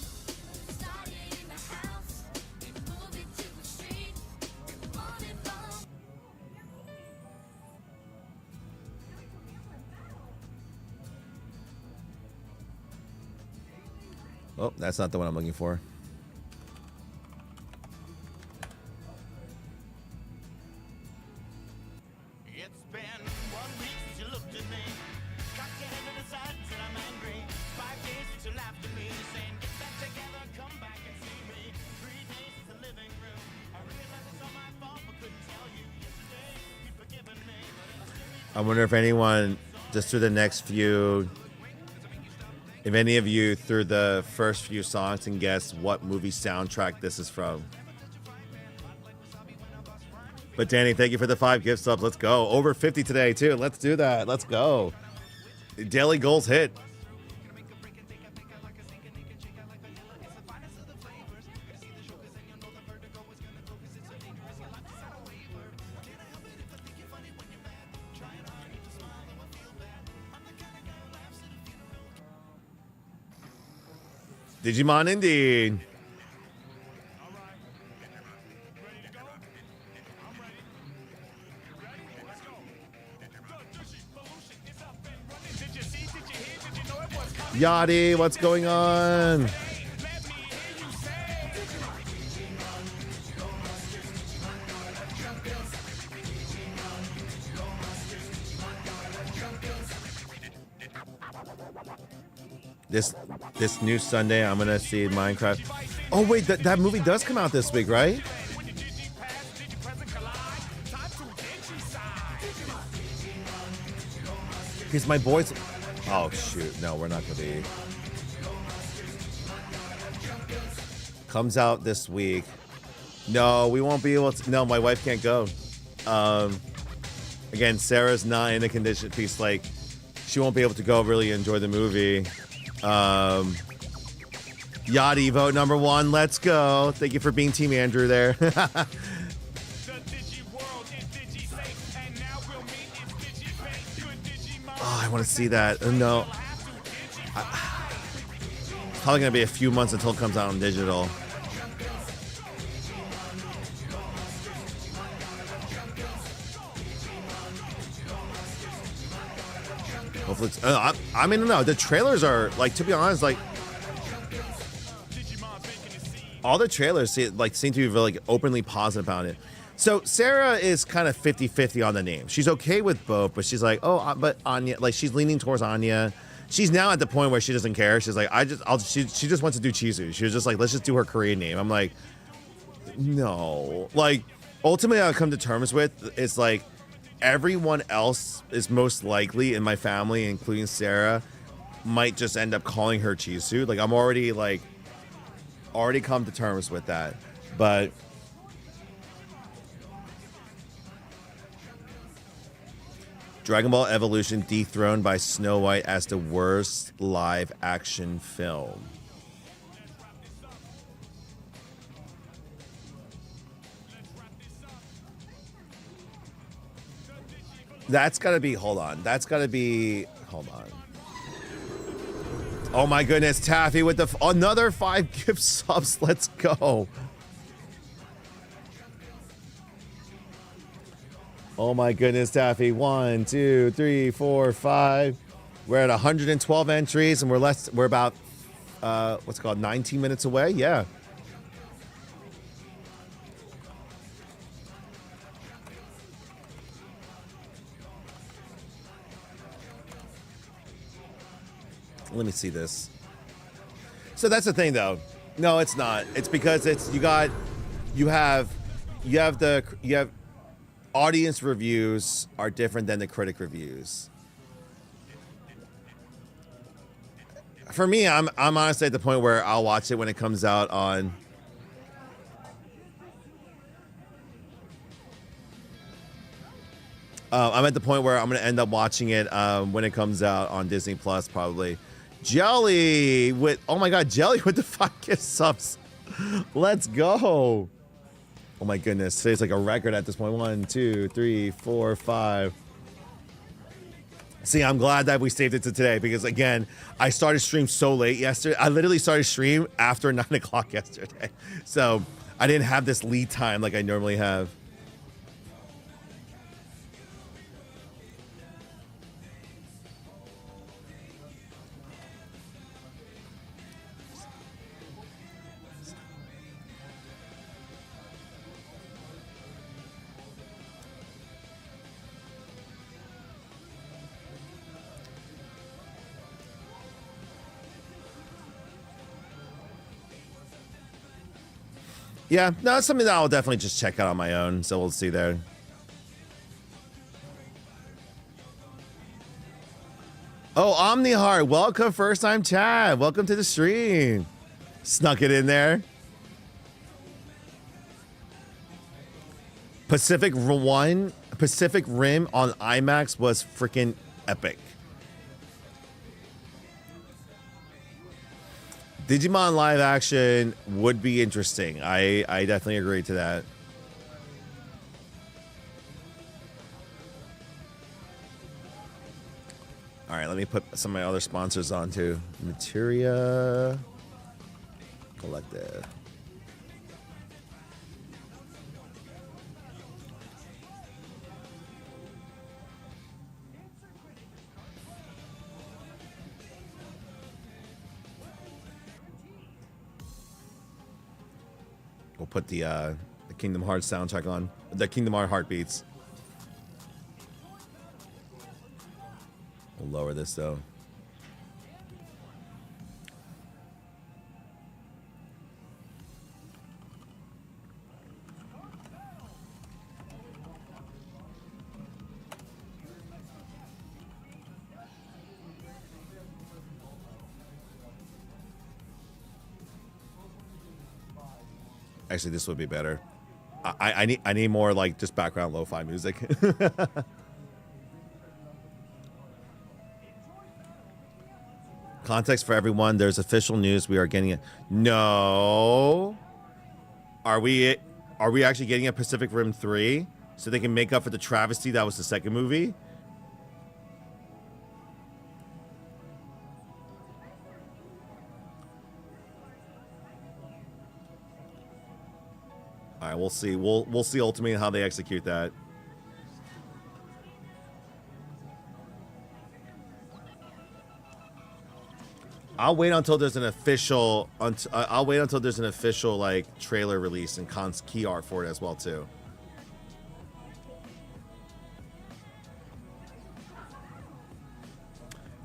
Speaker 1: Oh, that's not the one I'm looking for.
Speaker 8: It's been 1 week since you looked at me. Cocked your head to the side, said I'm angry. 5 days since you laughed at me, saying get back together, come back and see me. 3 days since the living room. I realized it's all my fault, but couldn't tell you yesterday. You'd forgiven me.
Speaker 1: I wonder if anyone, just through the next few, if any of you through the first few songs can guess what movie soundtrack this is from. But Danny, thank you for the 5 gift subs. Let's go. Over 50 today too. Let's do that. Let's go. Daily goals hit. Digimon indeed. Yachty, what's going on? This new Sunday, I'm gonna see Minecraft. Oh wait, that movie does come out this week, right? Because my boys. Oh shoot, no, we're not gonna be. Comes out this week. No, we won't be able to. No, my wife can't go. Again, Sarah's not in a condition. She's like, she won't be able to go really enjoy the movie. Yachty, vote number 1. Let's go. Thank you for being Team Andrew there. Oh, I want to see that. No. It's probably going to be a few months until it comes out on digital. Hopefully it's, I mean, no, the trailers are, like, to be honest, like, all the trailers seem to be like openly positive about it. So Sarah is kind of 50-50 on the name. She's okay with both, but she's like, oh, but Anya, like she's leaning towards Anya. She's now at the point where she doesn't care. She's like, she just wants to do Chizu. She was just like, let's just do her Korean name. I'm like, no. Like, ultimately, I'll come to terms with it's like everyone else is most likely in my family, including Sarah, might just end up calling her Chizu. Like, I'm already come to terms with that, but Dragon Ball Evolution dethroned by Snow White as the worst live action film. That's gotta be, hold on. Oh my goodness, Taffy with another 5 gift subs. Let's go. Oh my goodness, Taffy. 1, 2, 3, 4, 5. We're at 112 entries and we're about what's it called, 19 minutes away. Yeah. Let me see this. So that's the thing, though. No, it's not. It's because you have audience reviews are different than the critic reviews. For me, I'm honestly at the point where I'll watch it when it comes out on. I'm at the point where I'm going to end up watching it when it comes out on Disney Plus, probably. Jelly with, oh my God, Jelly with the 5 gift subs. Let's go. Oh my goodness, today's like a record at this point. 1, 2, 3, 4, 5. See, I'm glad that we saved it to today because, again, I started stream so late yesterday. I literally started stream after 9 o'clock yesterday. So I didn't have this lead time like I normally have. Yeah, no, it's something that I'll definitely just check out on my own. So we'll see there. Oh, Omniheart, welcome, first time chat. Welcome to the stream. Snuck it in there. Pacific Rim on IMAX was freaking epic. Digimon live action would be interesting. I definitely agree to that. All right, let me put some of my other sponsors on too. Materia Collective. We'll put the Kingdom Hearts soundtrack on. The Kingdom Hearts heartbeats. We'll lower this though. Actually, this would be better. I need more like just background lo-fi music. Context for everyone. There's official news. We are getting it. No. Are we actually getting a Pacific Rim 3 so they can make up for the travesty that was the second movie? All right, we'll see. We'll see ultimately how they execute that. I'll wait until there's an official. I'll wait until there's an official like trailer release and key art for it as well too.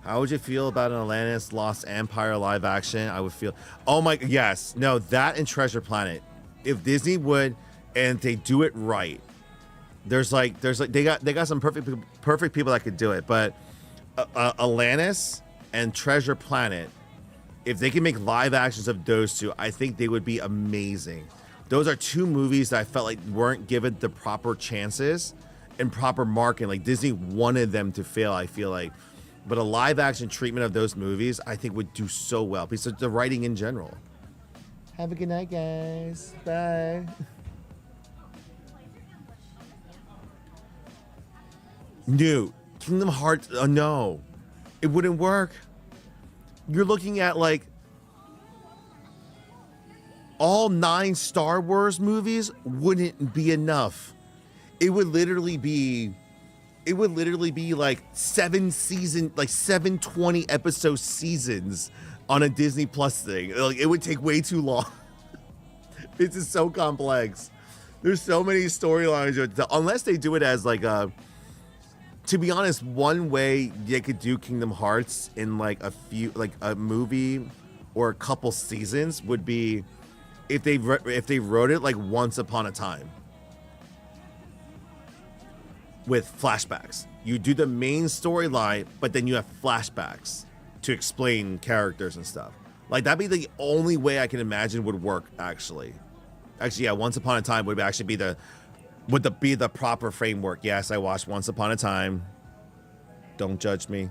Speaker 1: How would you feel about an Atlantis Lost Empire live action? I would feel. Oh my, yes, no, that and Treasure Planet. If Disney would, and they do it right, there's like they got some perfect people that could do it. But Atlantis and Treasure Planet, if they can make live actions of those two, I think they would be amazing. Those are two movies that I felt like weren't given the proper chances and proper marketing. Like Disney wanted them to fail, I feel like. But a live action treatment of those movies, I think would do so well because of the writing in general. Have a good night, guys. Bye. No. Kingdom Hearts, no. It wouldn't work. You're looking at like all 9 Star Wars movies wouldn't be enough. It would literally be like 7 20 episode seasons on a Disney Plus thing. Like it would take way too long. This is so complex. There's so many storylines. Unless they do it as like a, to be honest, one way they could do Kingdom Hearts in like a movie or a couple seasons would be if they wrote it like Once Upon a Time with flashbacks. You do the main storyline, but then you have flashbacks to explain characters and stuff. Like that'd be the only way I can imagine would work. Actually, yeah. Once Upon a Time would actually be the proper framework. Yes, I watched Once Upon a Time. Don't judge me.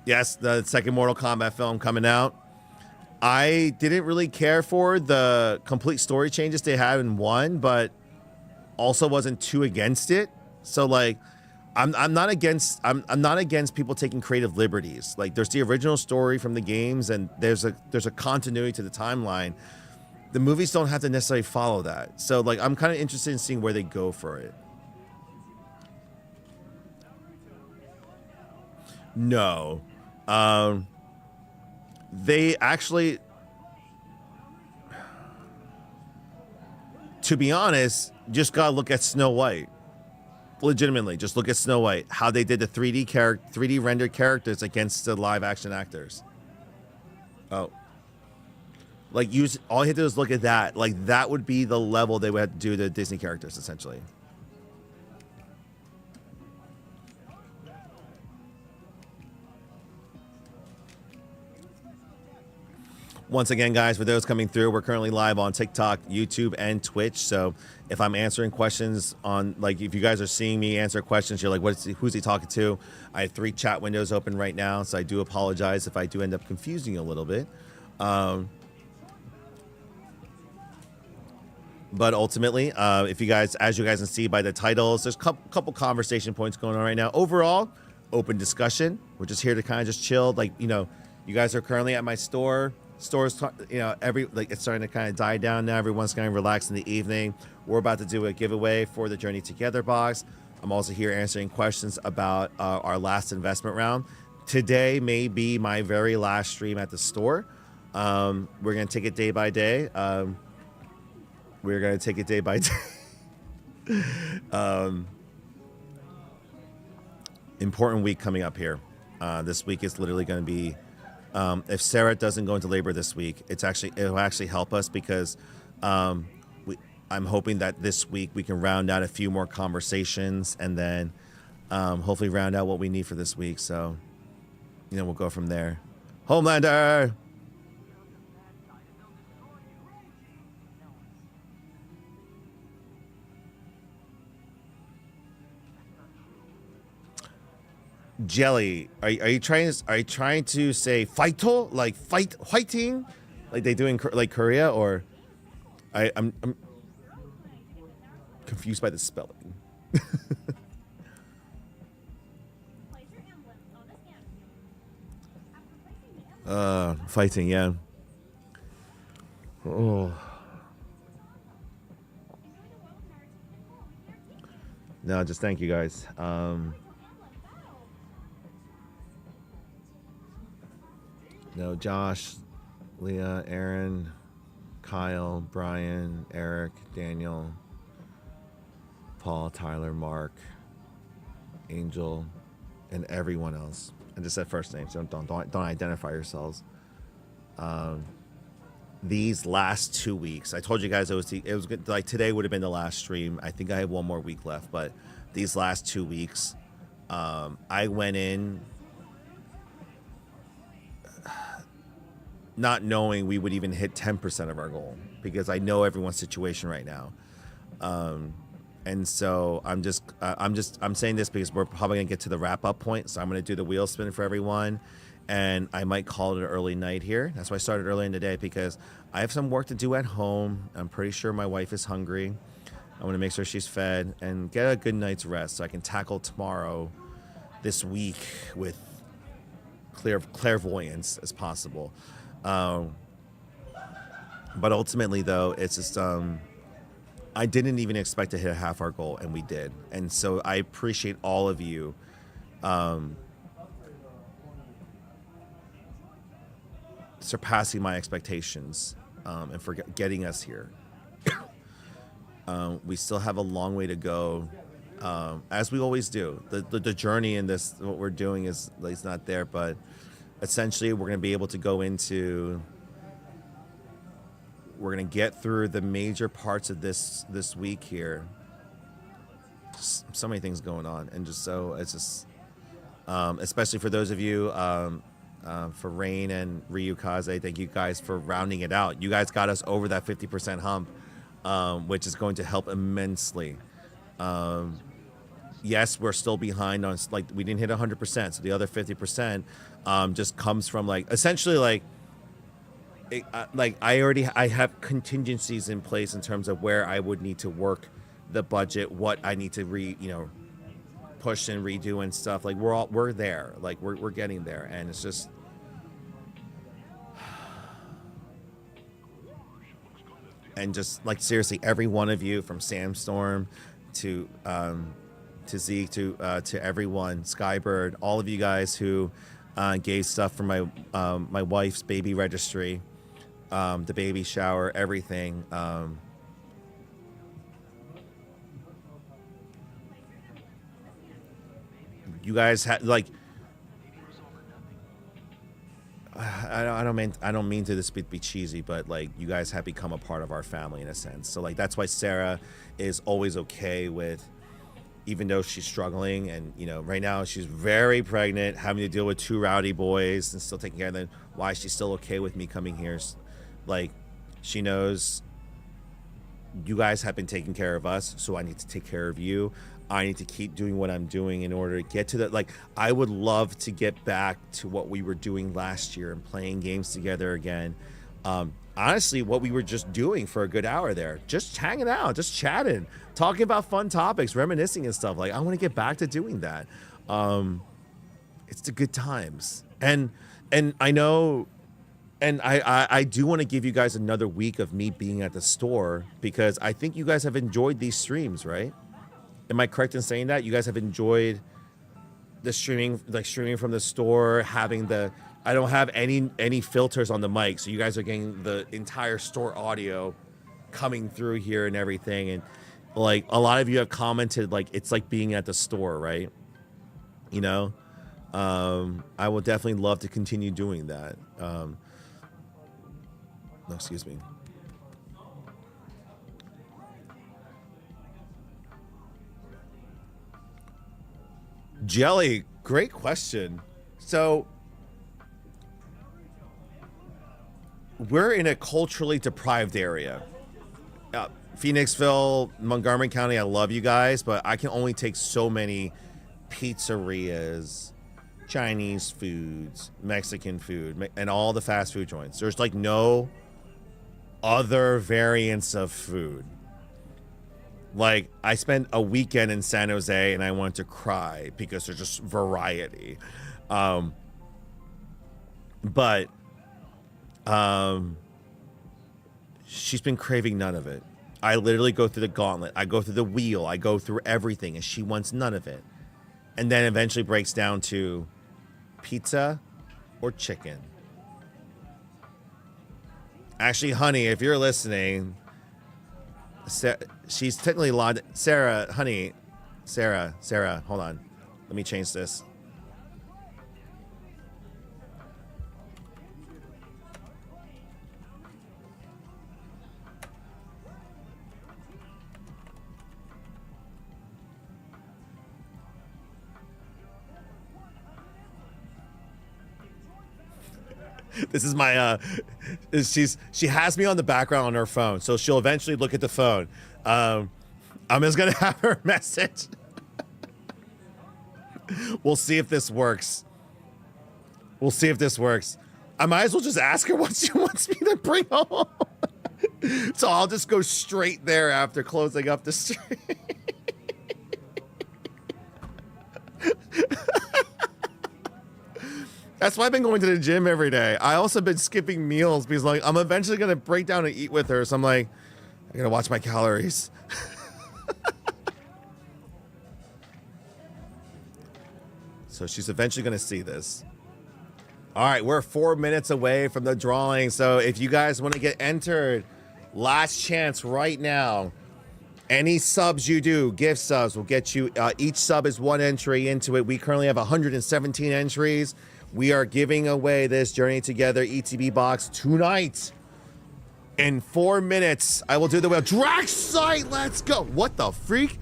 Speaker 1: Yes, the second Mortal Kombat film coming out. I didn't really care for the complete story changes they had in 1, but also wasn't too against it. So like I'm not against people taking creative liberties. Like there's the original story from the games and there's a continuity to the timeline. The movies don't have to necessarily follow that. So like I'm kind of interested in seeing where they go for it. No. They actually, to be honest, just gotta look at Snow White. Legitimately, just look at Snow White. How they did the 3D rendered characters against the live action actors. Oh. Like all you have to do is look at that. Like that would be the level they would have to do the Disney characters, essentially. Once again, guys, for those coming through, we're currently live on TikTok, YouTube, and Twitch. So if I'm answering questions on, like, if you guys are seeing me answer questions, you're like, who's he talking to? I have 3 chat windows open right now, so I do apologize if I do end up confusing you a little bit. But ultimately, if you guys, as you guys can see by the titles, there's a couple conversation points going on right now. Overall, open discussion. We're just here to kind of just chill. Like, you know, you guys are currently at my store. Stores, you know, it's starting to kind of die down now. Everyone's kind of relaxed in the evening. We're about to do a giveaway for the Journey Together box. I'm also here answering questions about our last investment round. Today may be my very last stream at the store. We're gonna take it day by day. We're gonna take it day by day. Important week coming up here. This week is literally going to be. If Sarah doesn't go into labor this week, it'll actually help us because I'm hoping that this week we can round out a few more conversations and then hopefully round out what we need for this week. So, we'll go from there. Homelander. Jelly, are you trying to say fighto, like fighting, like they do in like Korea, or I'm confused by the spelling. Fighting, yeah. Oh. No, just thank you guys. No, Josh, Leah, Aaron, Kyle, Brian, Eric, Daniel, Paul, Tyler, Mark, Angel, and everyone else. And just said first names. Don't identify yourselves. These last 2 weeks, I told you guys it was good, like today would have been the last stream. I think I have one more week left, but these last 2 weeks, I went in not knowing we would even hit 10% of our goal because I know everyone's situation right now. And so I'm saying this because we're probably gonna get to the wrap up point. So I'm gonna do the wheel spin for everyone and I might call it an early night here. That's why I started early in the day because I have some work to do at home. I'm pretty sure my wife is hungry. I want to make sure she's fed and get a good night's rest so I can tackle tomorrow this week with clairvoyance as possible. But ultimately, though, it's just I didn't even expect to hit half our goal, and we did. And so I appreciate all of you surpassing my expectations and for getting us here. We still have a long way to go, as we always do. The journey in this, what we're doing is it's not there, but essentially we're going to be able to go into, we're going to get through the major parts of this week here. Just so many things going on, and just so it's just especially for those of you for Rain and Ryu Kaze, thank you guys for rounding it out. You guys got us over that 50% hump, which is going to help immensely. Yes, we're still behind on, like, we didn't hit 100%, so the other 50% just comes from, like, essentially, like I have contingencies in place in terms of where I would need to work the budget, what I need to push and redo and stuff. Like we're there, like we're getting there, and it's just and just like seriously, every one of you from Samstorm to Zeke to everyone, Skybird, all of you guys who gave stuff for my my wife's baby registry, the baby shower, everything. You guys had like, I don't mean to this be cheesy, but like you guys have become a part of our family in a sense. So like that's why Sarah is always okay with, even though she's struggling, and right now she's very pregnant, having to deal with 2 rowdy boys and still taking care of them. Why she's still okay with me coming here? Like she knows you guys have been taking care of us, so I need to take care of you. I need to keep doing what I'm doing in order to get to that. Like, I would love to get back to what we were doing last year and playing games together again. Honestly, what we were just doing for a good hour there, just hanging out, just chatting, talking about fun topics, reminiscing and stuff. Like, I want to get back to doing that. It's the good times. And I know, and I do want to give you guys another week of me being at the store, because I think you guys have enjoyed these streams, right? Am I correct in saying that? You guys have enjoyed the streaming, like streaming from the store, having the, I don't have any filters on the mic, so you guys are getting the entire store audio coming through here and everything. And like a lot of you have commented, like it's like being at the store, right? You know, I will definitely love to continue doing that. No, excuse me. Jelly, great question. So we're in a culturally deprived area. Phoenixville, Montgomery County, I love you guys, but I can only take so many pizzerias, Chinese foods, Mexican food, and all the fast food joints. There's like no other variants of food. Like, I spent a weekend in San Jose and I wanted to cry because there's just variety. But she's been craving none of it. I literally go through the gauntlet. I go through the wheel. I go through everything, and she wants none of it. And then eventually breaks down to pizza or chicken. Actually, honey, if you're listening, she's technically logged. Sarah, honey, Sarah, hold on. Let me change this. This is my she has me on the background on her phone, so she'll eventually look at the phone. I'm just gonna have her message. We'll see if this works. We'll see if this works. I might as well just ask her what she wants me to bring home. So I'll just go straight there after closing up the stream. That's why I've been going to the gym every day. I also been skipping meals because like I'm eventually gonna break down and eat with her. So I'm like, I gotta watch my calories. So she's eventually gonna see this. All right, we're 4 minutes away from the drawing. So if you guys want to get entered, last chance right now. Any subs you do, gift subs will get you. Each sub is one entry into it. We currently have 117 entries. We are giving away this Journey Together ETB box tonight. In 4 minutes, I will do the wheel. Draxite, let's go. What the freak?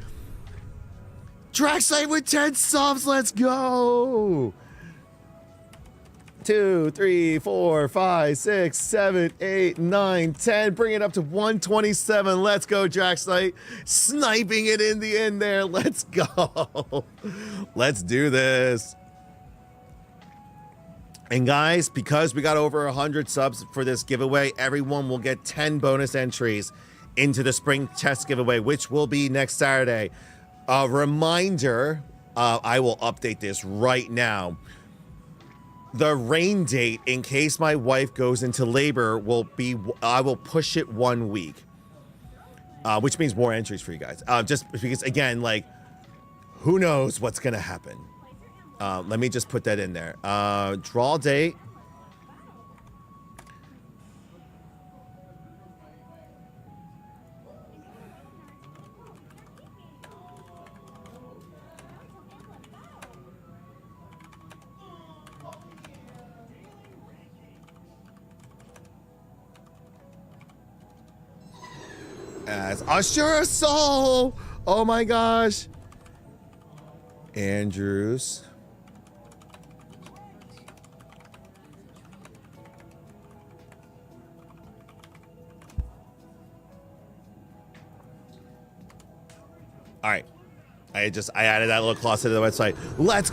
Speaker 1: Draxite with 10 subs, let's go. 2, 3, 4, 5, 6, 7, 8, 9, 10. Bring it up to 127. Let's go, Draxite. Sniping it in the end there. Let's go. Let's do this. And guys, because we got over 100 subs for this giveaway, everyone will get 10 bonus entries into the spring chest giveaway, which will be next Saturday. A reminder, I will update this right now. The rain date, in case my wife goes into labor, will be, I will push it 1 week. Which means more entries for you guys. Just because, again, like, who knows what's going to happen. Let me just put that in there. Draw date. As Assure Soul. Oh my gosh. Andrews. All right. I added that little clause to the website.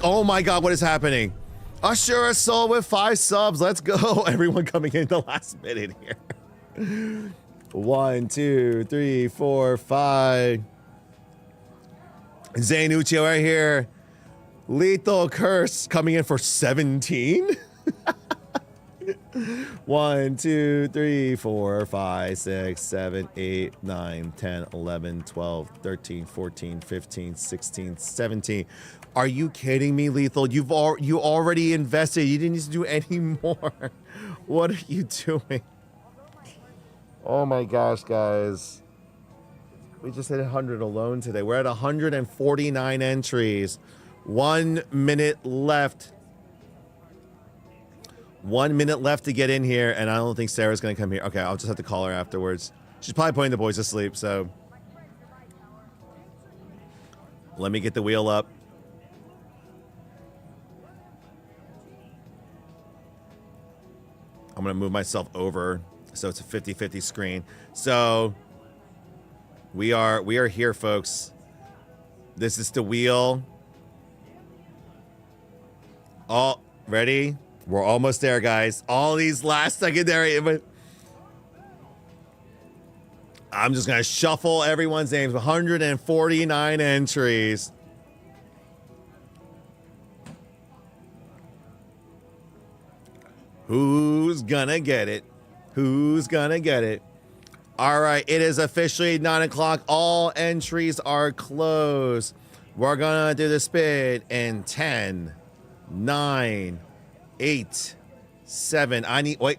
Speaker 1: Oh my God, what is happening? Assure a soul with 5 subs. Let's go. Everyone coming in the last minute here. 1, 2, 3, 4, 5. Zaynuccio right here. Lethal Curse coming in for 17. 1, 2, 3, 4, 5, 6, 7, 8, 9, 10, 11, 12, 13, 14, 15, 16, 17. Are you kidding me, Lethal? You already invested. You didn't need to do any more. What are you doing? Oh my gosh, guys. We just hit 100 alone today. We're at 149 entries. 1 minute left. 1 minute left to get in here, and I don't think Sarah's going to come here. Okay, I'll just have to call her afterwards. She's probably putting the boys to sleep, so. Let me get the wheel up. I'm going to move myself over so it's a 50-50 screen. So we are here, folks. This is the wheel. All ready? We're almost there, guys. All these last secondary, but I'm just gonna shuffle everyone's names. 149 entries. Who's gonna get it? Who's gonna get it? All right, it is officially 9 o'clock. All entries are closed. We're gonna do the spin in 10, 9, 8, 7.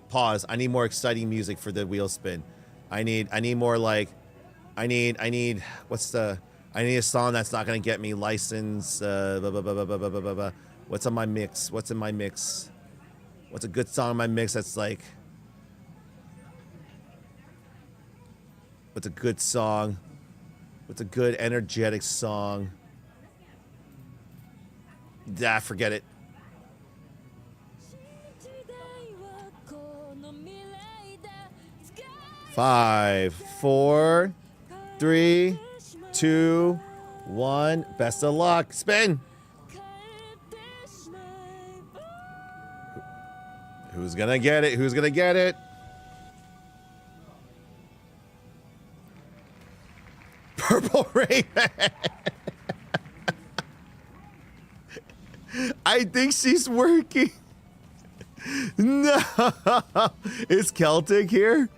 Speaker 1: Pause. I need more exciting music for the wheel spin. I need more like, I need a song that's not gonna get me licensed. What's on my mix? What's in my mix? What's a good song in my mix that's like, what's a good song? What's a good energetic song? Forget it. Five, 4, 3, 2, 1. Best of luck. Spin. Who's gonna get it? Who's gonna get it? Purple Rain. I think she's working. No. Is Celtic here?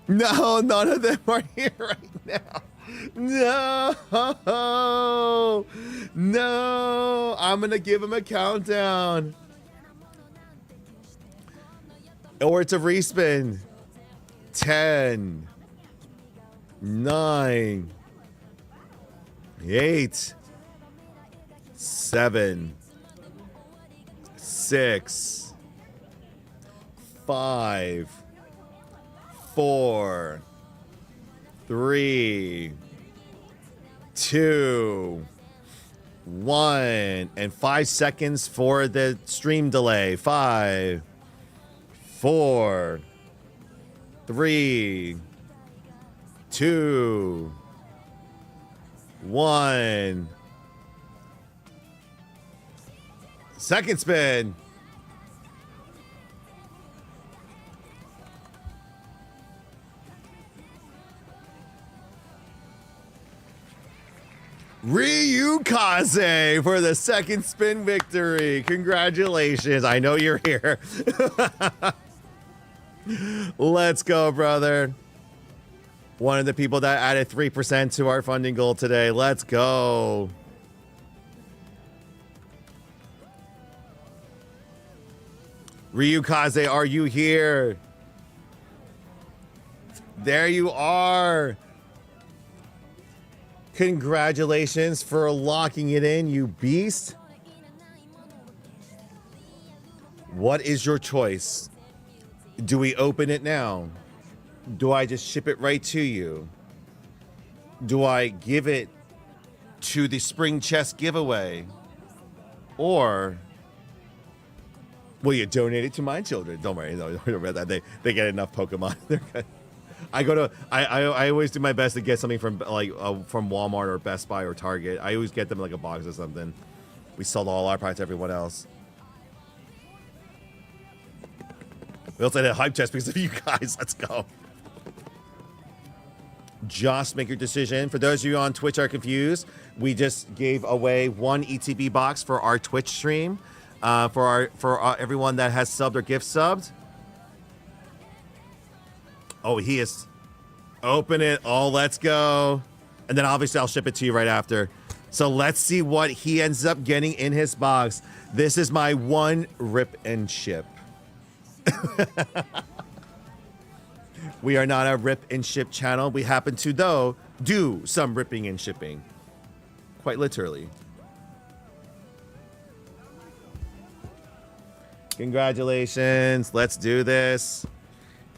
Speaker 1: No, none of them are here right now. No. No. I'm going to give him a countdown. Or it's a respin. 10, 9, 8, 7, 6, 5, 4, 3, 2, 1, and 5 seconds for the stream delay. 5, 4, 3, 2, 1. Second spin. Ryu Kaze for the second spin victory. Congratulations. I know you're here. Let's go, brother. One of the people that added 3% to our funding goal today. Let's go. Ryu Kaze, are you here? There you are. Congratulations for locking it in, you beast. What is your choice? Do we open it now? Do I just ship it right to you? Do I give it to the spring chest giveaway? Or will you donate it to my children? Don't worry, don't worry about that. They get enough Pokemon. They're good. I always do my best to get something from from Walmart or Best Buy or Target. I always get them like a box or something. We sold all our products to everyone else. We also had a hype test because of you guys. Let's go. Just make your decision. For those of you on Twitch are confused, we just gave away 1 ETB box for our Twitch stream. For everyone that has subbed or gift subbed. Oh, he is. Open it. Oh, let's go. And then obviously I'll ship it to you right after. So let's see what he ends up getting in his box. This is my one rip and ship. We are not a rip and ship channel. We happen to, though, do some ripping and shipping. Quite literally. Congratulations. Let's do this.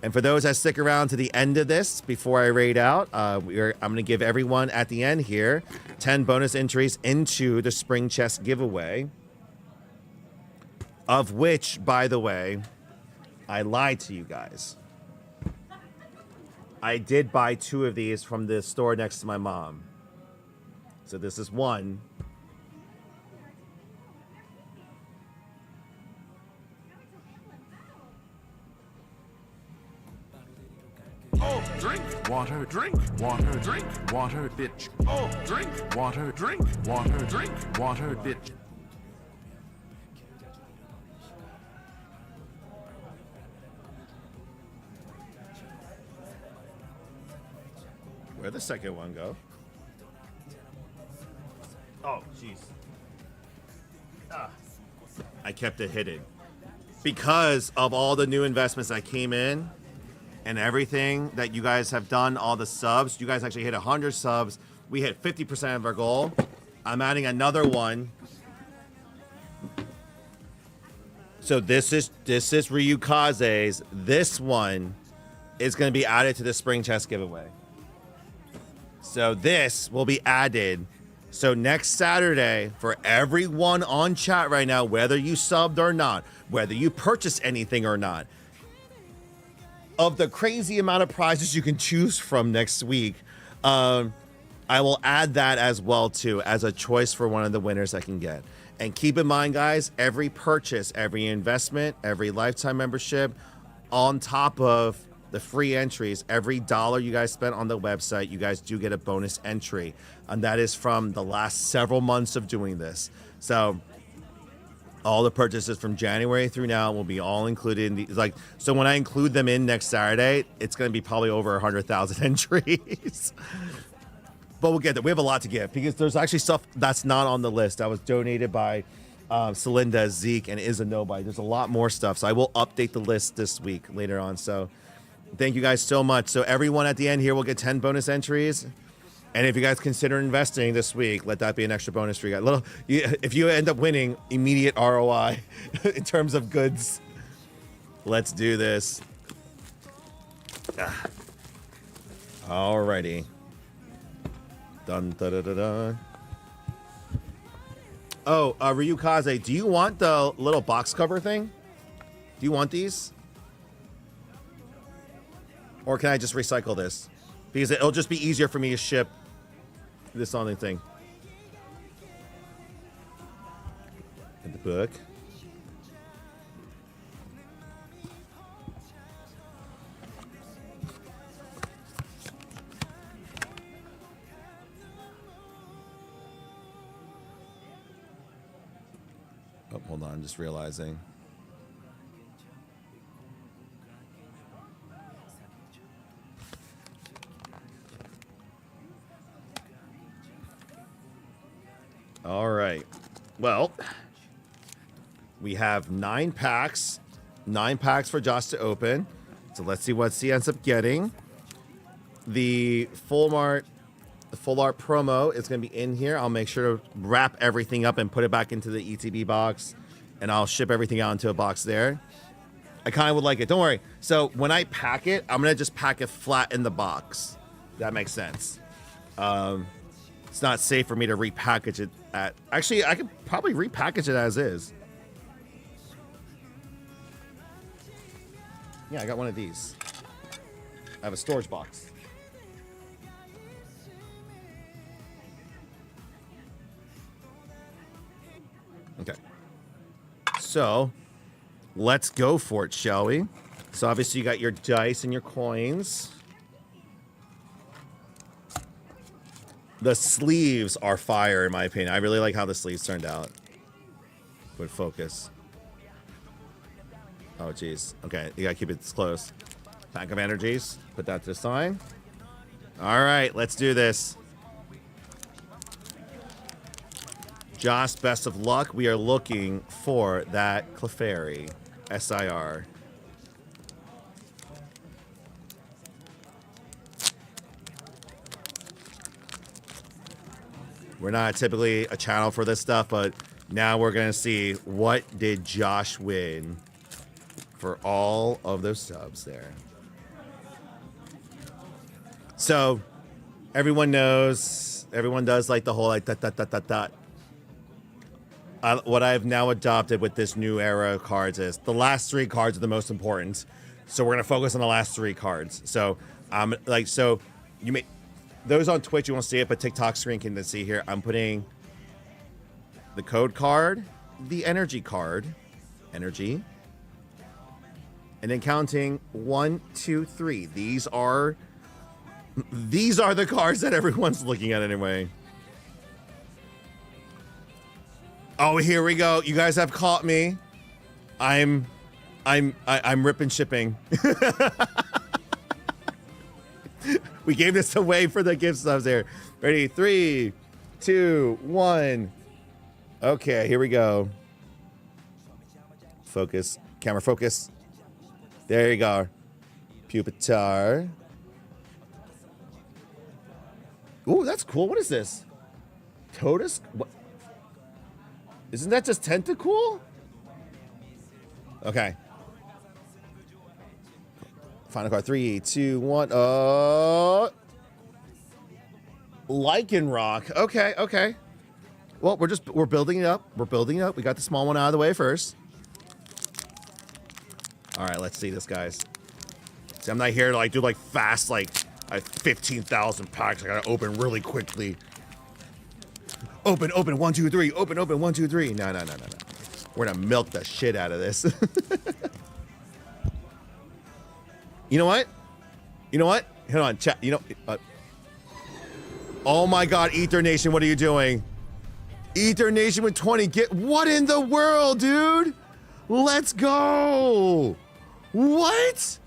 Speaker 1: And for those that stick around to the end of this, before I raid out, I'm going to give everyone at the end here 10 bonus entries into the Spring Chest giveaway. Of which, by the way, I lied to you guys. I did buy 2 of these from the store next to my mom. So this is one.
Speaker 4: Oh, drink water, drink water, drink water, bitch. Oh, drink water, drink water, drink water, bitch.
Speaker 1: Where'd the second one go? Oh, jeez. I kept it hidden. Because of all the new investments that came in and everything that you guys have done, all the subs, you guys actually hit 100 subs. We hit 50% of our goal. I'm adding another one. So this is Ryukaze's. This one is going to be added to the Spring Chest giveaway. So this will be added. So next Saturday, for everyone on chat right now, whether you subbed or not, whether you purchased anything or not, of the crazy amount of prizes you can choose from next week, I will add that as well too, as a choice for one of the winners I can get. And keep in mind, guys, every purchase, every investment, every lifetime membership, on top of the free entries, every dollar you guys spent on the website, you guys do get a bonus entry. And that is from the last several months of doing this. So all the purchases from January through now will be all included in the, so when I include them in next Saturday, it's going to be probably over 100,000 entries. But we'll get there. We have a lot to give because there's actually stuff that's not on the list that was donated by Celinda, Zeke, and Is a Nobody. There's a lot more stuff. So I will update the list this week later on. So thank you guys so much. So everyone at the end here will get 10 bonus entries. And if you guys consider investing this week, let that be an extra bonus for you guys. If you end up winning, immediate ROI in terms of goods. Let's do this. Alrighty. Dun, da, da, da, da. Oh, Ryukaze, do you want the little box cover thing? Do you want these? Or can I just recycle this? Because it'll just be easier for me to ship this on the thing. And the book. Oh, hold on, I'm just realizing. All right. Well, we have 9 packs. 9 packs for Josh to open. So let's see what he ends up getting. The full art promo is going to be in here. I'll make sure to wrap everything up and put it back into the ETB box. And I'll ship everything out into a box there. I kind of would like it. Don't worry. So when I pack it, I'm going to just pack it flat in the box. That makes sense. It's not safe for me to repackage it at... Actually, I could probably repackage it as is. Yeah, I got one of these. I have a storage box. Okay. So, let's go for it, shall we? So, obviously, you got your dice and your coins. The sleeves are fire, in my opinion. I really like how the sleeves turned out. Would focus. Oh, jeez. Okay, you gotta keep it close. Pack of energies. Put that to the side. All right, let's do this. Josh, best of luck. We are looking for that Clefairy. SIR. We're not typically a channel for this stuff, but now we're going to see what did Josh win for all of those subs there. So, everyone knows, everyone does like the whole like dot, dot, dot, dot, dot. What I've now adopted with this new era of cards is the last 3 cards are the most important. So we're going to focus on the last 3 cards. So, so you may, those on Twitch, you won't see it, but TikTok screen can see here. I'm putting the code card, the energy card, energy, and then counting 1, 2, 3. These are the cards that everyone's looking at anyway. Oh, here we go. You guys have caught me. I'm ripping shipping. We gave this away for the gift subs there. Ready? 3, 2, 1. Okay, here we go. Focus. Camera focus. There you go. Pupitar. Ooh, that's cool. What is this? Totus? What? Isn't that just Tentacool? Okay. Final card. 3, 2, 1. Lycanroc. Okay, okay. Well, we're building it up. We're building it up. We got the small one out of the way first. All right, let's see this, guys. See, I'm not here to like do like fast, like I have 15,000 packs. I gotta open really quickly. Open, 1, 2, 3. Open, 1, 2, 3. No. We're gonna milk the shit out of this. You know what? Hold on, chat. Oh my God, Ether Nation, what are you doing? Ether Nation with 20. What in the world, dude? Let's go. What?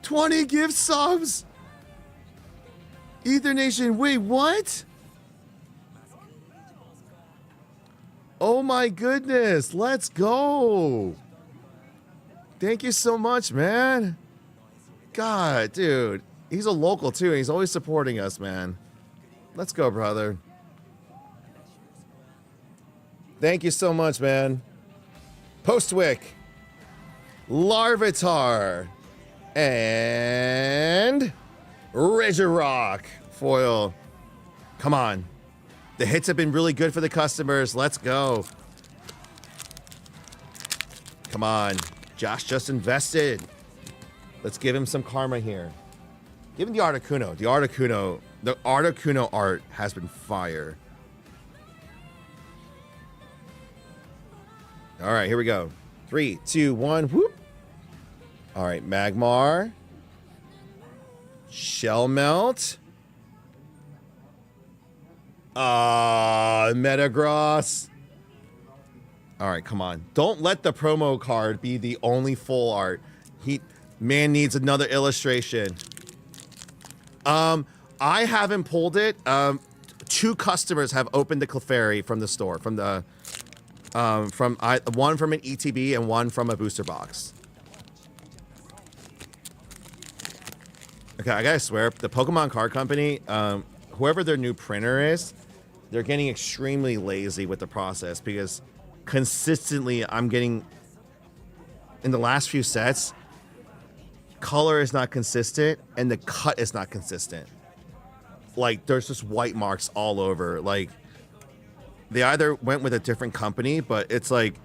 Speaker 1: 20 gift subs? Ether Nation, wait, what? Oh my goodness, let's go. Thank you so much, man. God, dude. He's a local too, and he's always supporting us, man. Let's go, brother. Thank you so much, man. Postwick, Larvitar, and Regirock foil. Come on. The hits have been really good for the customers. Let's go. Come on. Josh just invested. Let's give him some karma here. Give him the Articuno. The Articuno art has been fire. All right, here we go. 3, 2, 1, whoop. All right, Magmar. Shell Melt. Metagross. All right, come on. Don't let the promo card be the only full art. Man needs another illustration. I haven't pulled it. 2 customers have opened the Clefairy from the store, from the one from an ETB and one from a booster box. Okay, I gotta swear, the Pokemon Card Company, whoever their new printer is, they're getting extremely lazy with the process because consistently I'm getting, in the last few sets, color is not consistent and the cut is not consistent. Like, there's just white marks all over. Like, they either went with a different company, but it's like,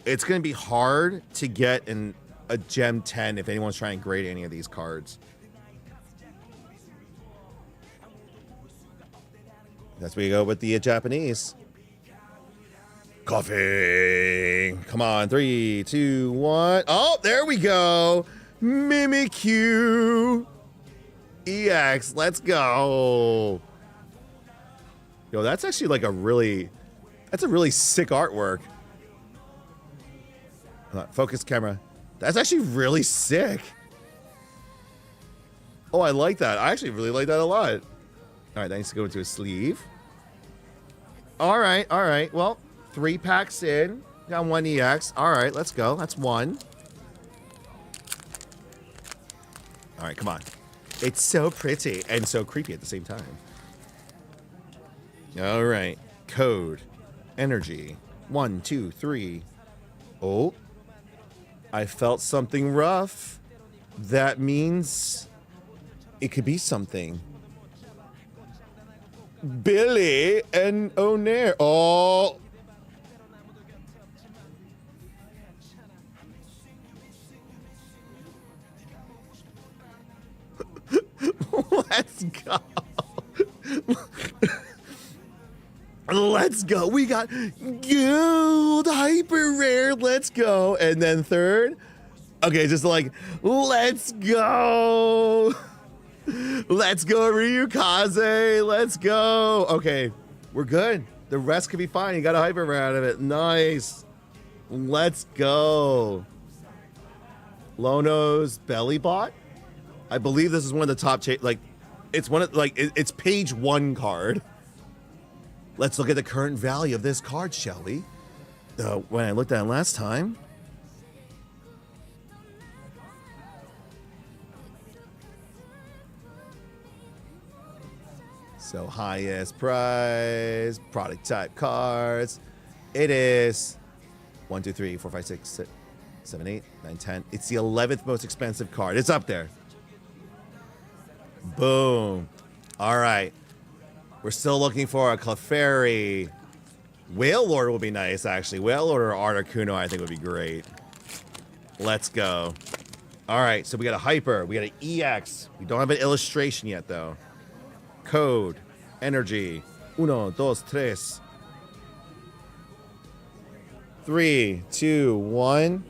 Speaker 1: it's going to be hard to get a Gem 10 if anyone's trying to grade any of these cards. That's where you go with the Japanese. Coughing. Come on. 3, 2, 1. Oh, there we go. Mimikyu. EX. Let's go. Yo, that's actually like a really sick artwork. Hold on, focus camera. That's actually really sick. Oh, I like that. I actually really like that a lot. All right, that needs to go into a sleeve. All right, all right. Well, 3 packs in. Got 1 EX. All right, let's go. That's 1. All right, come on. It's so pretty and so creepy at the same time. All right. Code. Energy. 1, 2, 3. Oh. I felt something rough. That means it could be something. Billy and O'Nair. Oh. Let's go. Let's go. We got gold hyper rare. Let's go. And then third. Okay, just like, let's go. Let's go, Ryukaze. Let's go. Okay, we're good. The rest could be fine. You got a hyper rare out of it. Nice. Let's go. Lono's belly bot. I believe this is one of the top it's one of it's page 1 card. Let's look at the current value of this card, shall we? When I looked at it last time. So highest price, product type cards. It is 1, 2, 3, 4, 5, 6, 7, 8, 9, 10. It's the 11th most expensive card. It's up there. Boom. All right. We're still looking for a Clefairy. Whale Lord will be nice, actually. Whale Lord or Articuno, I think would be great. Let's go. All right, so we got a Hyper. We got an EX. We don't have an illustration yet, though. Code. Energy. 1, 2, 3. 3, 2, 1.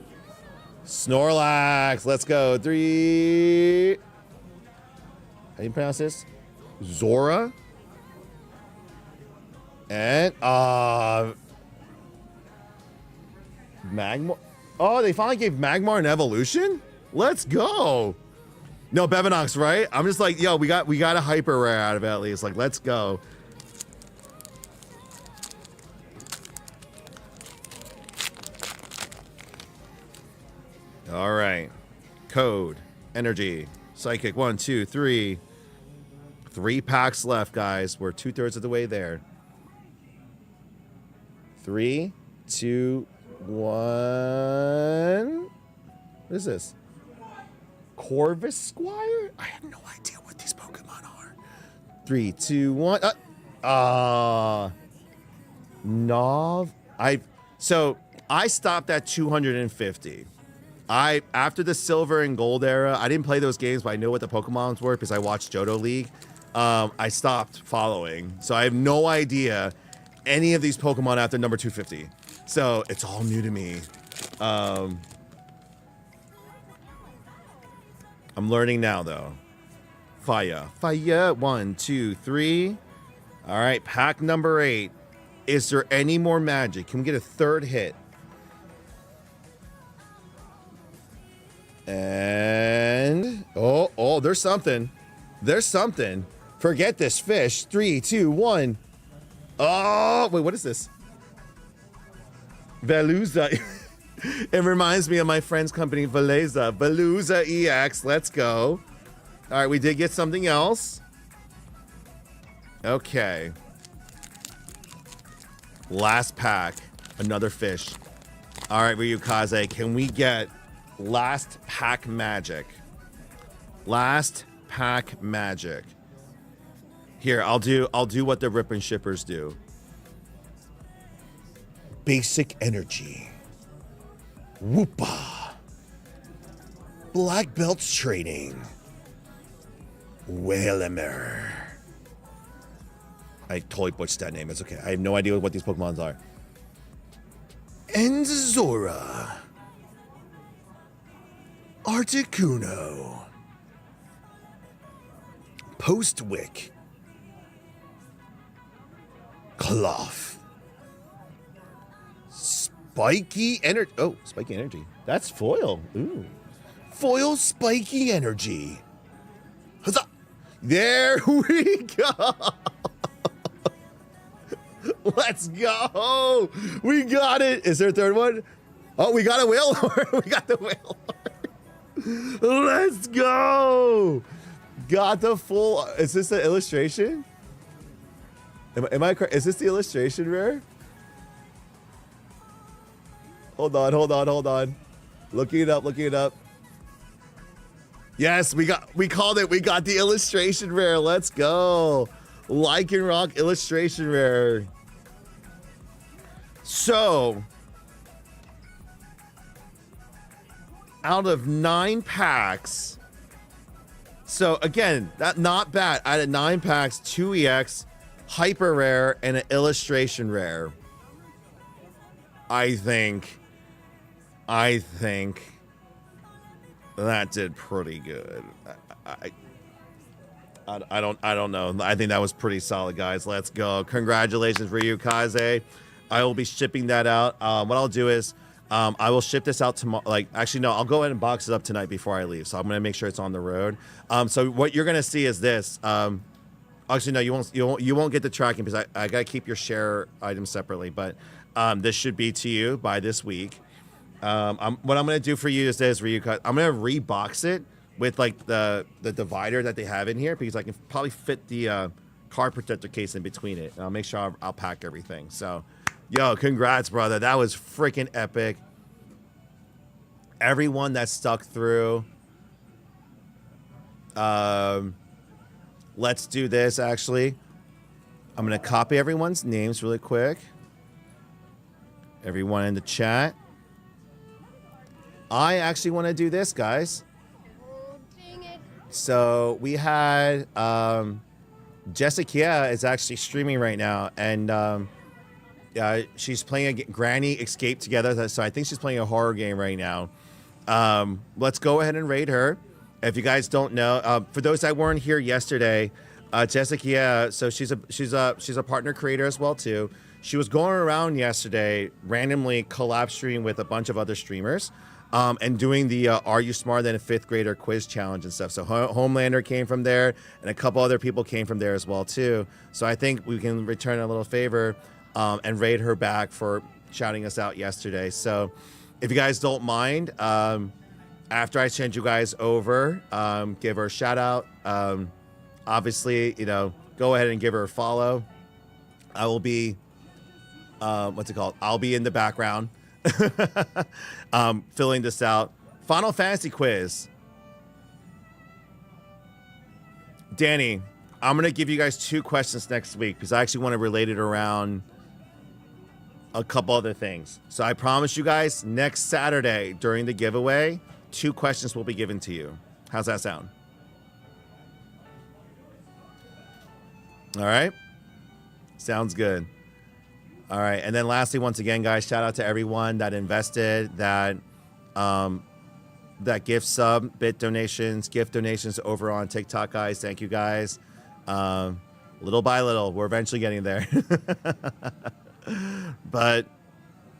Speaker 1: Snorlax. Let's go. 3. How do you pronounce this? Zora. And Magmar. Oh, they finally gave Magmar an evolution? Let's go. No, Bevinox, right? I'm just like, yo, we got a hyper rare out of it at least. Like, let's go. All right. Code. Energy. Psychic. 1, 2, 3. 3 packs left, guys. We're 2/3 of the way there. 3, 2, 1. What is this? Corvus Squire? I have no idea what these Pokemon are. 3, 2, 1. Nov. So I stopped at 250. After the Silver and Gold era, I didn't play those games, but I know what the Pokemons were because I watched Johto League. I stopped following, so I have no idea any of these Pokemon after number 250. So it's all new to me. I'm learning now, though. Fire. 1, 2, 3. All right, pack number 8. Is there any more magic? Can we get a 3rd hit? And oh, there's something. There's something. Forget this fish. 3, 2, 1. Oh, wait, what is this? Veluza. It reminds me of my friend's company, Veluza. Veluza EX. Let's go. All right, we did get something else. Okay. Last pack. Another fish. All right, Ryukaze, can we get last pack magic? Last pack magic. Here, I'll do what the Rip and Shippers do. Basic energy. Whoopa. Black belts training. Whalmer. I totally butchered that name. It's okay. I have no idea what these Pokemons are. Enzora. Articuno. Postwick. Cloth. Spiky energy. Oh, spiky energy. That's foil. Ooh. Foil spiky energy. There we go. Let's go. We got it. Is there a third one? Oh, we got a whale horn. We got the whale horn. Let's go. Got the full. Is this the illustration? Am I correct? Is this the illustration, Rare? Hold on. Looking it up. Yes, we called it. We got the illustration, Rare. Let's go. Lycan Rock illustration, Rare. So, out of 9 packs. So again, not bad. Out of 9 packs, 2 EX, hyper rare, and an illustration rare. I think that did pretty good. I don't know. I think that was pretty solid, guys. Let's go. Congratulations for you, Kaze. I will be shipping that out. What I'll do is I will ship this out tomorrow. Like, actually, no, I'll go ahead and box it up tonight before I leave. So I'm gonna make sure it's on the road. So what you're gonna see is this. Actually, no, you won't get the tracking because I gotta keep your share items separately. But this should be to you by this week. What I'm gonna do for you is this, Ryuka. I'm gonna rebox it with like the divider that they have in here because I can probably fit the card protector case in between it. And I'll make sure I'll pack everything. So, yo, congrats, brother. That was freaking epic. Everyone that stuck through. Let's do this, actually. I'm going to copy everyone's names really quick. Everyone in the chat. I actually want to do this, guys.
Speaker 6: Oh, dang it.
Speaker 1: So we had Jessica is actually streaming right now, and she's playing a Granny Escape together. So I think she's playing a horror game right now. Let's go ahead and raid her. If you guys don't know, for those that weren't here yesterday, Jessica, so she's a partner creator as well too. She was going around yesterday randomly collab streaming with a bunch of other streamers. And doing the Are You Smarter Than a Fifth Grader quiz challenge and stuff. So Homelander came from there, and a couple other people came from there as well too. So I think we can return a little favor and raid her back for shouting us out yesterday. So if you guys don't mind, after I send you guys over, give her a shout out. Obviously, go ahead and give her a follow. I will be, what's it called? I'll be in the background. Filling this out. Final Fantasy quiz. Danny, I'm going to give you guys 2 questions next week because I actually want to relate it around a couple other things. So I promise you guys next Saturday during the giveaway, 2 questions will be given to you. How's that sound? All right. Sounds good. All right, and then lastly, once again, guys, shout out to everyone that invested, that gift sub, bit donations, gift donations over on TikTok, guys. Thank you, guys. Little by little, we're eventually getting there. But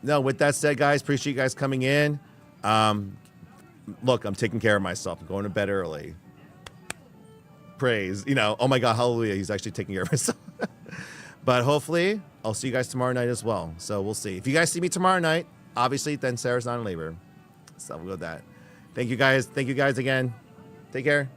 Speaker 1: no, with that said, guys, appreciate you guys coming in. Look, I'm taking care of myself. I'm going to bed early. Praise, oh my God, hallelujah. He's actually taking care of himself. But hopefully, I'll see you guys tomorrow night as well. So we'll see. If you guys see me tomorrow night, obviously, then Sarah's not in labor. So we'll go with that. Thank you guys. Thank you guys again. Take care.